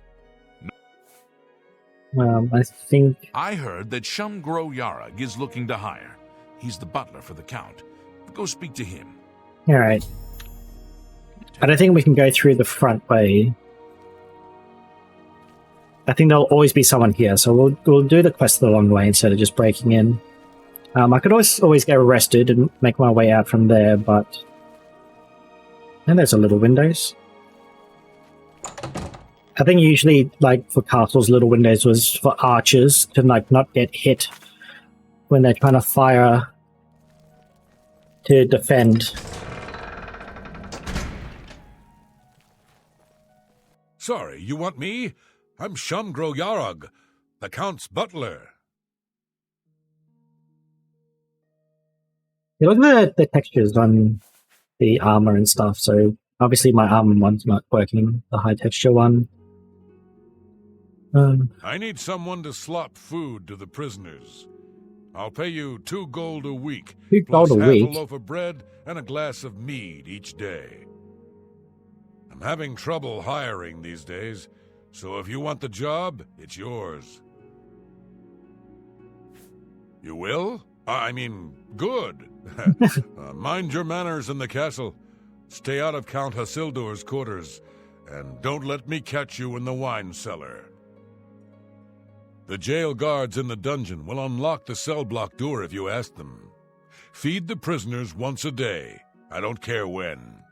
I think... I heard that Shumgro Yarag is looking to hire. He's the butler for the Count. Go speak to him. Alright. I don't think we can go through the front way. I think there'll always be someone here, so we'll do the quest the long way instead of just breaking in. I could always get arrested and make my way out from there, but... And there's a little windows. I think usually, like, for castles, little windows was for archers to, like, not get hit when they're trying to fire to defend. Sorry, you want me? I'm Shumgro Yarog, the Count's butler. You look at the textures on the armor and stuff, so obviously my armor one's not working, the high texture one. I need someone to slop food to the prisoners. I'll pay you 2 gold a week, 2 plus gold a half week? a loaf of bread and a glass of mead each day. I'm having trouble hiring these days, so if you want the job, it's yours. You will? I mean, good. Mind your manners in the castle. Stay out of Count Hasildur's quarters, and don't let me catch you in the wine cellar. The jail guards in the dungeon will unlock the cell block door if you ask them. Feed the prisoners once a day. I don't care when.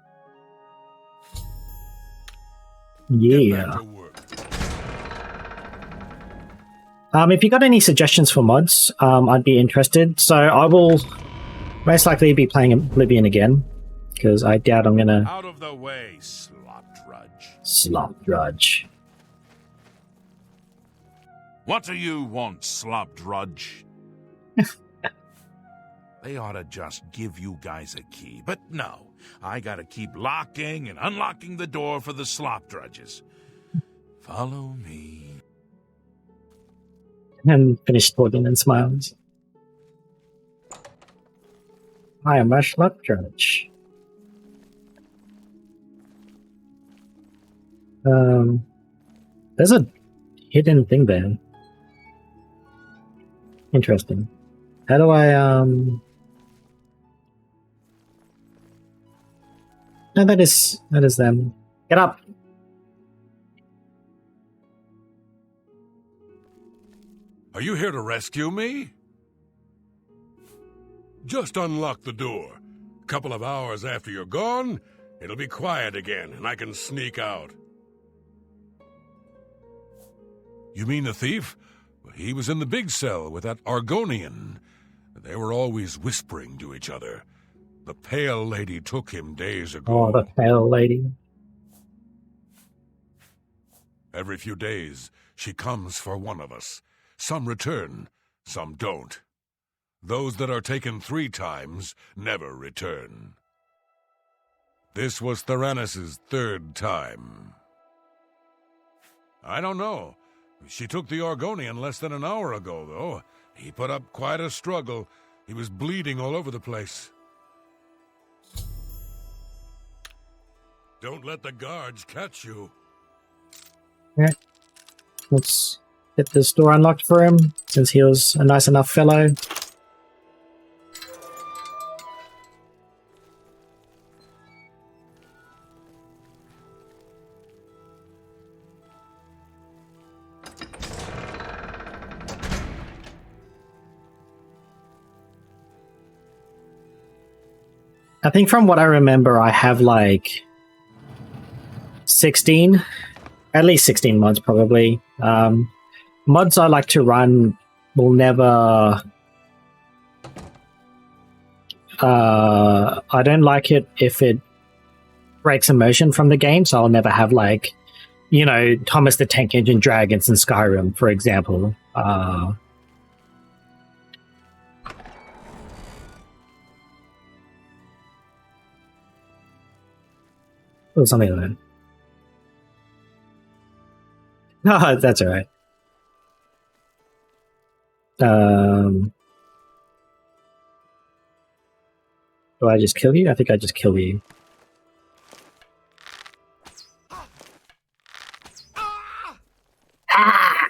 Yeah. If you got any suggestions for mods, I'd be interested. So I will most likely be playing Oblivion again, because I doubt I'm gonna... Out of the way, slop drudge. Slop drudge. What do you want, slop drudge? They ought to just give you guys a key, but no. I gotta keep locking and unlocking the door for the slop drudges. Follow me. And finish talking and smiles. I am a slop drudge. There's a hidden thing there. Interesting. How do I, No, that is them. Get up! Are you here to rescue me? Just unlock the door. A couple of hours after you're gone, it'll be quiet again, and I can sneak out. You mean the thief? He was in the big cell with that Argonian. They were always whispering to each other. The Pale Lady took him days ago. Oh, the Pale Lady. Every few days, she comes for one of us. Some return, some don't. Those that are taken 3 times never return. This was Theranos' 3rd time. I don't know. She took the Argonian less than an hour ago, though. He put up quite a struggle. He was bleeding all over the place. Don't let the guards catch you. Yeah. Let's get this door unlocked for him, since he was a nice enough fellow. I think from what I remember, I have like 16, at least 16 mods probably. Mods I like to run will never... I don't like it if it breaks immersion from the game, so I'll never have like, you know, Thomas the Tank Engine Dragons in Skyrim, for example. Or something like that. No, that's alright. Do I just kill you? I think I just kill you. Ah!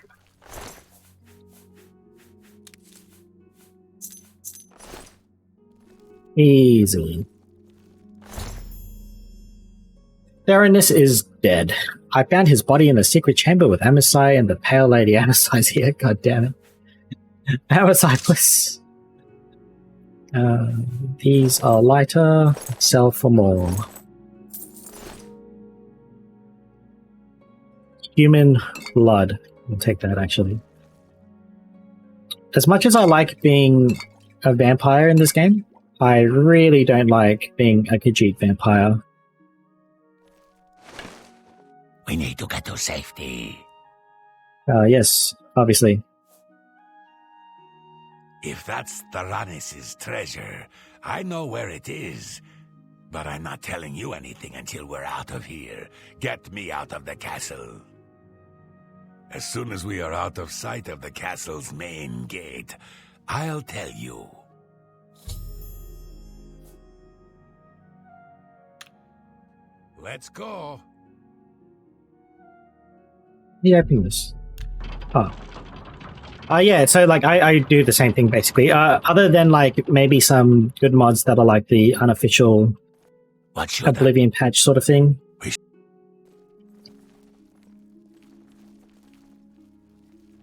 Easy. Theranos is dead. I found his body in the secret chamber with Amasai and the Pale Lady. Amasai's here, god damn it. Amasai, please. These are lighter. Sell for more. Human blood. We'll take that, actually. As much as I like being a vampire in this game, I really don't like being a Khajiit vampire. We need to get to safety. Yes, obviously. If that's Theranis' treasure, I know where it is. But I'm not telling you anything until we're out of here. Get me out of the castle. As soon as we are out of sight of the castle's main gate, I'll tell you. Let's go. Yeah, open this. Oh. Yeah, so like I do the same thing basically. Other than like maybe some good mods that are like the unofficial Oblivion patch sort of thing.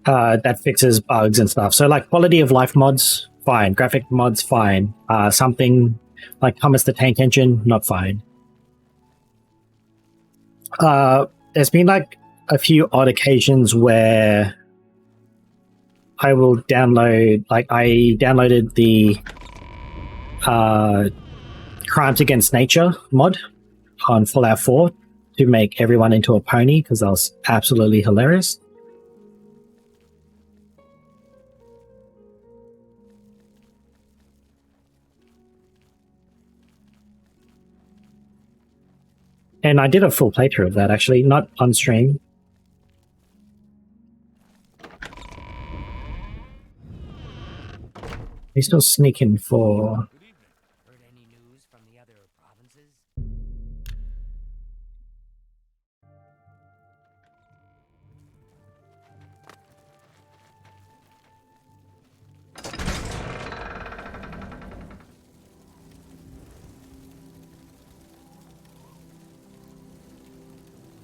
That fixes bugs and stuff. So like quality of life mods, fine. Graphic mods, fine. Something like Thomas the Tank Engine, not fine. There's been like a few odd occasions where I will download, like I downloaded the Crimes Against Nature mod on Fallout 4 to make everyone into a pony because that was absolutely hilarious. And I did a full playthrough of that, actually, not on stream. He's still sneaking for... Heard any news from the other provinces?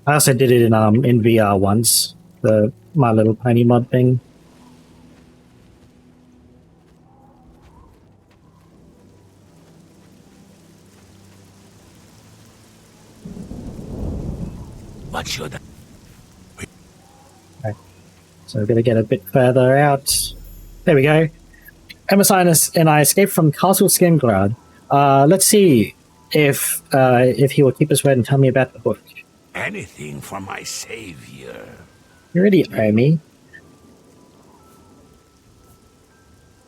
I also did it in VR once, the My Little Pony mod thing. What should Okay. So we're going to get a bit further out. There we go. Emersinus and I escaped from Castle Skingrad. Let's see if he will keep his word and tell me about the book. anything for my savior? You already owe me.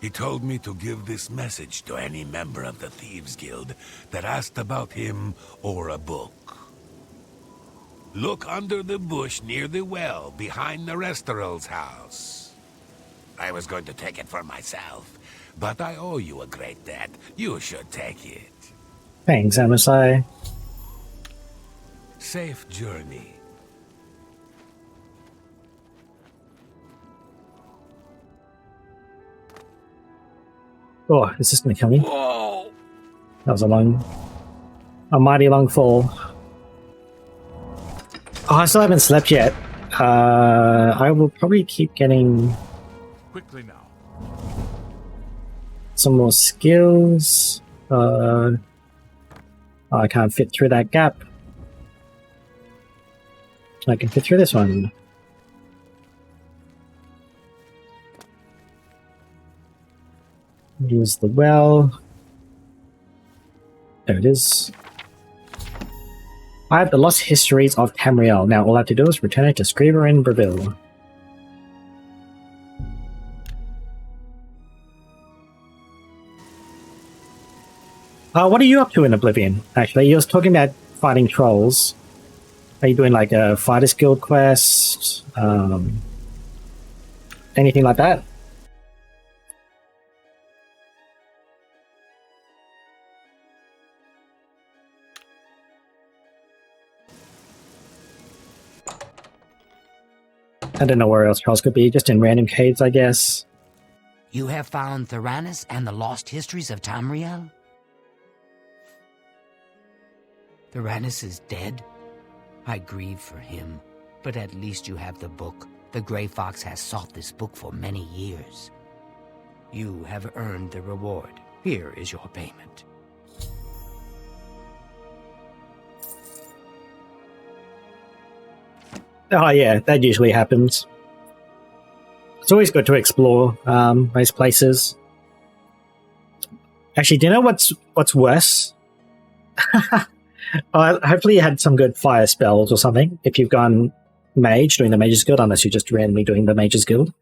He told me to give this message to any member of the Thieves Guild that asked about him or a book. Look under the bush near the well behind the Restoral's house. I was going to take it for myself, but I owe you a great debt. You should take it. Thanks, MSI. Safe journey. Oh, is this going to kill me? Whoa! That was a mighty long fall. Oh, I still haven't slept yet. I will probably keep getting Quickly now. some more skills. I can't fit through that gap. I can fit through this one. Use the well. There it is. I have the lost histories of Tamriel. Now all I have to do is return it to Screever in Breville. What are you up to in Oblivion, actually? You were talking about fighting trolls. Are you doing like a Fighters Guild quest? Anything like that? I don't know where else trolls could be, just in random caves, I guess. You have found Theranis and the lost histories of Tamriel? Theranis is dead? I grieve for him, but at least you have the book. The Grey Fox has sought this book for many years. You have earned the reward. Here is your payment. Oh yeah, that usually happens. It's always good to explore those places. Actually, do you know what's worse? Hopefully you had some good fire spells or something if you've gone mage, doing the Mage's Guild, unless you're just randomly doing the Mage's Guild.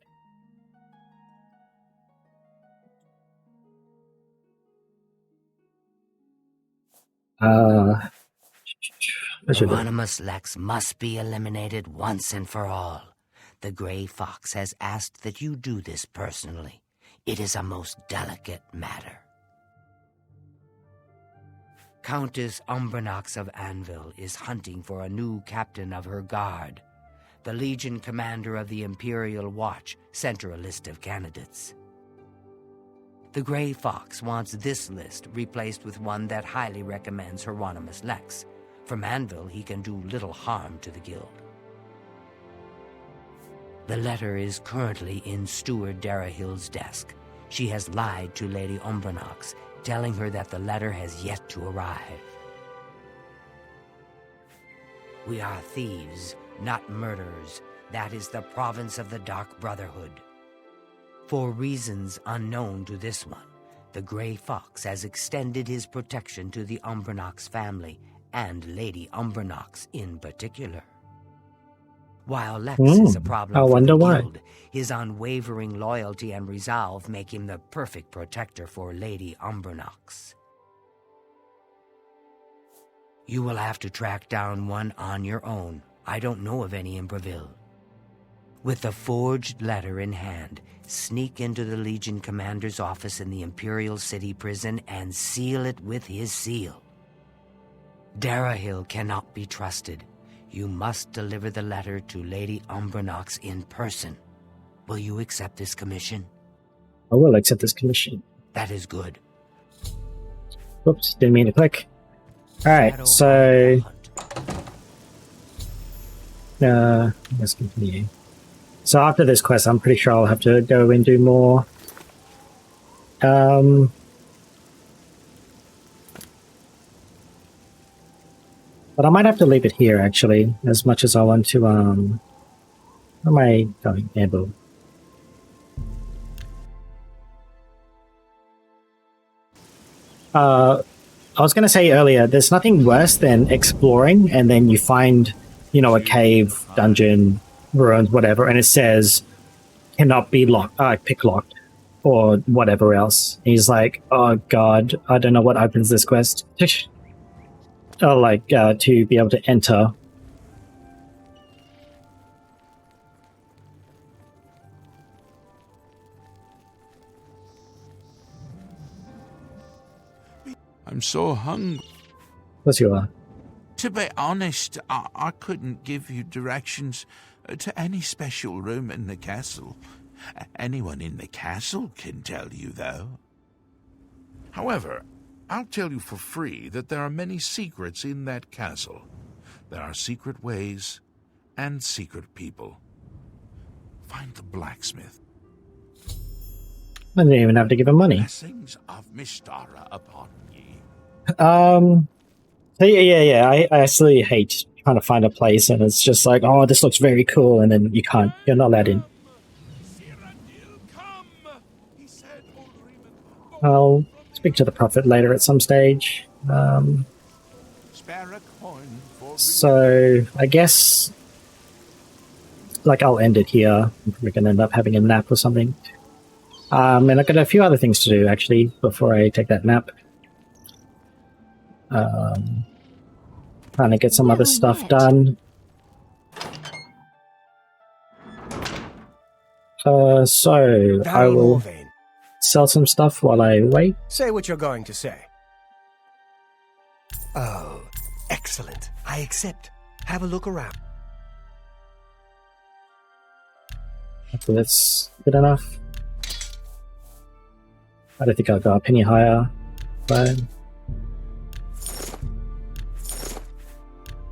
Hieronymus Lex must be eliminated once and for all. The Grey Fox has asked that you do this personally. It is a most delicate matter. Countess Umbranox of Anvil is hunting for a new captain of her guard. The Legion commander of the Imperial Watch sent her a list of candidates. The Grey Fox wants this list replaced with one that highly recommends Hieronymus Lex. From Anvil, he can do little harm to the guild. The letter is currently in Steward Darahill's desk. She has lied to Lady Umbranox, telling her that the letter has yet to arrive. We are thieves, not murderers. That is the province of the Dark Brotherhood. For reasons unknown to this one, the Grey Fox has extended his protection to the Umbranox family, and Lady Umbranox in particular. While Lex is a problem for the guild, his unwavering loyalty and resolve make him the perfect protector for Lady Umbranox. You will have to track down one on your own. I don't know of any in Breville. With the forged letter in hand, sneak into the Legion commander's office in the Imperial City prison and seal it with his seal. Darahill cannot be trusted. You must deliver the letter to Lady Umbranox in person. Will you accept this commission? I will accept this commission. That is good. Whoops, didn't mean to click. Alright, so... let's continue. So after this quest, I'm pretty sure I'll have to go and do more. But I might have to leave it here, actually, as much as I want to, where am I going? Amble. I was going to say earlier, there's nothing worse than exploring, and then you find, you know, a cave, dungeon, ruins, whatever, and it says, cannot be pick-locked, or whatever else. And he's like, oh god, I don't know what opens this quest. To be able to enter. I'm so hungry. What's your... To be honest, I couldn't give you directions to any special room in the castle. Anyone in the castle can tell you, though. However, I'll tell you for free that there are many secrets in that castle. There are secret ways and secret people. Find the blacksmith. I didn't even have to give him money. Blessings of Mystara upon ye. So yeah. I actually hate trying to find a place and it's just like, oh, this looks very cool, and then you can't. You're not let in. I'll speak to the prophet later at some stage. So I guess I'll end it here. We're gonna end up having a nap or something. And I've got a few other things to do actually before I take that nap. Trying to get some other stuff done. So I will sell some stuff while I wait. Say what you're going to say. Oh, excellent. I accept. Have a look around. Hopefully that's good enough. I don't think I'll go a penny higher, but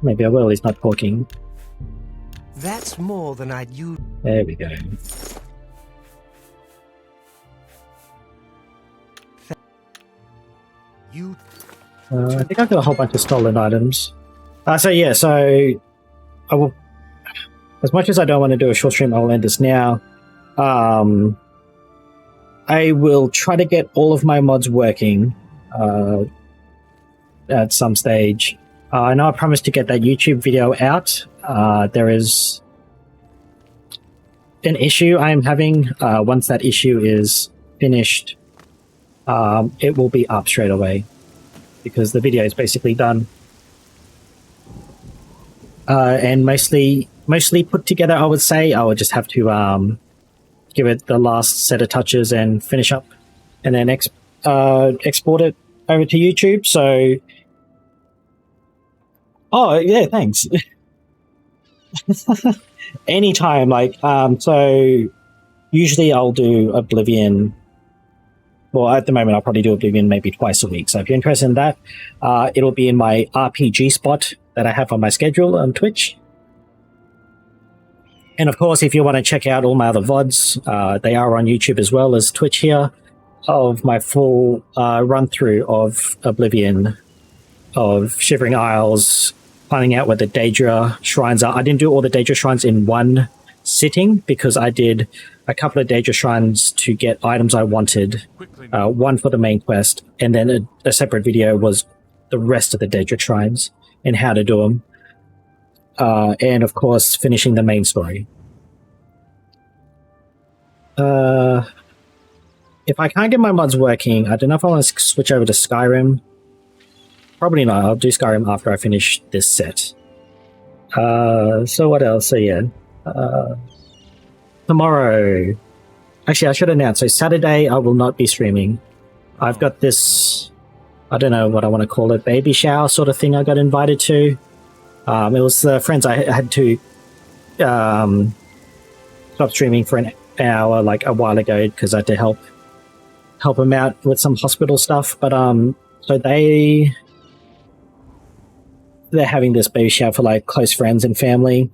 maybe I will. He's not talking. That's more than I'd use. There we go. I think I've got a whole bunch of stolen items. So I will. As much as I don't want to do a short stream, I'll end this now. I will try to get all of my mods working at some stage. I know I promised to get that YouTube video out. There is an issue I am having. Once that issue is finished, it will be up straight away because the video is basically done. And mostly put together, I would say. I would just have to give it the last set of touches and finish up, and then export it over to YouTube. So, oh yeah, thanks. Anytime, like, so usually I'll do Oblivion. Well, at the moment, I'll probably do Oblivion maybe twice a week. So if you're interested in that, it'll be in my RPG spot that I have on my schedule on Twitch. And of course, if you want to check out all my other VODs, they are on YouTube as well as Twitch here, of my full run-through of Oblivion, of Shivering Isles, finding out where the Daedra shrines are. I didn't do all the Daedra shrines in one sitting because I did a couple of Daedra shrines to get items I wanted, one for the main quest, and then a separate video was the rest of the Daedra shrines and how to do them. And of course, finishing the main story. If I can't get my mods working, I don't know if I want to switch over to Skyrim. Probably not. I'll do Skyrim after I finish this set. So what else? So yeah. Tomorrow. Actually, I should announce. So Saturday, I will not be streaming. I've got this, I don't know what I want to call it, baby shower sort of thing I got invited to. It was the friends I had to stop streaming for an hour like a while ago because I had to help them out with some hospital stuff. But so they're having this baby shower for like close friends and family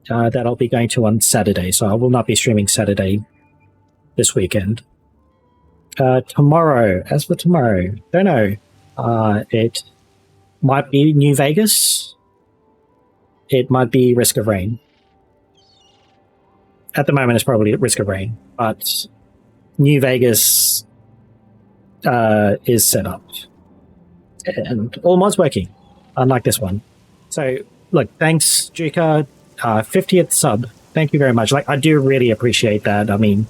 that I'll be going to on Saturday. So I will not be streaming Saturday this weekend. Tomorrow, as for tomorrow, don't know. It might be New Vegas. It might be Risk of Rain. At the moment, it's probably Risk of Rain, but New Vegas is set up. And all mods working, unlike this one. So, look, thanks, Juka. 50th sub. Thank you very much. Like, I do really appreciate that. I mean,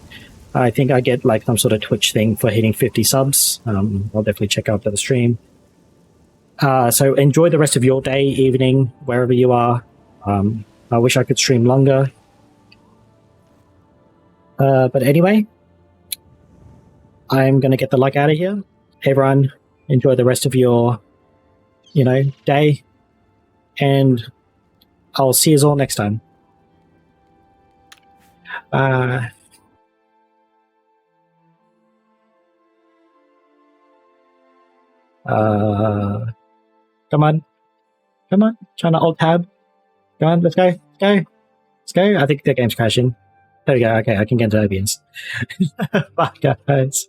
I think I get like some sort of Twitch thing for hitting 50 subs. I'll definitely check out the stream. So enjoy the rest of your day, evening, wherever you are. I wish I could stream longer. But anyway, I'm going to get the luck out of here. Everyone, enjoy the rest of your, day. And I'll see you all next time. Come on. Trying to alt tab. Come on, let's go. Let's go. I think the game's crashing. There we go. Okay, I can get into Oblivions. Bye, guys.